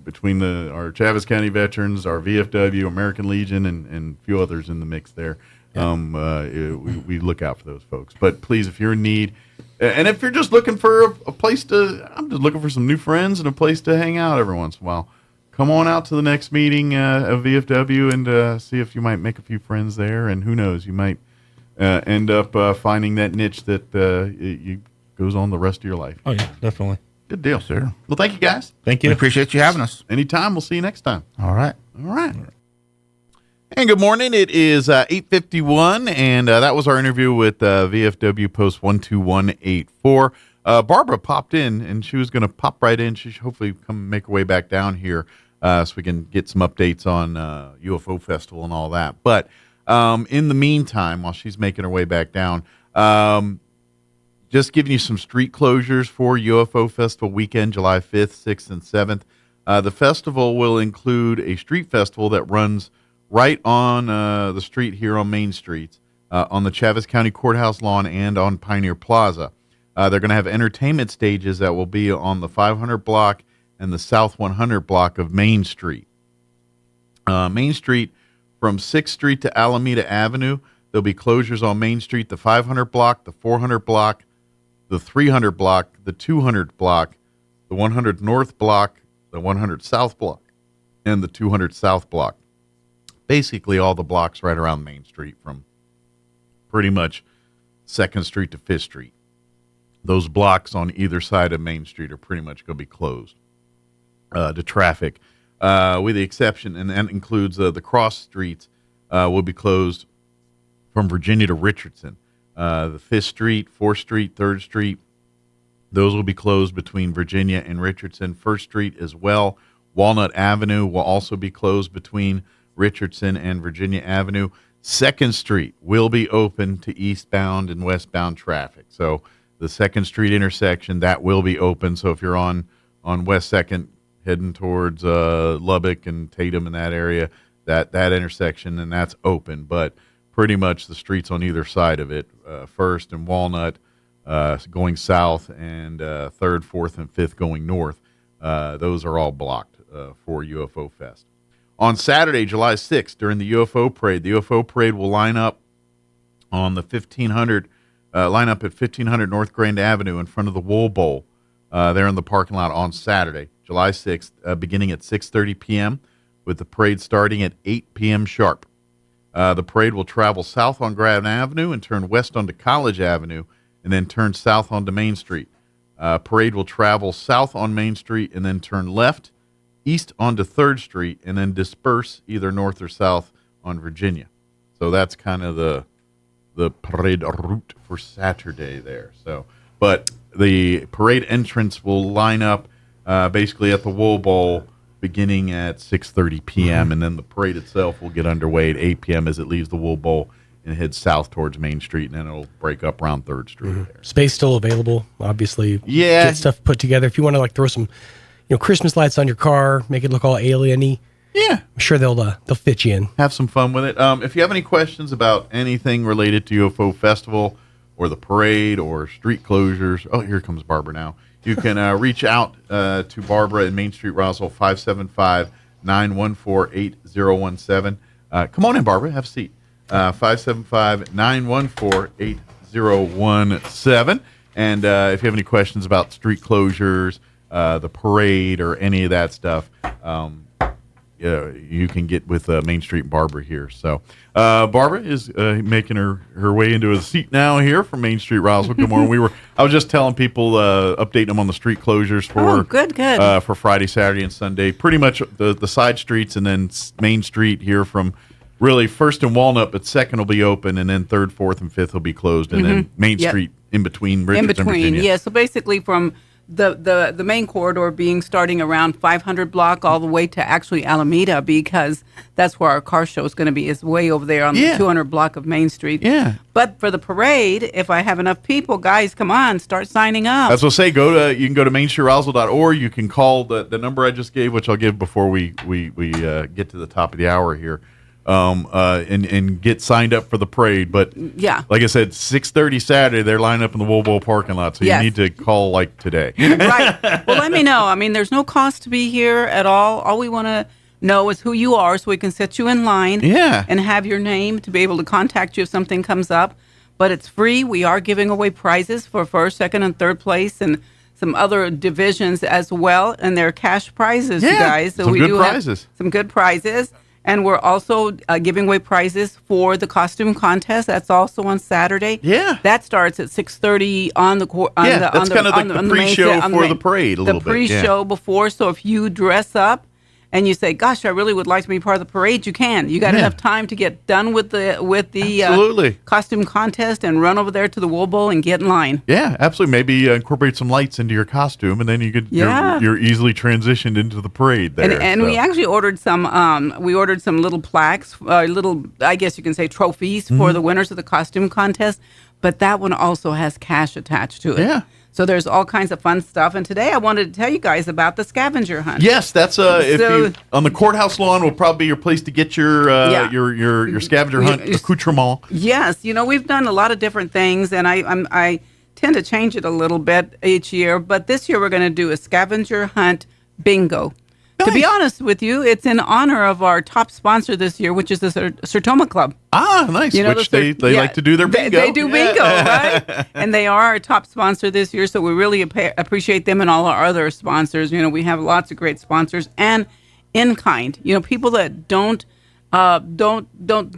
between our Chaves County veterans, our VFW, American Legion, and a few others in the mix there, we look out for those folks. But please, if you're in need, and if you're just looking for a place I'm just looking for some new friends and a place to hang out every once in a while. Come on out to the next meeting of VFW and see if you might make a few friends there. And who knows, you might end up finding that niche that goes on the rest of your life. Oh, yeah, definitely. Good deal, sir. Well, thank you, guys. Thank you. We appreciate you having us. Anytime. We'll see you next time. All right. And good morning. It is 8:51, and that was our interview with VFW Post 12184. Barbara popped in, and she was going to pop right in. She should hopefully come make her way back down here so we can get some updates on UFO Festival and all that. But in the meantime, while she's making her way back down, just giving you some street closures for UFO Festival weekend, July 5th, 6th, and 7th. The festival will include a street festival that runs right on the street here on Main Street, on the Chaves County Courthouse lawn and on Pioneer Plaza. They're going to have entertainment stages that will be on the 500 block and the South 100 block of Main Street. Main Street from 6th Street to Alameda Avenue. There'll be closures on Main Street, the 500 block, the 400 block, the 300 block, the 200 block, the 100 North block, the 100 South block, and the 200 South block. Basically all the blocks right around Main Street from pretty much 2nd Street to 5th Street. Those blocks on either side of Main Street are pretty much going to be closed to traffic, with the exception, and that includes the cross streets will be closed from Virginia to Richardson. The 5th Street, 4th Street, 3rd Street, those will be closed between Virginia and Richardson. 1st Street as well. Walnut Avenue will also be closed between Richardson and Virginia Avenue. 2nd Street will be open to eastbound and westbound traffic. So the 2nd Street intersection, that will be open. So if you're on West 2nd heading towards Lubbock and Tatum in that area, that intersection, and that's open. But pretty much the streets on either side of it, 1st and Walnut going south, and 3rd, 4th, and 5th going north, those are all blocked for UFO Fest. On Saturday, July 6th, during the UFO Parade will line up on the 1500, at 1500 North Grand Avenue in front of the Wool Bowl, there in the parking lot on Saturday, July 6th, beginning at 6:30 p.m., with the parade starting at 8 p.m. sharp. The parade will travel south on Grand Avenue and turn west onto College Avenue, and then turn south onto Main Street. Parade will travel south on Main Street and then turn left, east onto 3rd Street, and then disperse either north or south on Virginia. So that's kind of the parade route for Saturday there. So, but the parade entrance will line up basically at the Wool Bowl beginning at 6:30 p.m. And then the parade itself will get underway at 8 p.m. as it leaves the Wool Bowl and heads south towards Main Street, and then it'll break up around 3rd Street there. Space still available, obviously. Yeah. Get stuff put together. If you want to throw some, Christmas lights on your car, make it look all alien-y. Yeah. I'm sure they'll fit you in. Have some fun with it. If you have any questions about anything related to UFO Festival or the parade or street closures, oh, here comes Barbara now. You can reach out to Barbara in Main Street, Roswell, 575-914-8017. Come on in, Barbara. Have a seat. 575-914-8017. And if you have any questions about street closures, the parade, or any of that stuff, you can get with Main Street Barbara here. So Barbara is making her way into a seat now here from Main Street Roswell. Good morning. I was just telling people, updating them on the street closures for good. For Friday, Saturday, and Sunday. Pretty much the side streets, and then Main Street here from really 1st and Walnut, but 2nd will be open, and then 3rd, 4th, and 5th will be closed, and then Main Street in between Richards and Virginia. Yeah. So basically from the main corridor being starting around 500 block all the way to actually Alameda, because that's where our car show is going to be, is way over there on the 200 block of Main Street. Yeah. But for the parade, if I have enough people, guys, come on, start signing up. As I'll say, you can go to mainstreetroswell.org. You can call the number I just gave, which I'll give before we get to the top of the hour here. And get signed up for the parade. But like I said, 6:30 Saturday, they're lined up in the Wool Bowl parking lot, so you need to call like today. Right. Well, let me know. I mean, there's no cost to be here at all. All we want to know is who you are, so we can set you in line and have your name to be able to contact you if something comes up. But it's free. We are giving away prizes for 1st, 2nd, and 3rd place, and some other divisions as well, and they're cash prizes, you guys. So some we good do prizes. Have some good prizes. And we're also giving away prizes for the costume contest. That's also on Saturday. Yeah, that starts at 6:30 on the that's kind of the pre-show for the parade. The pre-show before. So if you dress up and you say, "Gosh, I really would like to be part of the parade," you can. You got enough time to get done with the costume contest and run over there to the Wool Bowl and get in line. Yeah, absolutely. Maybe incorporate some lights into your costume, and then you could you're easily transitioned into the parade there. And we actually ordered some little plaques, I guess you can say trophies for the winners of the costume contest. But that one also has cash attached to it. Yeah. So there's all kinds of fun stuff. And today I wanted to tell you guys about the scavenger hunt. Yes, that's if you on the courthouse lawn will probably be your place to get your scavenger hunt accoutrement. Yes, we've done a lot of different things, and I tend to change it a little bit each year. But this year we're going to do a scavenger hunt bingo. Nice. To be honest with you, it's in honor of our top sponsor this year, which is the Sertoma Club. Ah, nice. Which they like to do their bingo. They do bingo, right? And they are our top sponsor this year, so we really appreciate them and all our other sponsors. We have lots of great sponsors, and in kind. People that don't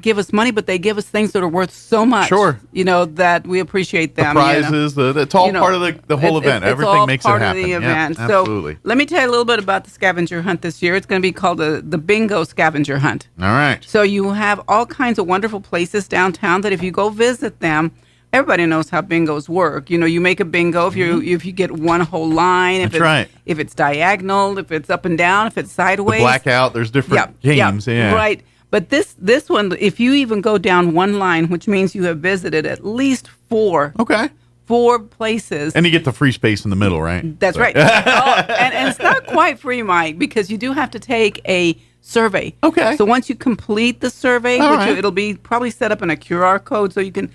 give us money, but they give us things that are worth so much. Sure. That we appreciate them. The prizes, it's all part of the whole event. Everything makes it happen. It's all part of the event. Yeah, absolutely. So let me tell you a little bit about the scavenger hunt this year. It's going to be called the Bingo Scavenger Hunt. All right. So you have all kinds of wonderful places downtown that if you go visit them, everybody knows how bingos work. You make a bingo if you get one whole line. If it's diagonal, if it's up and down, if it's sideways. The blackout, there's different games. Yeah. Right. But this one, if you even go down one line, which means you have visited at least 4 places. And you get the free space in the middle, right? That's right. And it's not quite free, Mike, because you do have to take a survey. Okay. So once you complete the survey, it'll be probably set up in a QR code so you can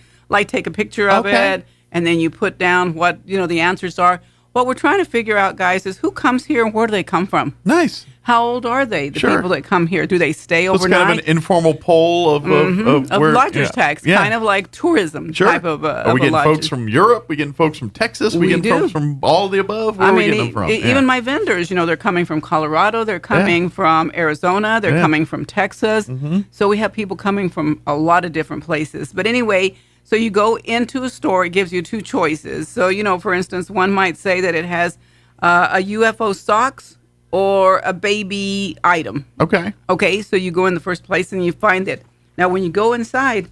take a picture of it, and then you put down what the answers are. What we're trying to figure out, guys, is who comes here and where do they come from? Nice. How old are they? The people that come here, do they stay overnight? It's kind of an informal poll of lodger's tax, kind of like tourism type of. Are we getting folks from Europe? We getting folks from Texas? We getting folks from all of the above? Where are we getting them from? Even my vendors, they're coming from Colorado. They're coming from Arizona. They're coming from Texas. So we have people coming from a lot of different places. But anyway, So you go into a store, it gives you two choices. So, for instance, one might say that it has a UFO socks or a baby item. Okay. Okay, so you go in the first place and you find it. Now, when you go inside,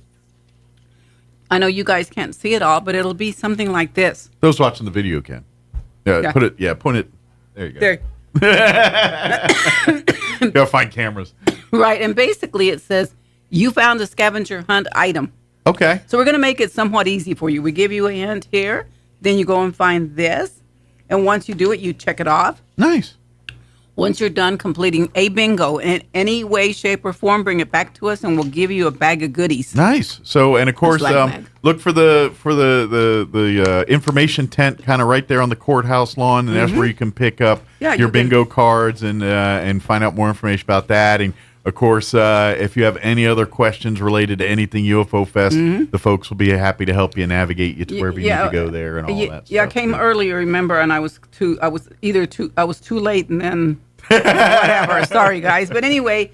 I know you guys can't see it all, but it'll be something like this. Those watching the video can. Yeah. Point it. There you go. Gotta find cameras. Right, and basically it says, you found a scavenger hunt item. Okay. So we're going to make it somewhat easy for you. We give you a hint here, then you go and find this, and once you do it, you check it off. Nice. Once you're done completing a bingo in any way, shape, or form, bring it back to us, and we'll give you a bag of goodies. Nice. So, and of course, look for the information tent kind of right there on the courthouse lawn, and that's where you can pick up your bingo cards and find out more information about that. And of course, if you have any other questions related to anything UFO Fest, the folks will be happy to help you navigate you to wherever you need to go there and all that. Yeah, I came earlier, remember, and I was too late, and then whatever. Sorry, guys. But anyway,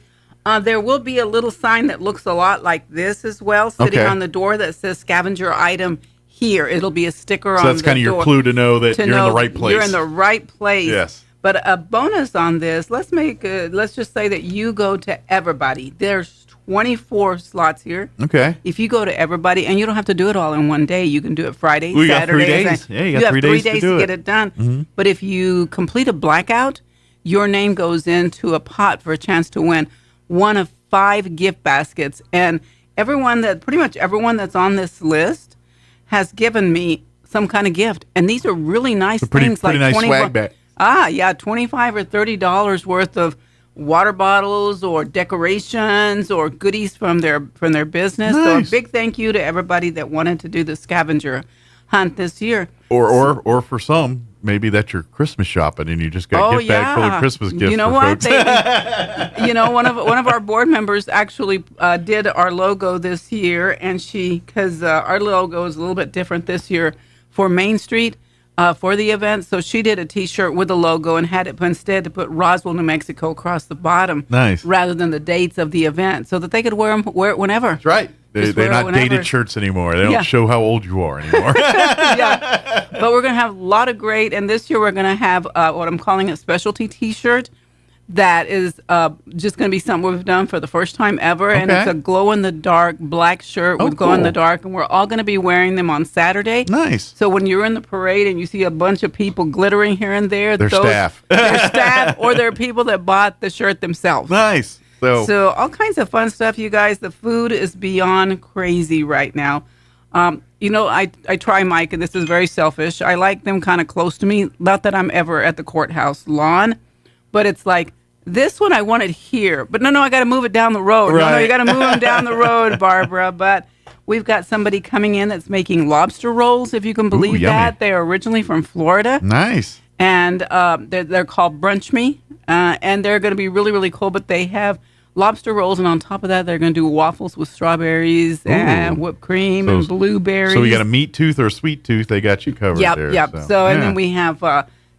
there will be a little sign that looks a lot like this as well, sitting on the door that says scavenger item here. It'll be a sticker on the door. So that's kind of your clue to know that you're in the right place. You're in the right place. Yes. But a bonus on this, let's just say that you go to Everybody. There's 24 slots here. Okay. If you go to Everybody, and you don't have to do it all in one day, you can do it Friday, Saturday. Saturday. You got 3 days. Yeah, you got 3 days to do get it done. Mm-hmm. But if you complete a blackout, your name goes into a pot for a chance to win one of 5 gift baskets. And pretty much everyone that's on this list has given me some kind of gift. And these are really nice things. Pretty nice swag bag. $25 or $30 worth of water bottles or decorations or goodies from their business. Nice. So a big thank you to everybody that wanted to do the scavenger hunt this year. Or for some, maybe that's your Christmas shopping and you just got a gift bag full of Christmas gifts. You know for what? folks. One of our board members actually did our logo this year, and because our logo is a little bit different this year for Main Street. For the event, so she did a T-shirt with the logo and had it instead to put Roswell, New Mexico across the bottom, nice, rather than the dates of the event, so that they could wear it whenever. That's right. They're not dated shirts anymore. They don't show how old you are anymore. Yeah, but we're gonna have a lot of great, and this year we're gonna have what I'm calling a specialty T-shirt. That is just going to be something we've done for the first time ever. And it's a glow-in-the-dark black shirt with glow-in-the-dark. And we're all going to be wearing them on Saturday. Nice. So when you're in the parade and you see a bunch of people glittering here and there. They're staff. They're staff, or they're people that bought the shirt themselves. Nice. So all kinds of fun stuff, you guys. The food is beyond crazy right now. I try, Mike, and this is very selfish. I like them kind of close to me. Not that I'm ever at the courthouse lawn. But it's like, this one I want it here. But no, I got to move it down the road. Right. No, you got to move them down the road, Barbara. But we've got somebody coming in that's making lobster rolls, if you can believe that. They're originally from Florida. Nice. And they're called Brunch Me. And they're going to be really, really cool. But they have lobster rolls. And on top of that, they're going to do waffles with strawberries and whipped cream and blueberries. So we got a meat tooth or a sweet tooth. They got you covered there. Yep. So and then we have...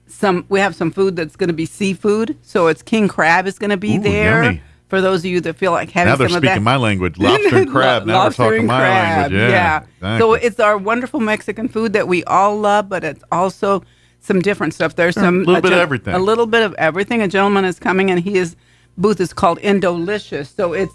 some food that's going to be seafood. So it's king crab is going to be there. Yummy. For those of you that feel like having now they're some of that. speaking my language. Lobster and crab. Now we're talking my language. Yeah. Exactly. So it's our wonderful Mexican food that we all love, but it's also some different stuff. There's a little bit of everything. A little bit of everything. A gentleman is coming, and his booth is called Indolicious. So it's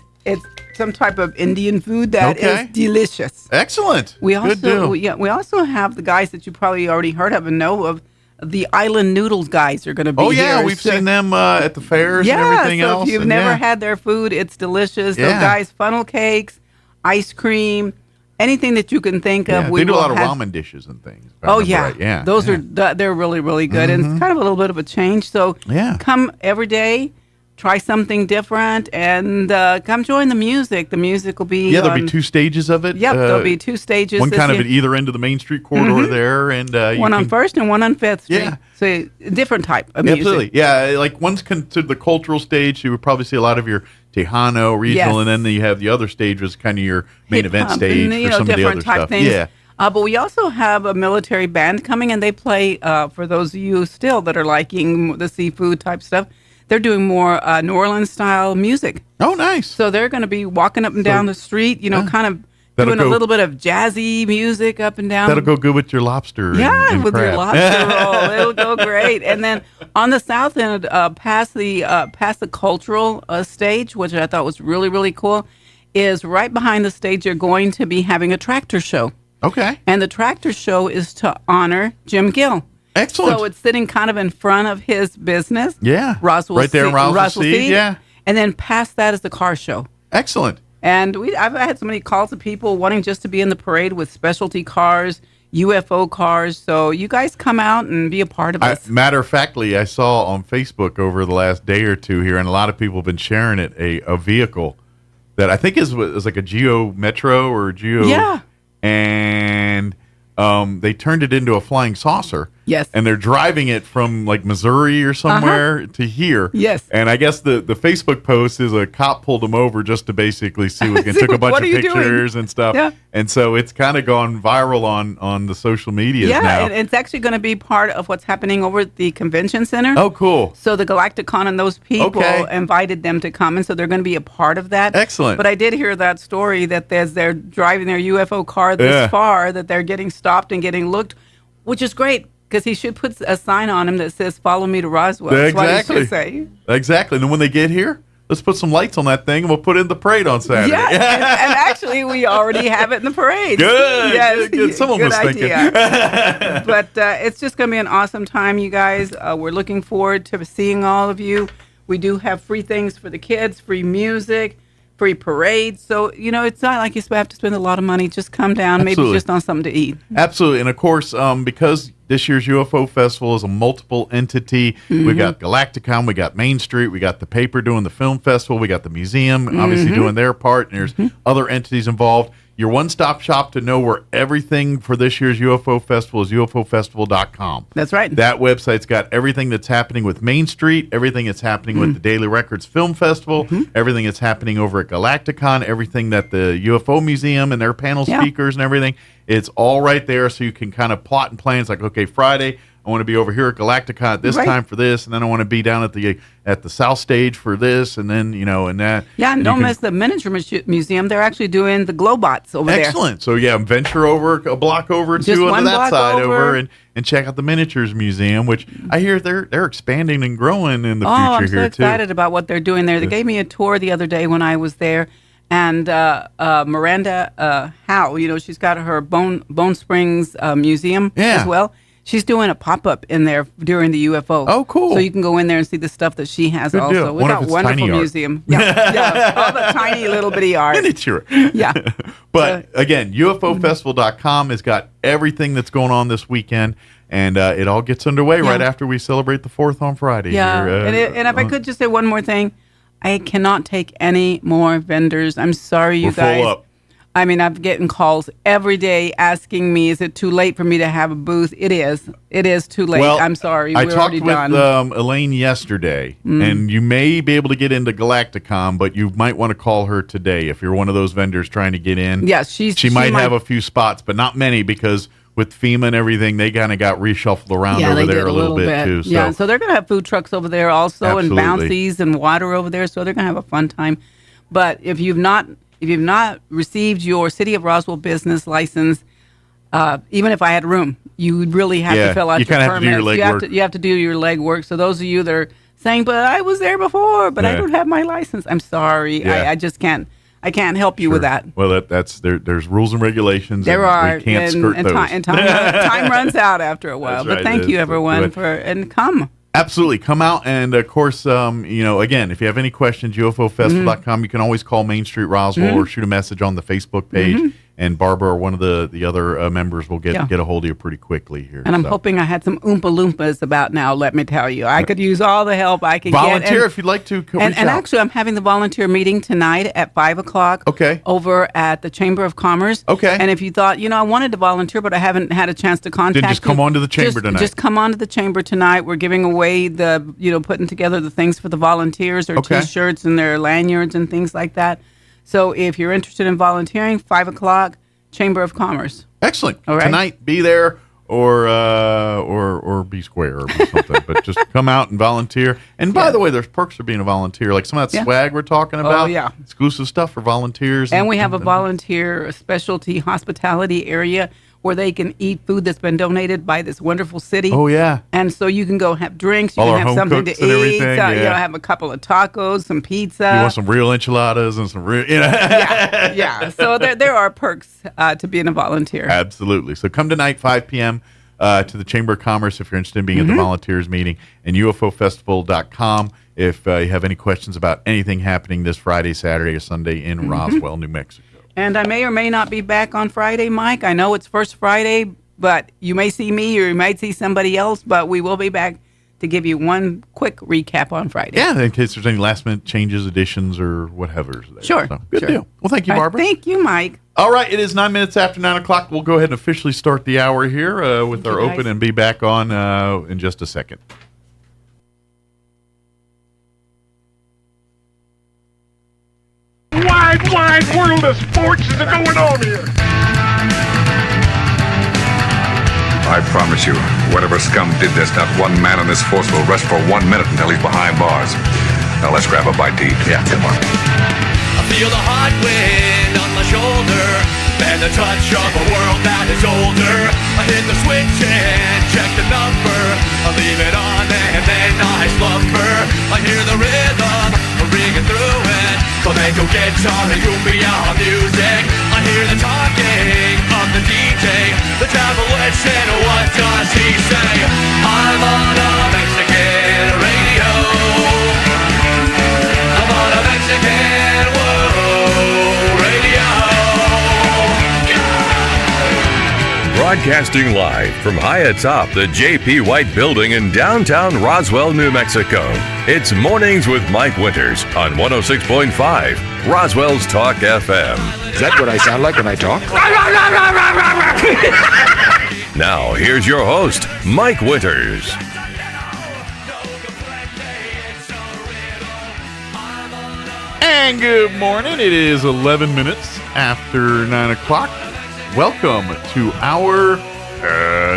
some type of Indian food that is delicious. Excellent. We also have the guys that you probably already heard of and know of. The Island Noodles guys are going to be here. Oh, yeah. We've seen them at the fairs and everything else. If you've never had their food, it's delicious. Those guys, funnel cakes, ice cream, anything that you can think of. They do a lot of ramen dishes and things. Yeah. Those are they're really, really good. And it's kind of a little bit of a change. So come every day. Try something different and come join the music. The music will be... there'll be 2 stages of it. Yep, there'll be 2 stages. One kind of at either end of the Main Street corridor there. And one on 1st and one on 5th Street. Yeah. So different type of music. Absolutely. Yeah, like one's considered the cultural stage. You would probably see a lot of your Tejano regional, and then you have the other stage was kind of your main event stage for some of the other stuff. Things. Yeah. But we also have a military band coming, and they play, for those of you still that are liking the seafood type stuff, they're doing more New Orleans style music. Oh, nice. So they're going to be walking up and down the street, kind of doing a little bit of jazzy music up and down. That'll go good with your lobster. Yeah, and with crab. your lobster roll, it'll go great. And then on the south end, past the cultural stage, which I thought was really, really cool, is right behind the stage. You're going to be having a tractor show. Okay. And the tractor show is to honor Jim Gill. Excellent. So it's sitting kind of in front of his business. Yeah. Roswell right there in Roswell Seed. Yeah. And then past that is the car show. Excellent. And I've had so many calls of people wanting just to be in the parade with specialty cars, UFO cars. So you guys come out and be a part of this. Matter of factly, I saw on Facebook over the last day or two here, and a lot of people have been sharing it, a vehicle that I think is like a Geo Metro or Geo. Yeah. And they turned it into a flying saucer. Yes. And they're driving it from like Missouri or somewhere to here. Yes. And I guess the Facebook post is a cop pulled them over just to basically see what took a bunch of pictures and stuff. Yeah. And so it's kind of gone viral on the social media now. Yeah, and it's actually going to be part of what's happening over at the convention center. Oh, cool. So the Galacticon and those people invited them to come, and so they're going to be a part of that. Excellent. But I did hear that story that they're driving their UFO car this far, that they're getting stopped and getting looked, which is great. Because he should put a sign on him that says, "Follow me to Roswell." That's what he should say. Exactly. And then when they get here, let's put some lights on that thing and we'll put it in the parade on Saturday. Yeah, and actually, we already have it in the parade. Good. Yes, good. Someone good was thinking. But it's just going to be an awesome time, you guys. We're looking forward to seeing all of you. We do have free things for the kids, free music, free parades. So, it's not like you have to spend a lot of money. Just come down, maybe just on something to eat. Absolutely. And, of course, because this year's UFO Festival is a multiple entity. We got Galacticon, we got Main Street, we got the paper doing the film festival, we got the museum obviously doing their part, and there's other entities involved. Your one-stop shop to know where everything for this year's UFO Festival is UFOfestival.com. That's right. That website's got everything that's happening with Main Street, everything that's happening with the Daily Records Film Festival, everything that's happening over at Galacticon, everything that the UFO Museum and their panel speakers and everything. It's all right there, so you can kind of plot and plan. It's like, okay, Friday, I want to be over here at Galacticon at this time for this, and then I want to be down at the South Stage for this, and then and that. Yeah, and don't miss the Miniature Museum. They're actually doing the Globots over there. Excellent. So venture over a block over to on that side over and check out the Miniatures Museum, which I hear they're expanding and growing in the future I'm here so excited about what they're doing there. They gave me a tour the other day when I was there. And Miranda Howe, she's got her Bone Springs Museum as well. She's doing a pop-up in there during the UFO. Oh, cool. So you can go in there and see the stuff that she has Good also. deal. We got wonderful museum. Yeah, all the tiny little bitty art. Miniature. Yeah. But again, UFOfestival.com has got everything that's going on this weekend. And it all gets underway right after we celebrate the 4th on Friday. Yeah, here, and if I could just say one more thing. I cannot take any more vendors. I'm sorry, you guys. Full up. I mean, I'm getting calls every day asking me, is it too late for me to have a booth? It is. It is too late. Well, I'm sorry. I We're talked already with done. Elaine yesterday, and you may be able to get into Galacticon, but you might want to call her today if you're one of those vendors trying to get in. Yes, she might have a few spots, but not many because with FEMA and everything, they kind of got reshuffled around over there a little bit too. So. Yeah, so they're going to have food trucks over there also, Absolutely. and bouncies and water over there. So they're going to have a fun time. But if you've not received your City of Roswell business license, even if I had room, you really have to fill out your permits. Have to do your legwork. You have to do your legwork. So those of you that are saying, "But I was there before, but I don't have my license," I'm sorry. Yeah. I just can't. I can't help you with that. Well, that's there's rules and regulations. There are. We can't skirt those. Time runs out after a while. That's but right. thank you, everyone, and come. Absolutely. Come out. And, of course, again, if you have any questions, UFOfestival.com, you can always call Main Street Roswell or shoot a message on the Facebook page. And Barbara or one of the other members will get a hold of you pretty quickly here. And I'm hoping I had some Oompa Loompas about now, let me tell you. I could use all the help I could Volunteer get. Volunteer if you'd like to. And actually, I'm having the volunteer meeting tonight at 5 o'clock. Okay. Over at the Chamber of Commerce. Okay. And if you thought, I wanted to volunteer, but I haven't had a chance to contact then just come on to the chamber tonight. Just come on to the chamber tonight. We're giving away putting together the things for the volunteers, their T-shirts and their lanyards and things like that. So if you're interested in volunteering, 5 o'clock, Chamber of Commerce. Excellent. All right. Tonight, be there. or be square or be something. But just come out and volunteer. And by the way, there's perks for being a volunteer. Like some of that swag we're talking about. Oh, yeah. Exclusive stuff for volunteers. And we have a volunteer specialty hospitality area where they can eat food that's been donated by this wonderful city. Oh, yeah. And so you can go have drinks, you All can our have home something to cooks and eat, everything, you know, have a couple of tacos, some pizza. You want some real enchiladas and some real, yeah. So there are perks to being a volunteer. Absolutely. So come tonight, 5 p.m. To the Chamber of Commerce if you're interested in being at the volunteers meeting, and UFOfestival.com if you have any questions about anything happening this Friday, Saturday, or Sunday in Roswell, New Mexico. And I may or may not be back on Friday, Mike. I know it's First Friday, but you may see me or you might see somebody else, but we will be back to give you one quick recap on Friday. Yeah, in case there's any last-minute changes, additions, or whatever's there. Sure. So, good deal. Well, thank you, Barbara. Thank you, Mike. All right, it is 9 minutes after 9 o'clock. We'll go ahead and officially start the hour here with our open and be back on in just a second. Wide world of sports is going on here. I promise you, whatever scum did this, not one man on this force will rest for 1 minute until he's behind bars. Now let's grab a bite to eat. Yeah, come on. I feel the hot wind on my shoulder and the touch of a world that is older. I hit the switch and check the number. I leave it on and then I slumber. I hear the rhythm ringing through it. Flamenco guitar and cumbia music. I hear the talking of the DJ. The travel listen, what does he say? I'm on a Mexican radio. I'm on a Mexican world radio. Broadcasting live from high atop the J.P. White Building in downtown Roswell, New Mexico. It's Mornings with Mike Winters on 106.5 Roswell's Talk FM. Is that what I sound like when I talk? Now, here's your host, Mike Winters. And good morning. It is 11 minutes after 9 o'clock. Welcome to our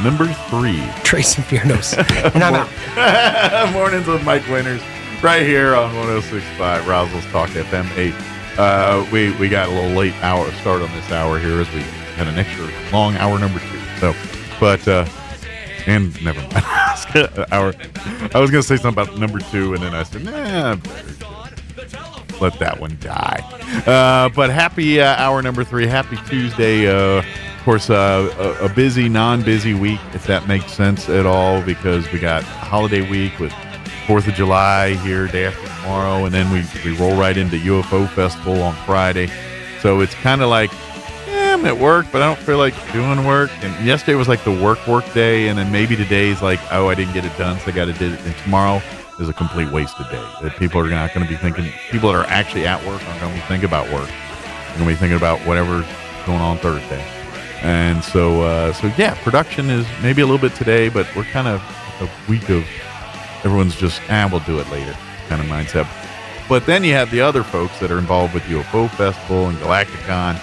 number 3. Trace Infiernos. And I'm out. Mornings with Mike Winters, right here on 106.5 Roswell's Talk FM 8. We got a little late hour start on this hour here as we had an extra long hour number 2. So, but and never mind. I was going to say something about number 2, and then I said, nah, let that one die. But happy hour number 3. Happy Tuesday. Of course, a busy, non-busy week, if that makes sense at all, because we got holiday week with 4th of July here, day after tomorrow, and then we roll right into UFO Festival on Friday. So it's kind of like, I'm at work, but I don't feel like doing work. And yesterday was like the work day, and then maybe today's like, oh, I didn't get it done, so I got to do it. And tomorrow is a complete wasted day. That people are not going to be thinking, people that are actually at work aren't going to be thinking about work. They're going to be thinking about whatever's going on Thursday. And so yeah, production is maybe a little bit today, but we're kind of a week of everyone's just, we'll do it later kind of mindset. But then you have the other folks that are involved with UFO Festival and Galacticon.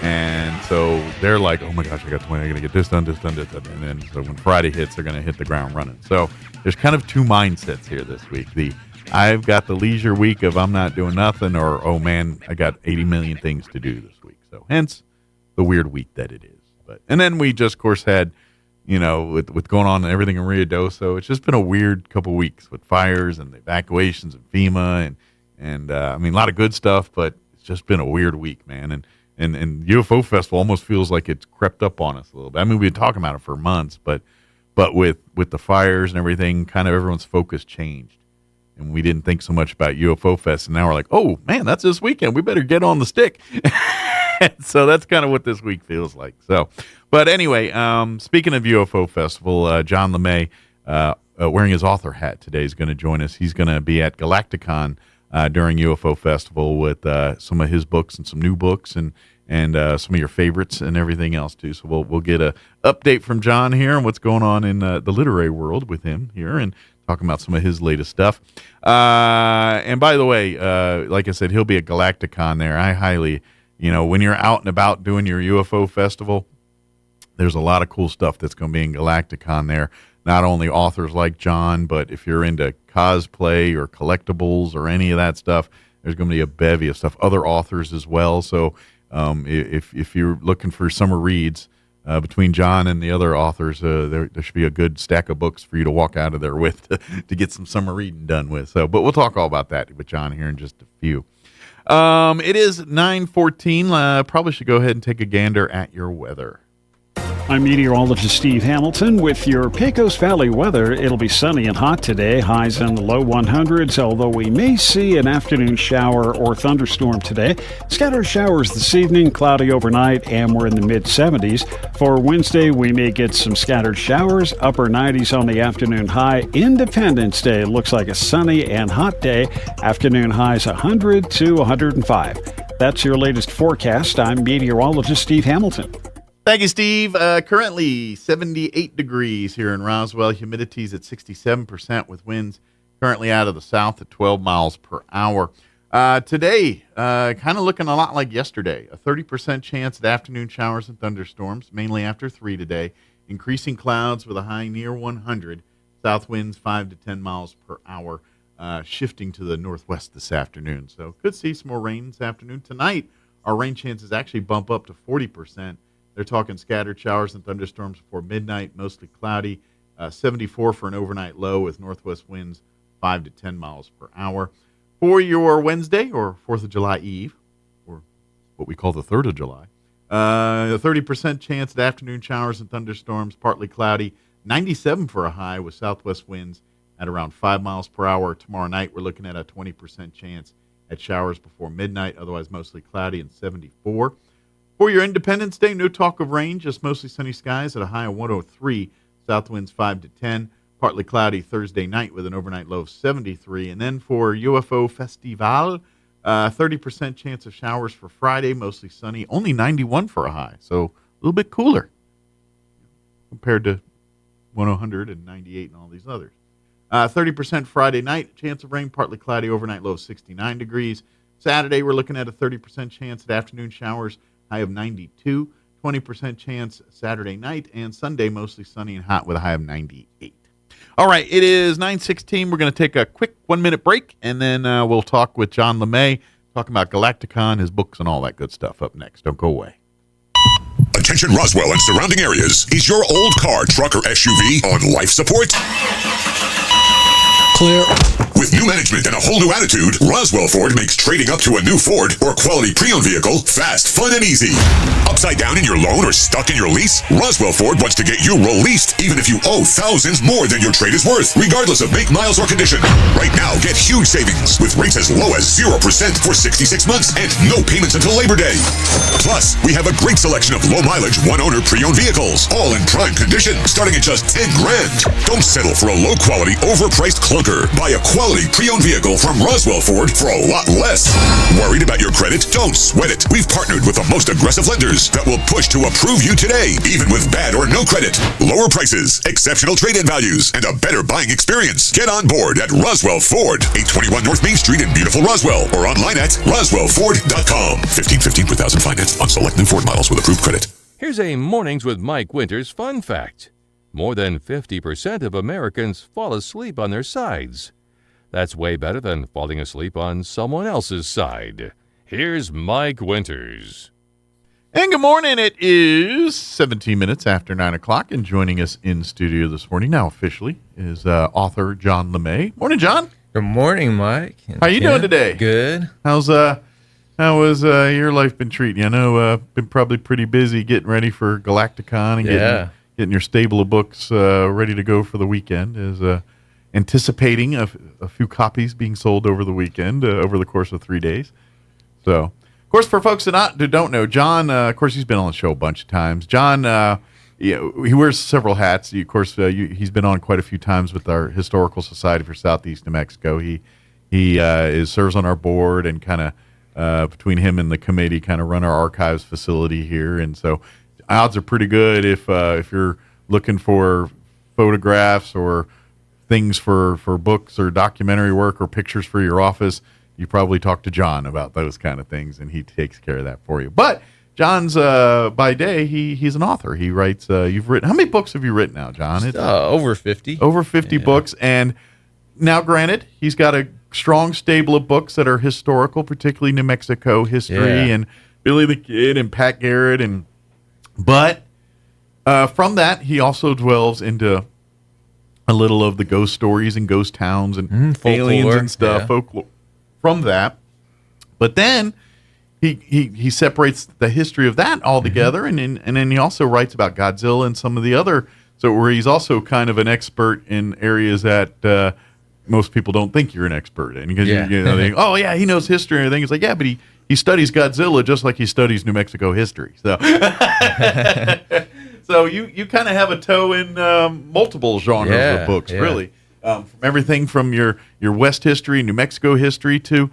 And so they're like, oh my gosh, I got to get this done. And then so when Friday hits, they're going to hit the ground running. So there's kind of two mindsets here this week. I've got the leisure week of I'm not doing nothing, or, oh man, I got 80 million things to do this week. So hence the weird week that it is. And then we just, of course, had, with going on and everything in Rio Doso, it's just been a weird couple weeks with fires and the evacuations of FEMA and I mean, a lot of good stuff, but it's just been a weird week, man. And UFO Festival almost feels like it's crept up on us a little bit. I mean, we've been talking about it for months, but with the fires and everything, kind of everyone's focus changed. And we didn't think so much about UFO Fest, and now we're like, oh, man, that's this weekend. We better get on the stick. So that's kind of what this week feels like. So, but anyway, speaking of UFO Festival, John LeMay, wearing his author hat today, is going to join us. He's going to be at Galacticon during UFO Festival with some of his books and some new books and some of your favorites and everything else too. So we'll get a update from John here and what's going on in the literary world with him here and talking about some of his latest stuff. And by the way, like I said, he'll be at Galacticon there. I highly, when you're out and about doing your UFO Festival, there's a lot of cool stuff that's going to be in Galacticon there. Not only authors like John, but if you're into cosplay or collectibles or any of that stuff, there's going to be a bevy of stuff. Other authors as well. So if you're looking for summer reads between John and the other authors, there should be a good stack of books for you to walk out of there with to get some summer reading done with. So, but we'll talk all about that with John here in just a few. It is 9:14. Probably should go ahead and take a gander at your weather. I'm meteorologist Steve Hamilton with your Pecos Valley weather. It'll be sunny and hot today, highs in the low 100s, although we may see an afternoon shower or thunderstorm today. Scattered showers this evening, cloudy overnight, and we're in the mid-70s. For Wednesday, we may get some scattered showers, upper 90s on the afternoon high. Independence Day looks like a sunny and hot day. Afternoon highs 100 to 105. That's your latest forecast. I'm meteorologist Steve Hamilton. Thank you, Steve. Currently 78 degrees here in Roswell. Humidity's at 67% with winds currently out of the south at 12 miles per hour. Today, kind of looking a lot like yesterday. A 30% chance at afternoon showers and thunderstorms, mainly after 3 today. Increasing clouds with a high near 100. South winds 5 to 10 miles per hour, shifting to the northwest this afternoon. So could see some more rain this afternoon. Tonight, our rain chances actually bump up to 40%. They're talking scattered showers and thunderstorms before midnight, mostly cloudy, 74 for an overnight low with northwest winds 5 to 10 miles per hour. For your Wednesday or 4th of July Eve, or what we call the 3rd of July, a 30% chance at afternoon showers and thunderstorms, partly cloudy, 97 for a high with southwest winds at around 5 miles per hour. Tomorrow night, we're looking at a 20% chance at showers before midnight, otherwise mostly cloudy, and 74. For your Independence Day, no talk of rain, just mostly sunny skies at a high of 103, south winds 5 to 10, partly cloudy Thursday night with an overnight low of 73. And then for UFO Festival, 30% chance of showers for Friday, mostly sunny, only 91 for a high, so a little bit cooler compared to 100 and 98 and all these others. 30% Friday night, chance of rain, partly cloudy, overnight low of 69 degrees. Saturday, we're looking at a 30% chance at afternoon showers, high of 92, 20% chance Saturday night, and Sunday mostly sunny and hot with a high of 98. All right, it is 9:16. We're going to take a quick 1-minute break, and then we'll talk with John LeMay, talking about Galacticon, his books, and all that good stuff up next. Don't go away. Attention Roswell and surrounding areas. Is your old car, truck, or SUV on life support? Clear. With new management and a whole new attitude, Roswell Ford makes trading up to a new Ford or quality pre-owned vehicle fast, fun, and easy. Upside down in your loan or stuck in your lease? Roswell Ford wants to get you released, even if you owe thousands more than your trade is worth, regardless of make, miles, or condition. Right now, get huge savings with rates as low as 0% for 66 months and no payments until Labor Day. Plus, we have a great selection of low-mileage, one-owner pre-owned vehicles, all in prime condition, starting at just $10,000. Don't settle for a low-quality, overpriced clunker. Buy a quality pre-owned vehicle from Roswell Ford for a lot less. Worried about your credit? Don't sweat it. We've partnered with the most aggressive lenders that will push to approve you today, even with bad or no credit. Lower prices, exceptional trade-in values, and a better buying experience. Get on board at Roswell Ford, 821 North Main Street in beautiful Roswell, or online at roswellford.com. $1,515 per thousand finance on select new Ford models with approved credit. Here's a Mornings with Mike Winters fun fact. More than 50% of Americans fall asleep on their sides. That's way better than falling asleep on someone else's side. Here's Mike Winters. And good morning. It is 17 minutes after 9 o'clock, and joining us in studio this morning, now officially, is author John LeMay. Morning, John. Good morning, Mike. How you doing today? Good. How has your life been treating you? I know been probably pretty busy getting ready for Galacticon and getting your stable of books ready to go for the weekend. Is anticipating a few copies being sold over the weekend, over the course of 3 days. So, of course, for folks that don't know, John, of course, he's been on the show a bunch of times. John, he wears several hats. Of course, he's been on quite a few times with our Historical Society for Southeast New Mexico. He serves on our board, and kind of between him and the committee, kind of run our archives facility here. And so, odds are pretty good if you're looking for photographs or things for books or documentary work or pictures for your office, you probably talk to John about those kind of things, and he takes care of that for you. But John's by day he's an author. He writes. You've written, how many books have you written now, John? It's, over 50. Over 50 books, and now, granted, he's got a strong stable of books that are historical, particularly New Mexico history and Billy the Kid and Pat Garrett, but from that he also dwells into a little of the ghost stories and ghost towns and aliens and stuff, folklore from that. But then he separates the history of that all together, and then he also writes about Godzilla and some of the other. So where he's also kind of an expert in areas that most people don't think you're an expert in, because you know, they, oh yeah, he knows history and everything. It's like, yeah, but he studies Godzilla just like he studies New Mexico history. So so you kind of have a toe in multiple genres of books, really, from everything from your West history, New Mexico history to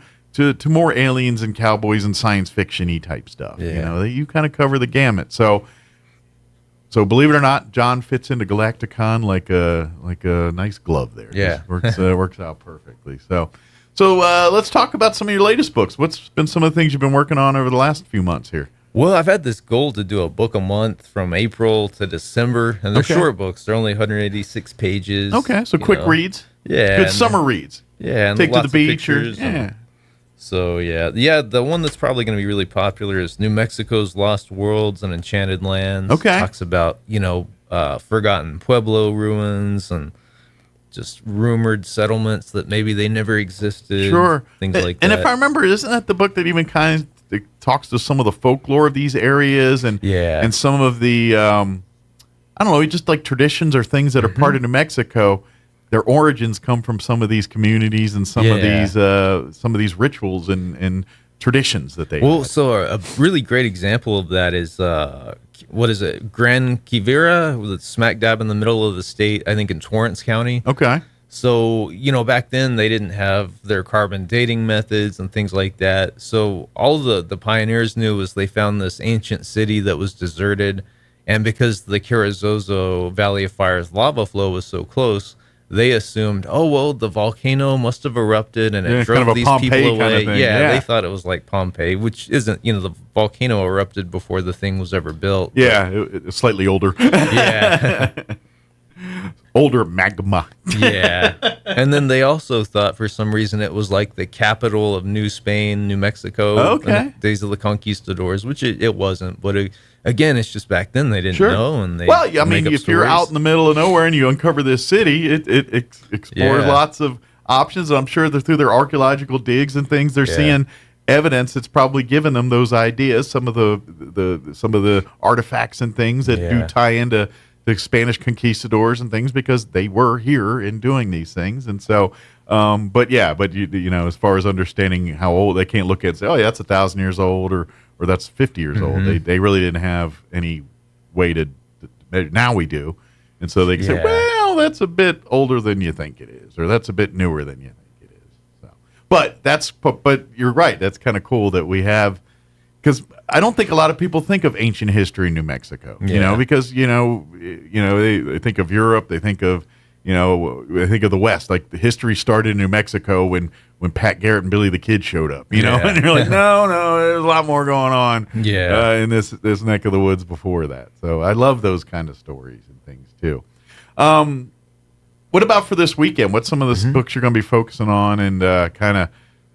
more aliens and cowboys and science fiction-y type stuff. You know, you kind of cover the gamut. So believe it or not, John fits into Galacticon like a nice glove there. Yeah, works out perfectly. So let's talk about some of your latest books. What's been some of the things you've been working on over the last few months here? Well, I've had this goal to do a book a month from April to December, and they're short books. They're only 186 pages. Okay, so quick reads. Yeah, good summer reads. Yeah, and take to the beach. So the one that's probably going to be really popular is New Mexico's Lost Worlds and Enchanted Lands. Okay, talks about forgotten Pueblo ruins and just rumored settlements that maybe they never existed. Sure, things like that. And if I remember, isn't that the book that even kind of talks to some of the folklore of these areas and some of the I don't know, just like traditions or things that are part of New Mexico? Their origins come from some of these communities and some of these rituals and traditions that they had. So a really great example of that is what is it, Gran Quivira, that's smack dab in the middle of the state, I think in Torrance County. Okay. So, back then they didn't have their carbon dating methods and things like that. So all the pioneers knew was they found this ancient city that was deserted, and because the Carrizozo Valley of Fire's lava flow was so close, they assumed, oh, well, the volcano must have erupted and it drove these people away. Kind of thing. They thought it was like Pompeii, which isn't, the volcano erupted before the thing was ever built. Yeah, it's slightly older. Yeah. Older magma. Yeah. And then they also thought for some reason it was like the capital of New Spain, New Mexico. Okay. In the days of the conquistadors, which it wasn't. But again, it's just back then they didn't know. And they if you're out in the middle of nowhere and you uncover this city, it explores lots of options. I'm sure that through their archaeological digs and things, they're seeing evidence that's probably given them those ideas. Some of the artifacts and things that do tie into the Spanish conquistadors and things, because they were here in doing these things. And so, but as far as understanding how old, they can't look at it and say, oh yeah, that's 1,000 years old or that's 50 years old. They really didn't have any way to measure. Now we do. And so they can say, well, that's a bit older than you think it is, or that's a bit newer than you think it is. So, but you're right. That's kind of cool that we have, because I don't think a lot of people think of ancient history in New Mexico, because, they think of Europe, they think of, they think of the West, like the history started in New Mexico when Pat Garrett and Billy the Kid showed up, and you're like, no, there's a lot more going on in this neck of the woods before that. So I love those kind of stories and things too. What about for this weekend? What's some of the books you're going to be focusing on and kind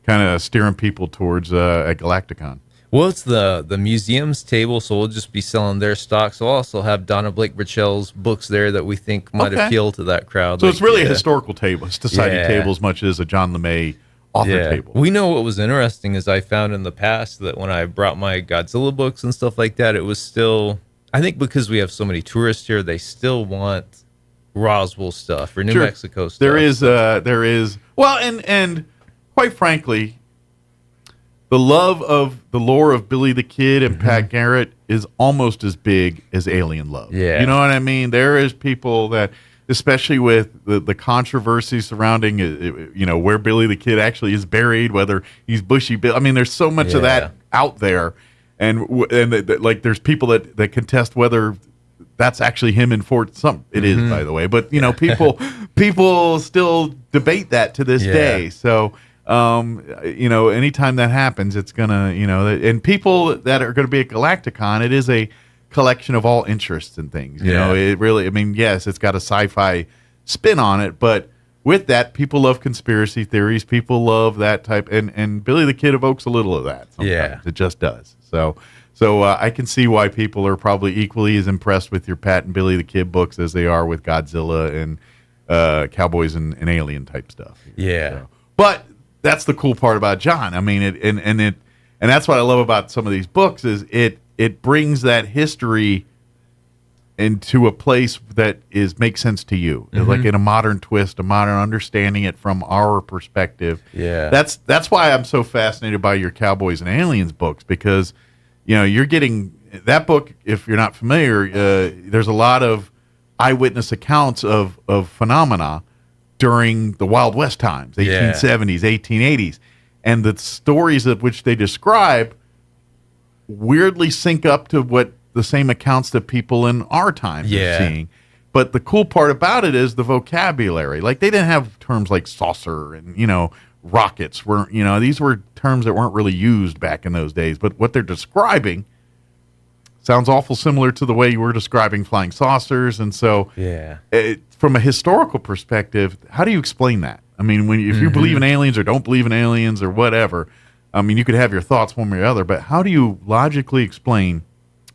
of steering people towards at Galacticon? Well, it's the museum's table, so we'll just be selling their stock. So we'll also have Donna Blake Burchell's books there that we think might appeal to that crowd. So it's really a historical table, society table, as much as a John LeMay author table. We know what was interesting is I found in the past that when I brought my Godzilla books and stuff like that, it was still, I think because we have so many tourists here, they still want Roswell stuff or New Mexico stuff. There is, well, and quite frankly, the love of the lore of Billy the Kid and Pat Garrett is almost as big as alien love. Yeah. You know what I mean? There is people that, especially with the controversy surrounding, where Billy the Kid actually is buried, whether he's Bushy Bill. I mean, there's so much of that out there. And like there's people that contest whether that's actually him in Fort Sumter. It is, by the way. But, people still debate that to this day. So, anytime that happens, it's gonna, and people that are going to be at Galacticon, it is a collection of all interests and things. It really, yes, it's got a sci-fi spin on it, but with that, people love conspiracy theories. People love that type, and Billy the Kid evokes a little of that. Sometimes. It just does. So I can see why people are probably equally as impressed with your Pat and Billy the Kid books as they are with Godzilla and cowboys and alien type stuff. Yeah. So, but that's the cool part about John. And that's what I love about some of these books is it brings that history into a place that makes sense to you, like in a modern twist, a modern understanding it from our perspective. Yeah, that's why I'm so fascinated by your Cowboys and Aliens books, because you're getting that book. If you're not familiar, there's a lot of eyewitness accounts of phenomena during the Wild West times, 1870s, 1880s, and the stories of which they describe weirdly sync up to what the same accounts that people in our time are seeing. But the cool part about it is the vocabulary. Like, they didn't have terms like saucer and, rockets. These were terms that weren't really used back in those days. But what they're describing sounds awful similar to the way you were describing flying saucers. And so from a historical perspective, how do you explain that? If you believe in aliens or don't believe in aliens or whatever, you could have your thoughts one way or the other, but how do you logically explain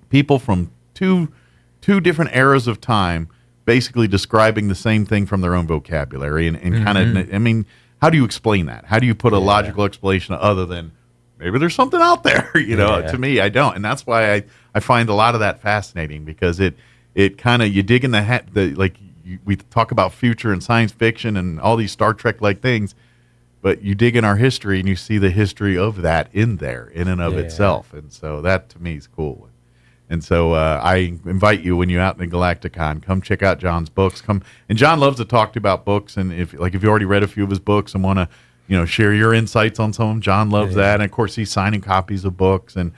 people from two different eras of time basically describing the same thing from their own vocabulary and kind of, how do you explain that? How do you put a logical explanation other than maybe there's something out there? To me, I don't. And that's why I find a lot of that fascinating, because it kind of, you dig in we talk about future and science fiction and all these Star Trek like things, but you dig in our history and you see the history of that in there in and of itself. And so that to me is cool. And so I invite you, when you're out in the Galacticon, come check out John's books. And John loves to talk to you about books. And if you already read a few of his books and want to, share your insights on some of them, John loves that. And of course, he's signing copies of books. And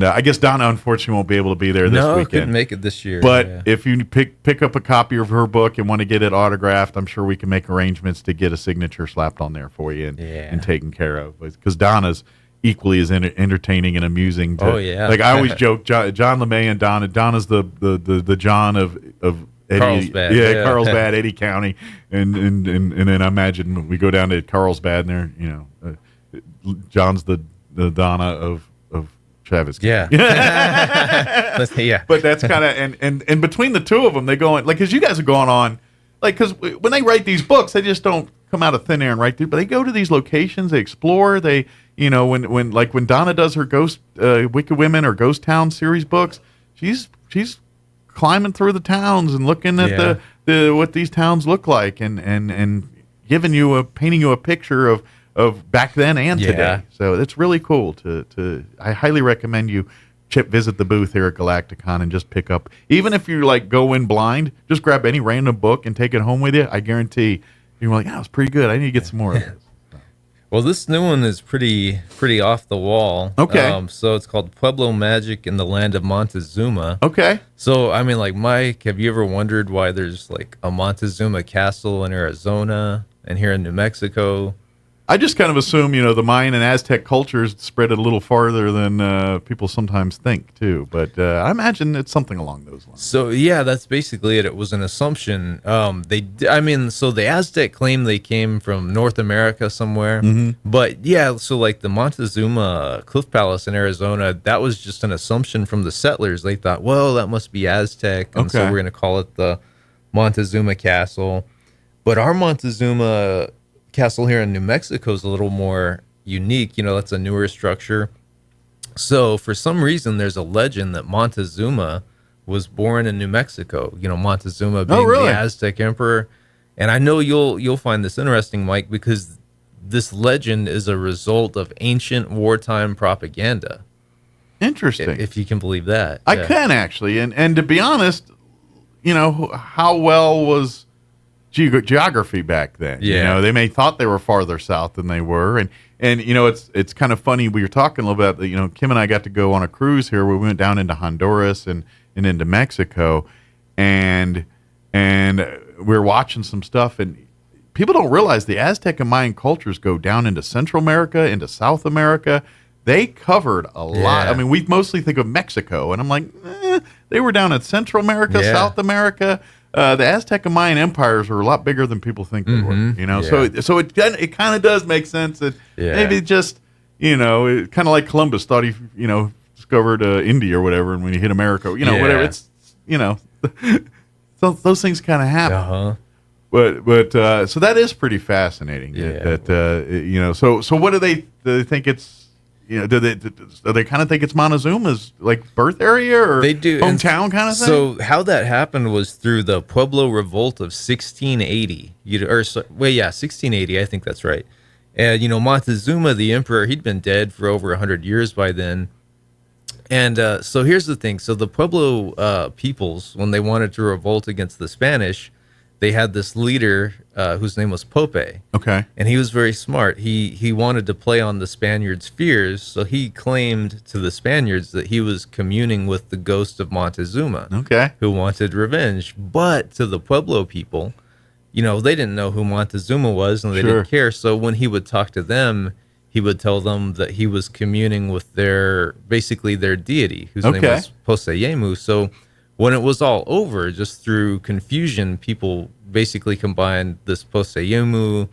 I guess Donna unfortunately won't be able to be there this weekend. Couldn't make it this year. But if you pick up a copy of her book and want to get it autographed, I'm sure we can make arrangements to get a signature slapped on there for you and taken care of. Because Donna's equally as entertaining and amusing. Like I always joke, John LeMay and Donna. Donna's the John of Eddie, Carlsbad, Carlsbad, Eddie County, and then I imagine when we go down to Carlsbad, and there, John's the Donna of Travis. Yeah. But that's kind of and between the two of them, they go in, like, because you guys are going on, like, because when they write these books, they just don't come out of thin air and write through, but they go to these locations, they explore, they, when Donna does her Ghost Wicked Women or Ghost Town series books, she's climbing through the towns and looking at the what these towns look like and painting you a picture of back then and today. So it's really cool I highly recommend you visit the booth here at Galacticon and just pick up, even if you go in blind, just grab any random book and take it home with you. I guarantee you're like, it's pretty good. I need to get some more of this. Well, this new one is pretty off the wall. Okay. So it's called Pueblo Magic in the Land of Montezuma. Okay. So, Mike, have you ever wondered why there's a Montezuma castle in Arizona and here in New Mexico? I just kind of assume, the Mayan and Aztec cultures spread it a little farther than people sometimes think, too. But I imagine it's something along those lines. So, that's basically it. It was an assumption. So the Aztec claim they came from North America somewhere. Mm-hmm. But, so the Montezuma Cliff Palace in Arizona, that was just an assumption from the settlers. They thought, well, that must be Aztec. And so we're going to call it the Montezuma Castle. But our Montezuma Castle here in New Mexico is a little more unique. That's a newer structure. So for some reason, there's a legend that Montezuma was born in New Mexico. Montezuma being the Aztec emperor. And I know you'll find this interesting, Mike, because this legend is a result of ancient wartime propaganda. Interesting. If you can believe that. I can, actually. And to be honest, how well was geography back then? They may thought they were farther south than they were, and it's kind of funny. We were talking a little bit. Kim and I got to go on a cruise here where we went down into Honduras and into Mexico, and we were watching some stuff, and people don't realize the Aztec and Mayan cultures go down into Central America, into South America. They covered a lot. I mean, we mostly think of Mexico, and I'm like, they were down in Central America, South America. The Aztec and Mayan empires were a lot bigger than people think they were. You know, so it kind of does make sense that maybe just, you know, kind of like Columbus thought he, you know, discovered India or whatever, and when he hit America, you know, whatever, it's, you know, so those things kind of happen. But so that is pretty fascinating. That you know, so what do they think it's? You know, do they kind of think it's Montezuma's like birth area or they do hometown kind of thing? So how that happened was through the Pueblo Revolt of 1680. 1680. I think that's right. And you know, Montezuma, the emperor, he'd been dead for over 100 years by then. And so here's the thing. So the Pueblo peoples, when they wanted to revolt against the Spanish, they had this leader whose name was Pope. Okay. And he was very smart. He wanted to play on the Spaniards' fears, so he claimed to the Spaniards that he was communing with the ghost of Montezuma, who wanted revenge. But to the Pueblo people, you know, they didn't know who Montezuma was, and they didn't care. So when he would talk to them, he would tell them that he was communing with their deity, whose name was Poseyemu. So when it was all over, just through confusion, people basically combined this Poseyemu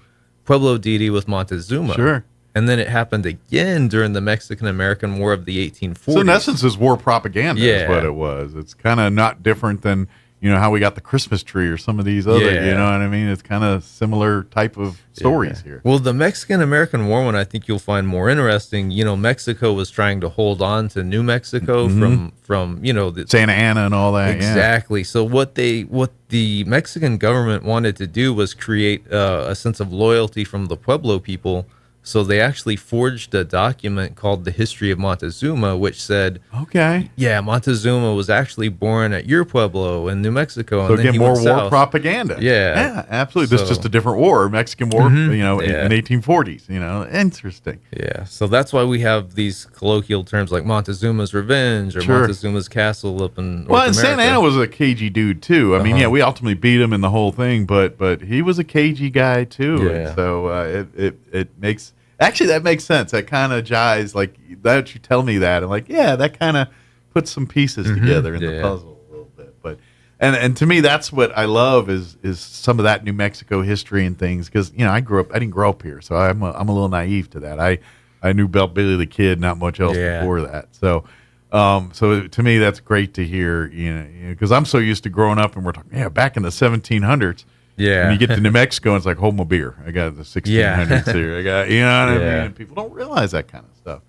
Pueblo deity with Montezuma. And then it happened again during the Mexican-American War of the 1840s. So in essence, it's war propaganda is what it was. It's kind of not different than, you know, how we got the Christmas tree or some of these other, you know what I mean? It's kind of similar type of stories here. Well, the Mexican-American War one, I think you'll find more interesting. You know, Mexico was trying to hold on to New Mexico from you know, the Santa Ana and all that. Exactly. So what the Mexican government wanted to do was create a sense of loyalty from the Pueblo people. So they actually forged a document called the History of Montezuma, which said, Montezuma was actually born at your Pueblo in New Mexico. So and then again, more war propaganda. Yeah, absolutely. This is just a different war, Mexican War, you know, in 1840s, you know, interesting. Yeah, so that's why we have these colloquial terms like Montezuma's Revenge or Montezuma's Castle up in North America. Santa Ana was a cagey dude, too. I mean, we ultimately beat him in the whole thing, but he was a cagey guy, too. Yeah. And so it makes... Actually, that makes sense. That kind of jives. Like, that you tell me that, I'm like, yeah, that kind of puts some pieces together in the puzzle a little bit. But and to me, that's what I love is some of that New Mexico history and things. Because you know, I didn't grow up here, so I'm a little naive to that. I knew about Billy the Kid, not much else before that. So so to me, that's great to hear. You know, because I'm so used to growing up, and we're talking, back in the 1700s. Yeah. When you get to New Mexico, it's like, hold my beer. I got the 1600s here. I got, you know what I mean? And people don't realize that kind of stuff.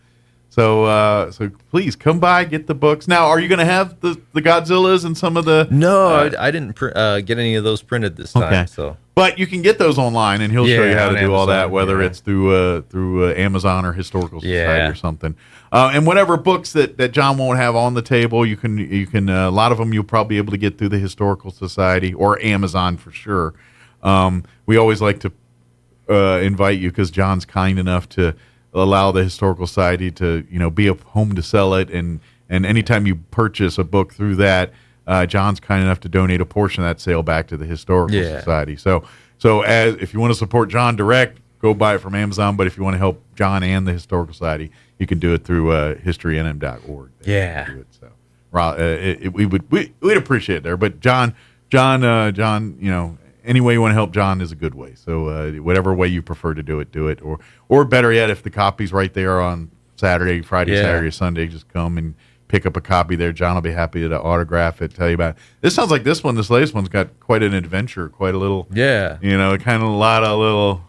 So so please come by, get the books. Now, are you going to have the Godzillas and some of the... No, I didn't get any of those printed this time. So, but you can get those online, and he'll show you how to do all that, whether it's through Amazon or Historical Society or something. And whatever books that John won't have on the table, you can a lot of them you'll probably be able to get through the Historical Society or Amazon for sure. We always like to invite you because John's kind enough to allow the Historical Society to be a home to sell it, and anytime you purchase a book through that, John's kind enough to donate a portion of that sale back to the Historical Society. So as if you want to support John direct, go buy it from Amazon. But if you want to help John and the Historical Society, you can do it through historynm.org. We'd appreciate it there. But John, any way you want to help John is a good way. So whatever way you prefer to do it, or better yet, if the copy's right there on Friday, Saturday, or Sunday, just come and pick up a copy there. John will be happy to autograph it, tell you about it. This sounds like this latest one's got quite an adventure, quite a little, kind of a lot of little,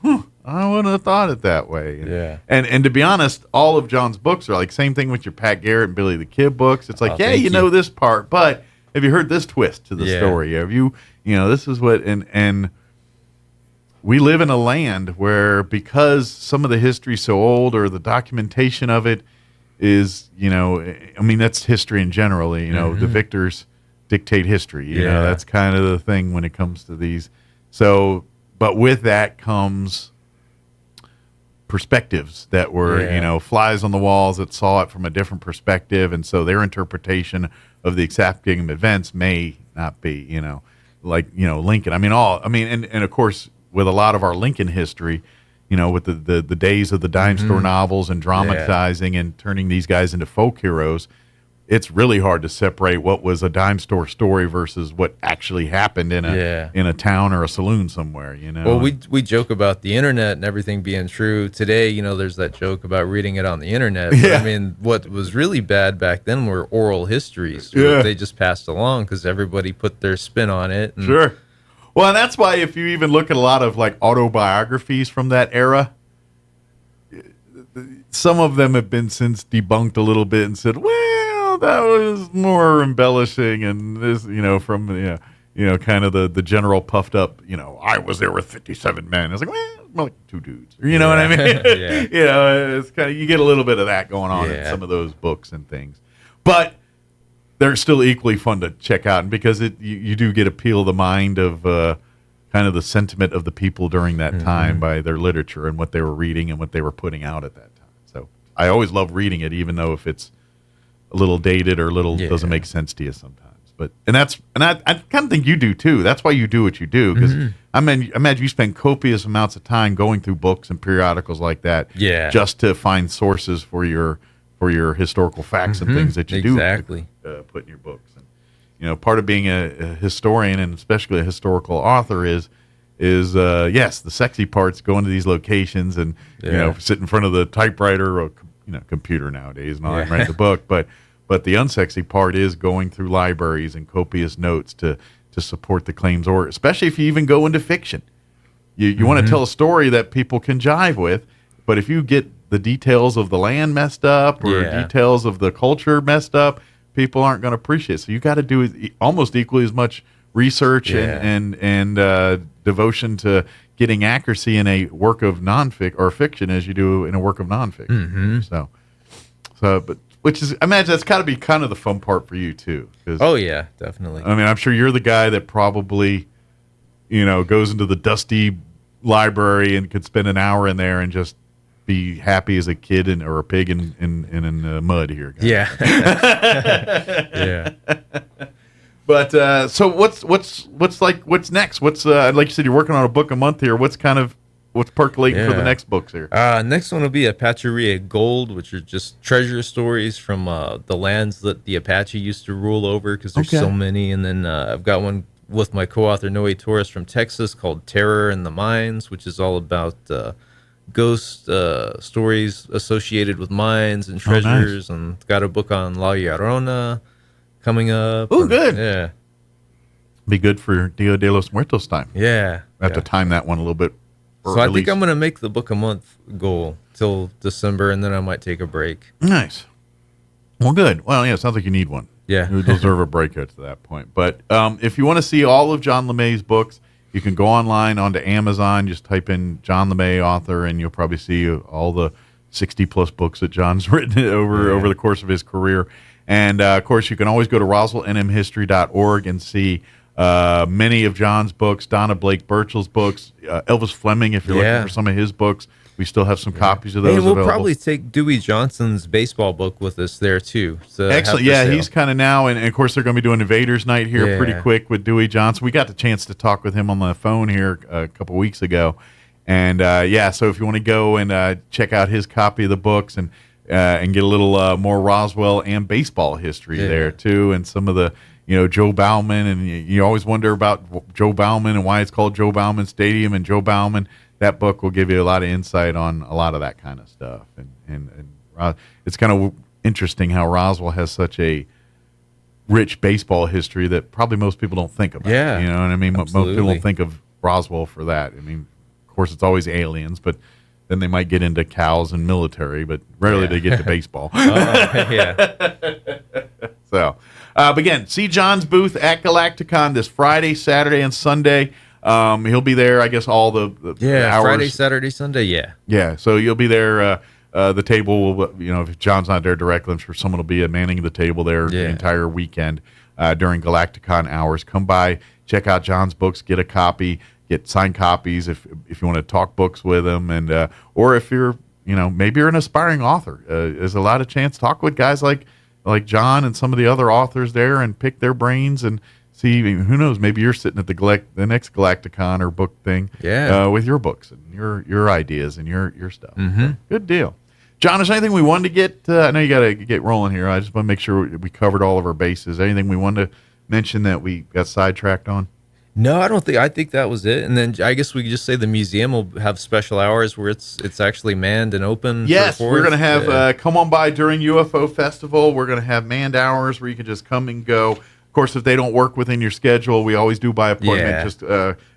I wouldn't have thought it that way. And to be honest, all of John's books are like same thing with your Pat Garrett and Billy the Kid books. It's like, you know this part, but have you heard this twist to the story? Have you, this is what, and we live in a land where because some of the history's so old or the documentation of it is, I mean, that's history in general, the victors dictate history. That's kind of the thing when it comes to these. So, but with that comes perspectives that were, flies on the walls that saw it from a different perspective. And so their interpretation of the exacting events may not be, like, Lincoln. And of course, with a lot of our Lincoln history, with the days of the dime store novels and dramatizing and turning these guys into folk heroes, it's really hard to separate what was a dime store story versus what actually happened in a town or a saloon somewhere. Well, we joke about the internet and everything being true today. There's that joke about reading it on the internet. But, I mean, what was really bad back then were oral histories. They just passed along because everybody put their spin on it. And, sure. Well, and that's why if you even look at a lot of like autobiographies from that era, some of them have been since debunked a little bit and said, well, that was more embellishing and this, from kind of the general puffed up, I was there with 57 men. It's like, well, more like 2 dudes. You know what I mean? It's kind of, you get a little bit of that going on in some of those books and things. But they're still equally fun to check out, and because you do get a peel of the mind of kind of the sentiment of the people during that time by their literature and what they were reading and what they were putting out at that time. So I always love reading it, even though if it's a little dated or doesn't make sense to you sometimes. But I kind of think you do too. That's why you do what you do, because I imagine you spend copious amounts of time going through books and periodicals like that, just to find sources for your historical facts and things that you do put in your books. And part of being a historian, and especially a historical author, is yes, the sexy parts, going to these locations and sit in front of the typewriter or computer nowadays and all that, write the book. But the unsexy part is going through libraries and copious notes to support the claims, or especially if you even go into fiction. You want to tell a story that people can jive with, but if you get the details of the land messed up or details of the culture messed up, people aren't going to appreciate it. So you got to do almost equally as much research and devotion to getting accuracy in a work of nonfiction or fiction as you do in a work of nonfiction. So, but which is, I imagine that's got to be kind of the fun part for you too. Oh yeah, definitely. I mean, I'm sure you're the guy that probably, goes into the dusty library and could spend an hour in there and just be happy as a kid or a pig in mud here. Yeah. But so what's next? What's like you said, you're working on a book a month here. What's percolating for the next books here? Next one will be Apacheria Gold, which are just treasure stories from the lands that the Apache used to rule over, because there's so many. And then I've got one with my co-author Noe Torres from Texas called Terror in the Mines, which is all about ghost stories associated with mines and treasures. And got a book on La Llorona coming up. Oh, good. Yeah. Be good for Dia de los Muertos time. Yeah. I have to time that one a little bit. So I think I'm going to make the book a month goal till December, and then I might take a break. Nice. Well, good. Well, yeah, it sounds like you need one. Yeah. You deserve a break to that point. But if you want to see all of John LeMay's books, you can go online onto Amazon, just type in John LeMay author, and you'll probably see all the 60-plus books that John's written over the course of his career. And, of course, you can always go to RoswellNMHistory.org and see many of John's books, Donna Blake Burchell's books, Elvis Fleming, if you're looking for some of his books. We still have some copies of those available. We'll probably take Dewey Johnson's baseball book with us there, too. So excellent. Yeah, he's kind of now, and of course, they're going to be doing Invaders Night here pretty quick with Dewey Johnson. We got the chance to talk with him on the phone here a couple weeks ago. And, so if you want to go and check out his copy of the books and get a little more Roswell and baseball history there, too, and some of the Joe Bauman, and you always wonder about Joe Bauman and why it's called Joe Bauman Stadium and Joe Bauman. That book will give you a lot of insight on a lot of that kind of stuff. And it's kind of interesting how Roswell has such a rich baseball history that probably most people don't think about. Yeah. You know what I mean? Absolutely. Most people don't think of Roswell for that. I mean, of course, it's always aliens, but then they might get into cows and military, but rarely they get to baseball. So, but again, see John's booth at Galacticon this Friday, Saturday, and Sunday. He'll be there, I guess, all the hours. Friday, Saturday, Sunday, Yeah, so you'll be there. The table will, if John's not there directly, I'm sure someone will be manning the table there the entire weekend during Galacticon hours. Come by, check out John's books, get a copy, get signed copies if you want to talk books with him, and or if you're, maybe you're an aspiring author. There's a lot of chance to talk with guys like John and some of the other authors there and pick their brains and see, who knows? Maybe you're sitting at the next Galacticon or book thing, with your books and your ideas and your stuff. Mm-hmm. Good deal, John. Is there anything we wanted to get? I know you got to get rolling here. I just want to make sure we covered all of our bases. Anything we wanted to mention that we got sidetracked on? No, I don't think. I think that was it. And then I guess we could just say the museum will have special hours where it's actually manned and open. Yes, for we're going to have come on by during UFO Festival. We're going to have manned hours where you can just come and go. Of course, if they don't work within your schedule, we always do by appointment. Yeah. Just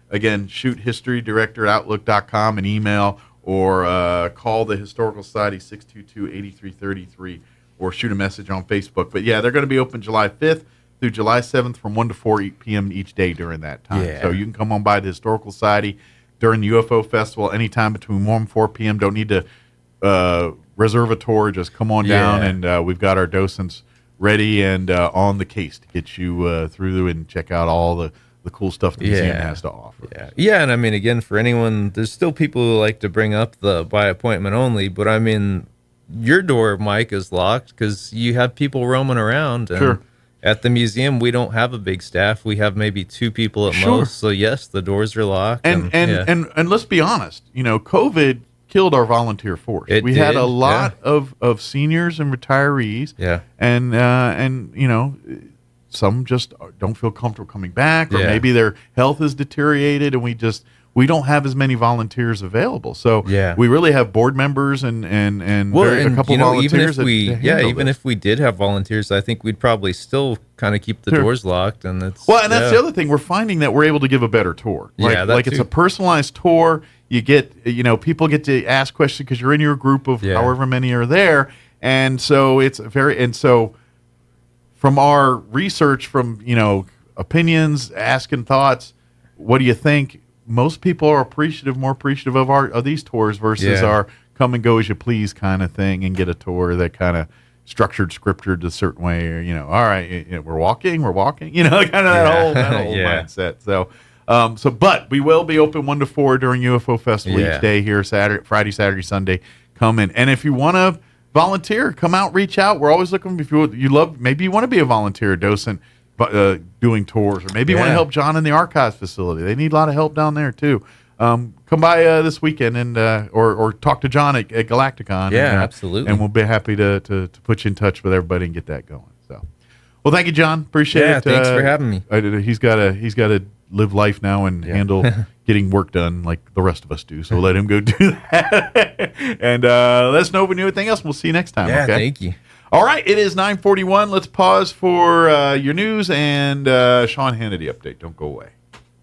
again, shoot historydirector@outlook.com an email or call the Historical Society 622-8333 or shoot a message on Facebook. But yeah, they're going to be open July 5th. Through July 7th from 1 to 4 p.m. each day during that time. Yeah. So you can come on by the Historical Society during the UFO Festival anytime between 1 and 4 p.m. Don't need to reserve a tour. Just come on down, and we've got our docents ready and on the case to get you through and check out all the cool stuff the museum has to offer. Yeah, and I mean, again, for anyone, there's still people who like to bring up the by appointment only, but I mean, your door, Mike, is locked because you have people roaming around. And sure. At the museum, we don't have a big staff. We have maybe 2 people at most. So yes, the doors are locked. And let's be honest, COVID killed our volunteer force. We had a lot of seniors and retirees. Yeah. And some just don't feel comfortable coming back, or maybe their health is deteriorated, and we don't have as many volunteers available. So we really have board members and a couple volunteers. Even if we did have volunteers, I think we'd probably still kind of keep the doors locked. And that's that's the other thing. We're finding that we're able to give a better tour. It's a personalized tour. You get, people get to ask questions because you're in your group of however many are there. And so from our research, from, opinions, asking thoughts, what do you think? Most people are more appreciative of these tours versus our come and go as you please kind of thing, and get a tour that kind of scriptured a certain way, or all right, we're walking, kind of that whole mindset. So, but we will be open 1 to 4 during UFO Festival each day here, Friday, Saturday, Sunday. Come in, and if you want to volunteer, come out, reach out. We're always looking. If maybe you want to be a volunteer docent. Doing tours, or maybe you want to help John in the archives facility. They need a lot of help down there too. Come by this weekend and or talk to John at Galacticon. Absolutely. And we'll be happy to put you in touch with everybody and get that going. So, well, thank you, John. Appreciate it. Thanks for having me. He's got to live life now and handle getting work done like the rest of us do. So let him go do that. And let us know if we do anything else. We'll see you next time. Yeah, okay? Thank you. All right, it is 9:41. Let's pause for your news and Sean Hannity update. Don't go away.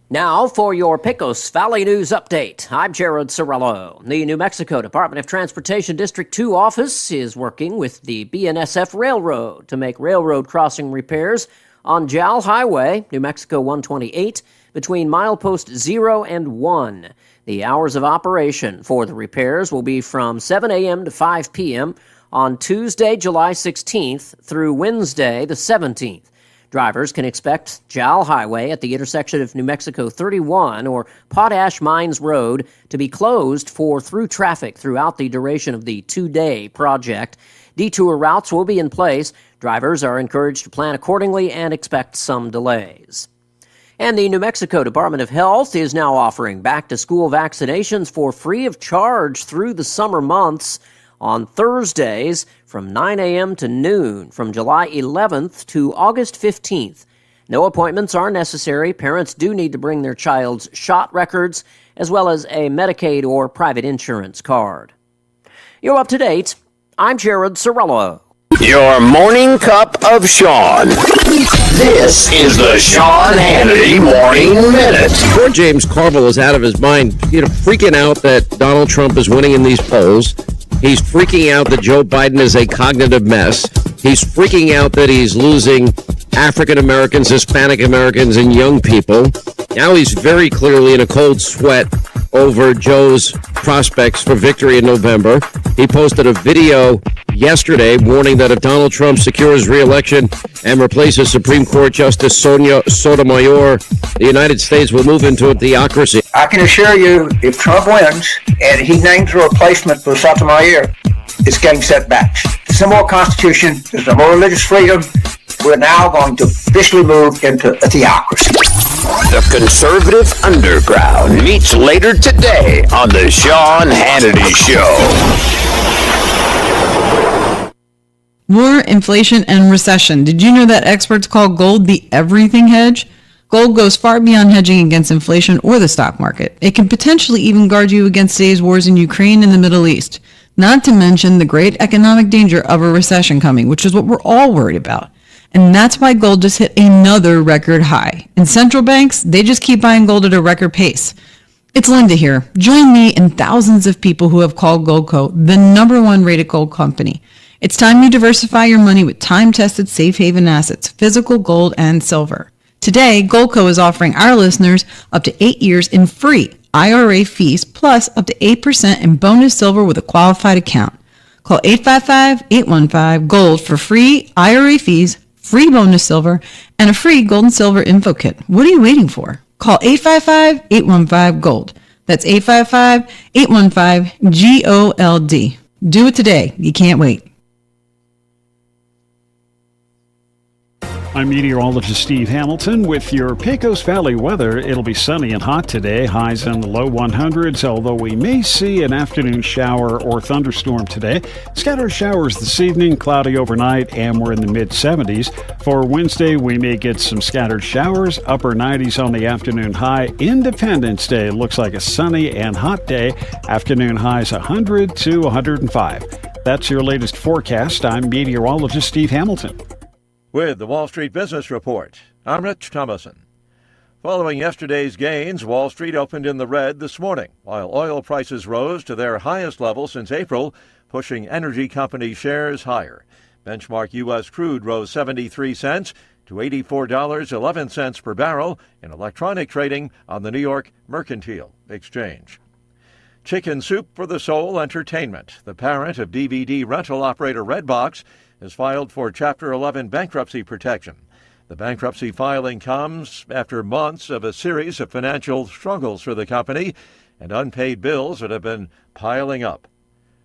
Now for your Pecos Valley News Update. I'm Jared Sorello. The New Mexico Department of Transportation District 2 office is working with the BNSF Railroad to make railroad crossing repairs on Jal Highway, New Mexico 128, between milepost 0 and 1. The hours of operation for the repairs will be from 7 a.m. to 5 p.m., on Tuesday, July 16th through Wednesday, the 17th. Drivers can expect Jal Highway at the intersection of New Mexico 31 or Potash Mines Road to be closed for through traffic throughout the duration of the 2-day project. Detour routes will be in place. Drivers are encouraged to plan accordingly and expect some delays. And the New Mexico Department of Health is now offering back-to-school vaccinations for free of charge through the summer months on Thursdays from 9 a.m. to noon from July 11th to August 15th. No appointments are necessary. Parents do need to bring their child's shot records as well as a Medicaid or private insurance card. You're up to date. I'm Jared Sorello. Your morning cup of Sean. This is the Sean Hannity Morning Minute. Poor James Carville is out of his mind, freaking out that Donald Trump is winning in these polls. He's freaking out that Joe Biden is a cognitive mess. He's freaking out that he's losing African Americans, Hispanic Americans, and young people. Now he's very clearly in a cold sweat over Joe's prospects for victory in November. He posted a video yesterday warning that if Donald Trump secures re-election and replaces Supreme Court Justice Sonia Sotomayor, the United States will move into a theocracy. I can assure you, if Trump wins and he names a replacement for Sotomayor, it's game, set, match. There's no more Constitution. There's no more religious freedom. we're now going to officially move into a theocracy. The conservative underground meets later today on the Sean Hannity Show. War, inflation, and recession. Did you know that experts call gold the everything hedge? Gold goes far beyond hedging against inflation or the stock market. It can potentially even guard you against today's wars in Ukraine and the Middle East. Not to mention the great economic danger of a recession coming, which is what we're all worried about. And that's why gold just hit another record high. And central banks, they just keep buying gold at a record pace. It's Linda here. Join me and thousands of people who have called Goldco the #1 rated gold company. It's time you diversify your money with time-tested safe haven assets, physical gold and silver. Today, Goldco is offering our listeners up to 8 years in free IRA fees plus up to 8% in bonus silver with a qualified account. Call 855-815-GOLD for free IRA fees, free bonus silver, and a free gold and silver info kit. What are you waiting for? Call 855-815-GOLD. That's 855-815-GOLD. Do it today. You can't wait. I'm meteorologist Steve Hamilton with your Pecos Valley weather. It'll be sunny and hot today, highs in the low 100s, although we may see an afternoon shower or thunderstorm today. Scattered showers this evening, cloudy overnight, and we're in the mid-70s. For Wednesday, we may get some scattered showers, upper 90s on the afternoon high. Independence Day looks like a sunny and hot day. Afternoon highs 100 to 105. That's your latest forecast. I'm meteorologist Steve Hamilton. With the Wall Street Business Report, I'm Rich Thomason. Following yesterday's gains, Wall Street opened in the red this morning, while oil prices rose to their highest level since April, pushing energy company shares higher. Benchmark U.S. crude rose 73 cents to $84.11 per barrel in electronic trading on the New York Mercantile Exchange. Chicken Soup for the Soul Entertainment, the parent of DVD rental operator Redbox, has filed for Chapter 11 bankruptcy protection. The bankruptcy filing comes after months of a series of financial struggles for the company and unpaid bills that have been piling up.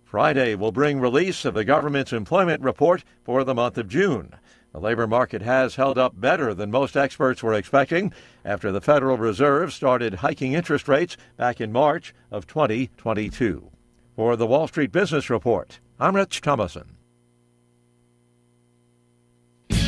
Friday will bring release of the government's employment report for the month of June. The labor market has held up better than most experts were expecting after the Federal Reserve started hiking interest rates back in March of 2022. For the Wall Street Business Report, I'm Rich Thomason.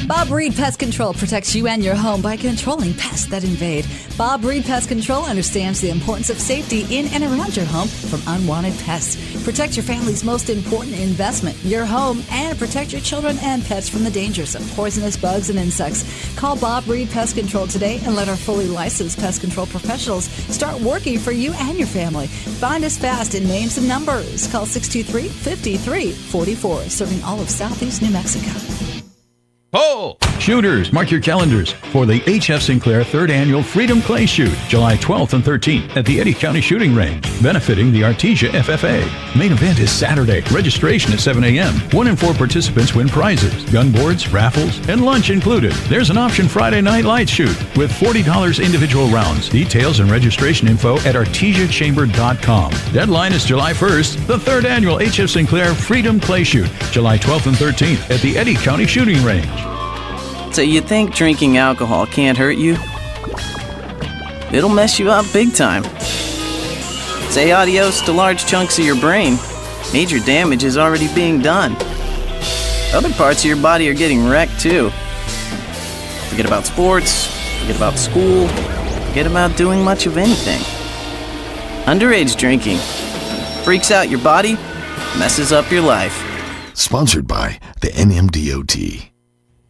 Bob Reed Pest Control protects you and your home by controlling pests that invade. Bob Reed Pest Control understands the importance of safety in and around your home from unwanted pests. Protect your family's most important investment, your home, and protect your children and pets from the dangers of poisonous bugs and insects. Call Bob Reed Pest Control today and let our fully licensed pest control professionals start working for you and your family. Find us fast in names and numbers. Call 623-5344, serving all of Southeast New Mexico. Oh! Shooters, mark your calendars for the H.F. Sinclair 3rd Annual Freedom Clay Shoot, July 12th and 13th at the Eddy County Shooting Range, benefiting the Artesia FFA. Main event is Saturday. Registration at 7 a.m. 1 in 4 participants win prizes, gun boards, raffles, and lunch included. There's an option Friday night light shoot with $40 individual rounds. Details and registration info at artesiachamber.com. Deadline is July 1st. The 3rd Annual H.F. Sinclair Freedom Clay Shoot, July 12th and 13th at the Eddy County Shooting Range. So you think drinking alcohol can't hurt you? It'll mess you up big time. Say adios to large chunks of your brain. Major damage is already being done. Other parts of your body are getting wrecked too. Forget about sports, forget about school, forget about doing much of anything. Underage drinking freaks out your body, messes up your life. Sponsored by the NMDOT.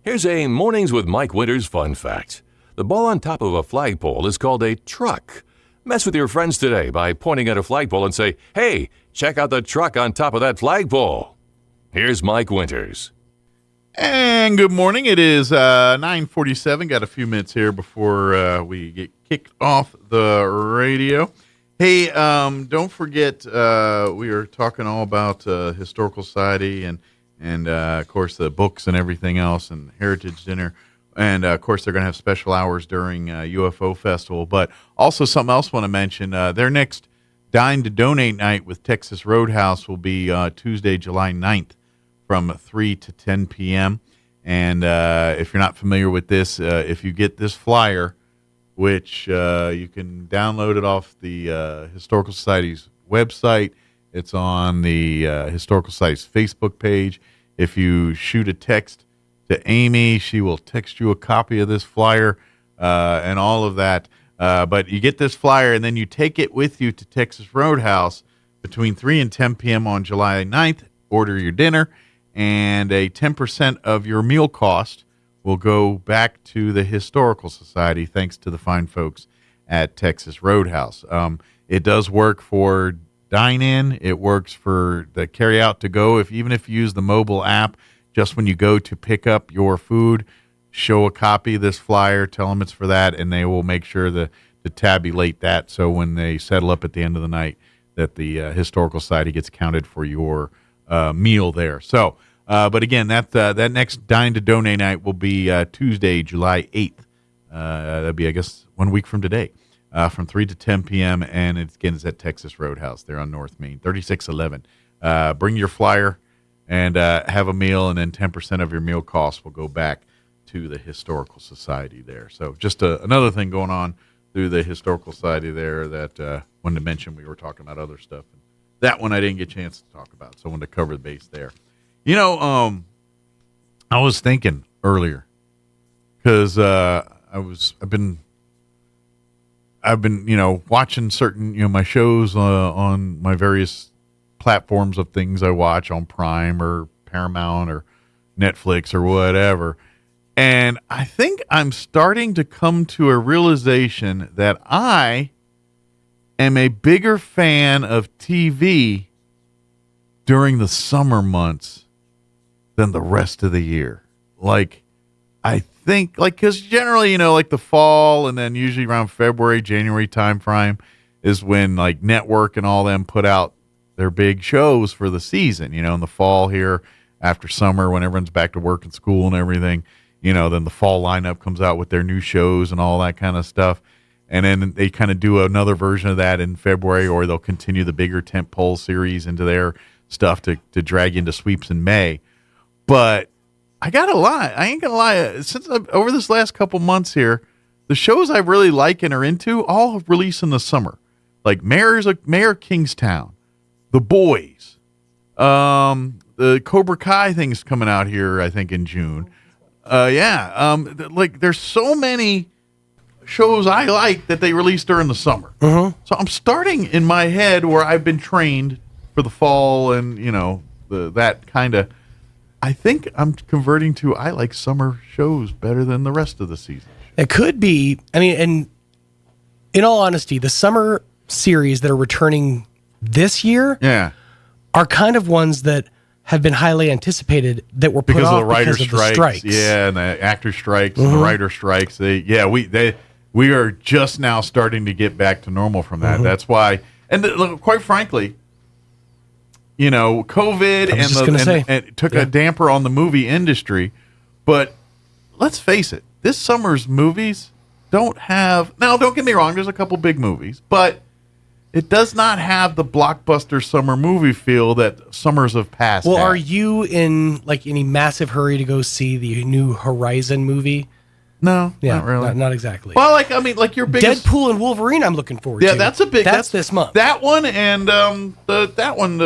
Here's a Mornings with Mike Winters fun fact. The ball on top of a flagpole is called a truck. Mess with your friends today by pointing at a flagpole and say, "Hey, check out the truck on top of that flagpole." Here's Mike Winters. And good morning. It is 9:47. Got a few minutes here before we get kicked off the radio. Hey, don't forget, we are talking all about Historical Society and of course, the books and everything else and Heritage Dinner. And, of course, they're going to have special hours during UFO Festival. But also something else I want to mention, their next Dine to Donate night with Texas Roadhouse will be Tuesday, July 9th from 3 to 10 p.m. And if you're not familiar with this, if you get this flyer, which you can download it off the Historical Society's website, it's on the Historical Society's Facebook page. If you shoot a text to Amy, she will text you a copy of this flyer and all of that. But you get this flyer, and then you take it with you to Texas Roadhouse between 3 and 10 p.m. on July 9th. Order your dinner, and a 10% of your meal cost will go back to the Historical Society, thanks to the fine folks at Texas Roadhouse. It does work for dine-in. It works for the carry-out to go. Even if you use the mobile app, just when you go to pick up your food, show a copy of this flyer, tell them it's for that, and they will make sure to tabulate that. So when they settle up at the end of the night, that the Historical Society gets counted for your meal there. So, but again, that next Dine to Donate night will be Tuesday, July 8th. That'll be, I guess, 1 week from today, from 3 to 10 p.m. And it's at Texas Roadhouse there on North Main, 3611. Bring your flyer and have a meal, and then 10% of your meal costs will go back to the Historical Society there. So just another thing going on through the Historical Society there that wanted to mention. We were talking about other stuff. That one I didn't get a chance to talk about, so I wanted to cover the base there. You know, I was thinking earlier because I've been watching certain my shows on my various platforms of things I watch on Prime or Paramount or Netflix or whatever, and I think I'm starting to come to a realization that I am a bigger fan of TV during the summer months than the rest of the year. Like, I think, because generally, like the fall and then usually around February, January time frame is when like network and all them put out their big shows for the season, in the fall here after summer when everyone's back to work and school and everything, then the fall lineup comes out with their new shows and all that kind of stuff. And then they kind of do another version of that in February, or they'll continue the bigger tentpole series into their stuff to drag into sweeps in May. But I gotta lie, I ain't gonna lie. Since over this last couple months here, the shows I really like and are into all release in the summer, like Mayor of Kingstown, The Boys, the Cobra Kai thing's coming out here, I think in June. Like there's so many shows I like that they release during the summer. So I'm starting in my head where I've been trained for the fall and that kind of. I think I'm converting to I like summer shows better than the rest of the season. It could be. I mean, and in all honesty, the summer series that are returning this year, are kind of ones that have been highly anticipated that were put because off of the writer because of the strikes. And the actor strikes, and the writer strikes. We are just now starting to get back to normal from that. That's why, and quite frankly, COVID and it took a damper on the movie industry. But let's face it, this summer's movies don't have. Now, don't get me wrong. There's a couple big movies, but it does not have the blockbuster summer movie feel that summers have passed. Well, are you in like any massive hurry to go see the new Horizon movie? No, not really. Not exactly. Well, your biggest Deadpool and Wolverine, I'm looking forward to. Yeah, that's a big. That's this month. That one and the one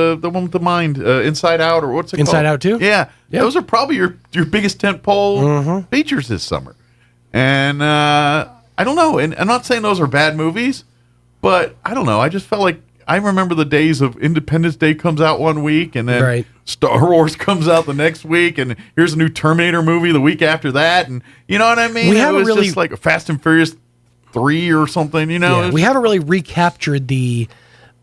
with the mind, Inside Out, or what's it called? Inside Out too. Yeah, those are probably your biggest tentpole features this summer. And I don't know, and I'm not saying those are bad movies, but I don't know. I just felt like I remember the days of Independence Day comes out one week, and then Star Wars comes out the next week, and here's a new Terminator movie the week after that, and you know what I mean? It was just like a Fast and Furious 3 or something, Yeah, we haven't really recaptured the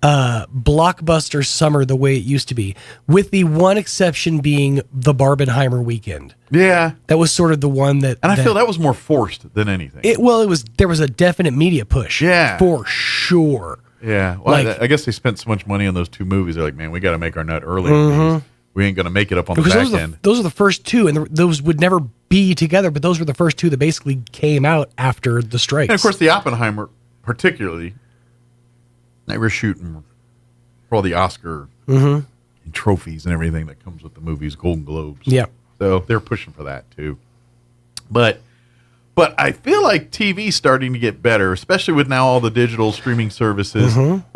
blockbuster summer the way it used to be, with the one exception being the Barbenheimer weekend. Yeah. That was sort of the one that... And I feel that was more forced than anything. There was a definite media push. Yeah. For sure. Yeah, well, I guess they spent so much money on those two movies. They're like, man, we got to make our nut early. We ain't going to make it up on the back end. Those are the first two, and those would never be together, but those were the first two that basically came out after the strikes. And, of course, the Oppenheimer, particularly, they were shooting for all the Oscar and trophies and everything that comes with the movies, Golden Globes. Yeah. So they're pushing for that too. But I feel like TV's starting to get better, especially with now all the digital streaming services. Mm-hmm.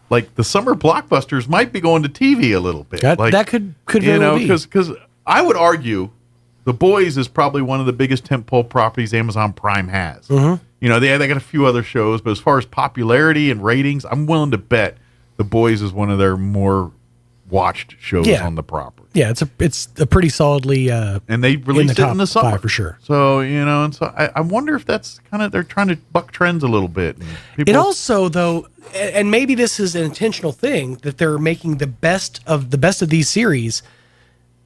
Like the summer blockbusters might be going to TV a little bit. That could very well be. Because I would argue The Boys is probably one of the biggest tentpole properties Amazon Prime has. Mm-hmm. You know, they got a few other shows, but as far as popularity and ratings, I'm willing to bet The Boys is one of their more watched shows on the property. Yeah, it's a pretty solidly and they released it in the summer 5 for sure. So and so I wonder if that's kind of they're trying to buck trends a little bit. It also though, and maybe this is an intentional thing that they're making the best of these series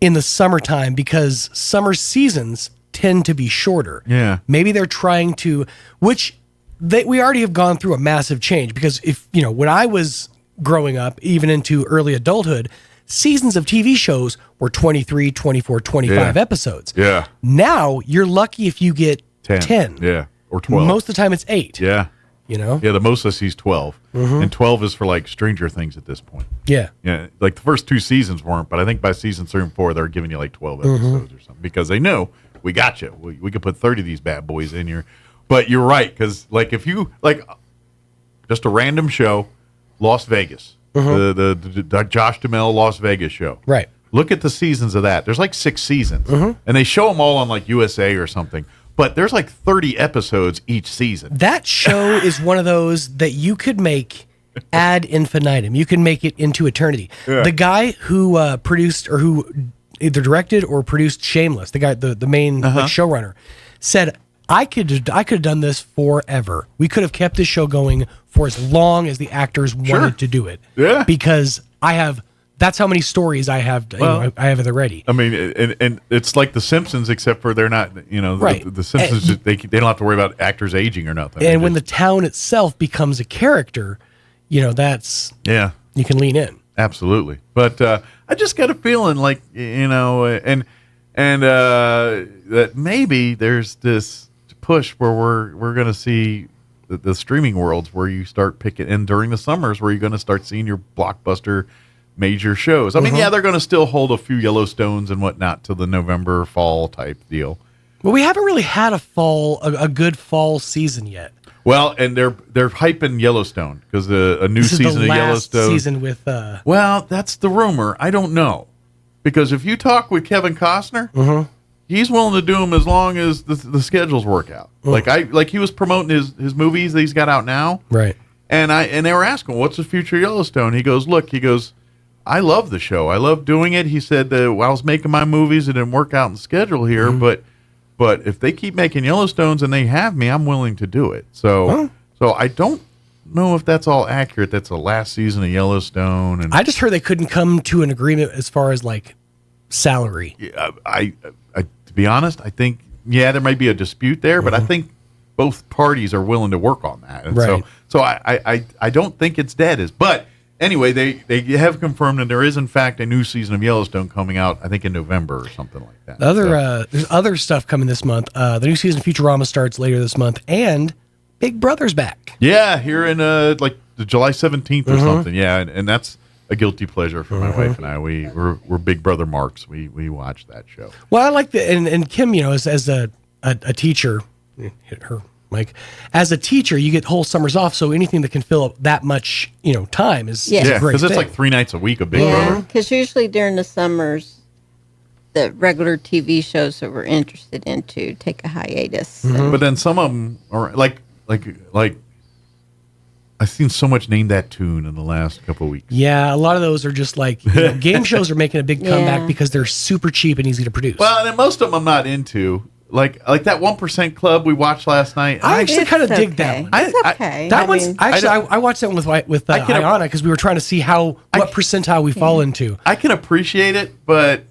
in the summertime because summer seasons tend to be shorter. Yeah, maybe they're trying to, we already have gone through a massive change because if when I was growing up, even into early adulthood, seasons of TV shows were 23, 24, 25 episodes. Yeah. Now you're lucky if you get 10. Yeah. Or 12. Most of the time it's 8. Yeah. Yeah, the most I see is 12. Mm-hmm. And 12 is for like Stranger Things at this point. Yeah. Yeah. Like the first 2 seasons weren't, but I think by season 3 and 4, they're giving you like 12 episodes or something because they know we got you. We could put 30 of these bad boys in here. But you're right. Because like if you just a random show, Las Vegas, the Josh Duhamel Las Vegas show. Right. Look at the seasons of that. There's like 6 seasons, and they show them all on like USA or something. But there's like 30 episodes each season. That show is one of those that you could make ad infinitum. You can make it into eternity. Yeah. The guy who produced or who either directed or produced Shameless, the guy, the main showrunner, said, I could have done this forever. We could have kept this show going for as long as the actors wanted to do it. Yeah. Because that's how many stories I have. I have at the ready. I mean, and it's like The Simpsons, except for they're not. Right. The Simpsons, they don't have to worry about actors aging or nothing. And when the town itself becomes a character, that's you can lean in. Absolutely. But I just got a feeling like and that maybe there's this push where we're going to see the streaming worlds where you start picking, and during the summers where you're going to start seeing your blockbuster major shows. I mean, they're going to still hold a few Yellowstones and whatnot till the November fall type deal. Well, we haven't really had a good fall season yet. Well, and they're hyping Yellowstone because a new season of Yellowstone season with. Well, that's the rumor. I don't know, because if you talk with Kevin Costner, he's willing to do them as long as the schedules work out. Like he was promoting his movies that he's got out now, right? And they were asking, "What's the future of Yellowstone?" He goes, I love the show. I love doing it. He said that while I was making my movies, it didn't work out in the schedule here, but if they keep making Yellowstones and they have me, I'm willing to do it. So I don't know if that's all accurate. That's the last season of Yellowstone. And I just heard they couldn't come to an agreement as far as like salary. I to be honest, I think there might be a dispute there, but I think both parties are willing to work on that. And right. So I don't think it's dead. But anyway, they have confirmed that there is in fact a new season of Yellowstone coming out, I think in November or something like that. There's other stuff coming this month. The new season of Futurama starts later this month, and Big Brother's back. Yeah, here in like the July 17th or something. Yeah, and that's a guilty pleasure for my wife and I. We're Big Brother marks. We watch that show. Well, I like and Kim, as a teacher, hit her. Mike, as a teacher, you get whole summers off, so anything that can fill up that much, time is a great thing. Because it's like 3 nights a week of Big Brother. Because usually during the summers, the regular TV shows that we're interested into take a hiatus. But then some of them are like I've seen so much Name That Tune in the last couple of weeks. Yeah, a lot of those are just like game shows are making a big comeback because they're super cheap and easy to produce. Well, and then most of them I'm not into. Like that 1% Club we watched last night. I actually kind of dig that one. It's okay. I watched that one with Ayana because we were trying to see what percentile we fall into. I can appreciate it, but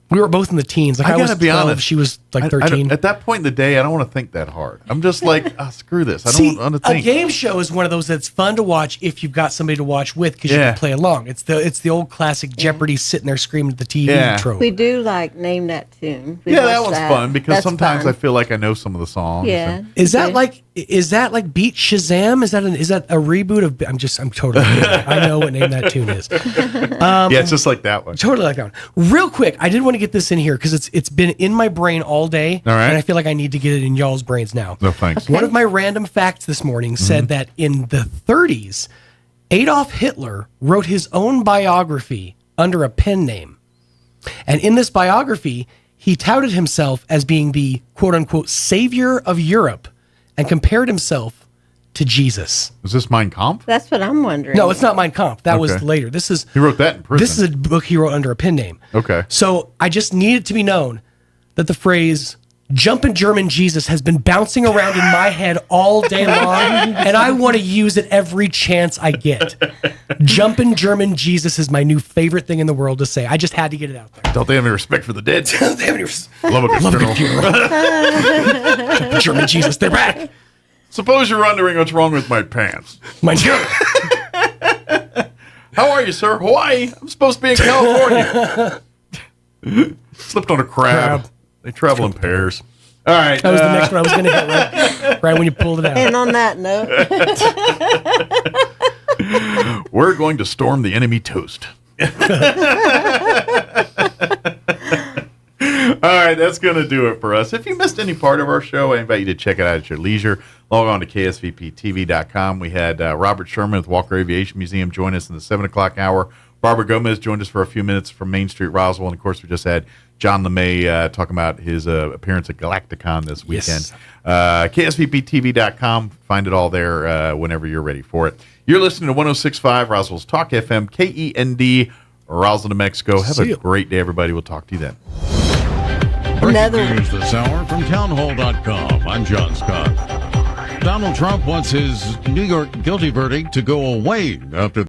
we were both in the teens. Like I was 12, be honest. She was like 13. At that point in the day, I don't want to think that hard. I'm just like, screw this. I don't want to think. A game show is one of those that's fun to watch if you've got somebody to watch with because you can play along. It's the old classic Jeopardy sitting there screaming at the TV trope. We do like Name That Tune. That one's fun because sometimes I feel like I know some of the songs. Yeah. Is that like Beat Shazam? Is that a reboot of? I'm totally. I know what Name That Tune is. It's just like that one. Totally like that one. Real quick, I did want to get this in here because it's been in my brain all day, all right. And I feel like I need to get it in y'all's brains now. No thanks. Okay. One of my random facts this morning said that in the 30s, Adolf Hitler wrote his own biography under a pen name, and in this biography, he touted himself as being the quote-unquote savior of Europe, and compared himself to Jesus. Is this Mein Kampf? That's what I'm wondering. No, it's not Mein Kampf. That was later. He wrote that in prison. This is a book he wrote under a pen name. Okay. So I just need it to be known that the phrase "Jumpin' German Jesus" has been bouncing around in my head all day long, and I want to use it every chance I get. Jumpin' German Jesus is my new favorite thing in the world to say. I just had to get it out there. Don't they have any respect for the dead? They have any Love a good funeral. Jumpin' German Jesus, they're back. Suppose you're wondering what's wrong with my pants. My God. How are you, sir? Hawaii. I'm supposed to be in California. Slipped on a crab. They travel in pairs. All right. That was the next one I was going to hit right when you pulled it out. And on that note, we're going to storm the enemy toast. All right, that's going to do it for us. If you missed any part of our show, I invite you to check it out at your leisure. Log on to ksvptv.com. We had Robert Sherman with Walker Aviation Museum join us in the 7 o'clock hour. Barbara Gomez joined us for a few minutes from Main Street, Roswell. And, of course, we just had John LeMay talking about his appearance at Galacticon this weekend. Yes. ksvptv.com. Find it all there whenever you're ready for it. You're listening to 106.5 Roswell's Talk FM, KEND, Roswell, New Mexico. Have a great day, everybody. We'll talk to you then. Breaking news this hour from townhall.com. I'm John Scott. Donald Trump wants his New York guilty verdict to go away after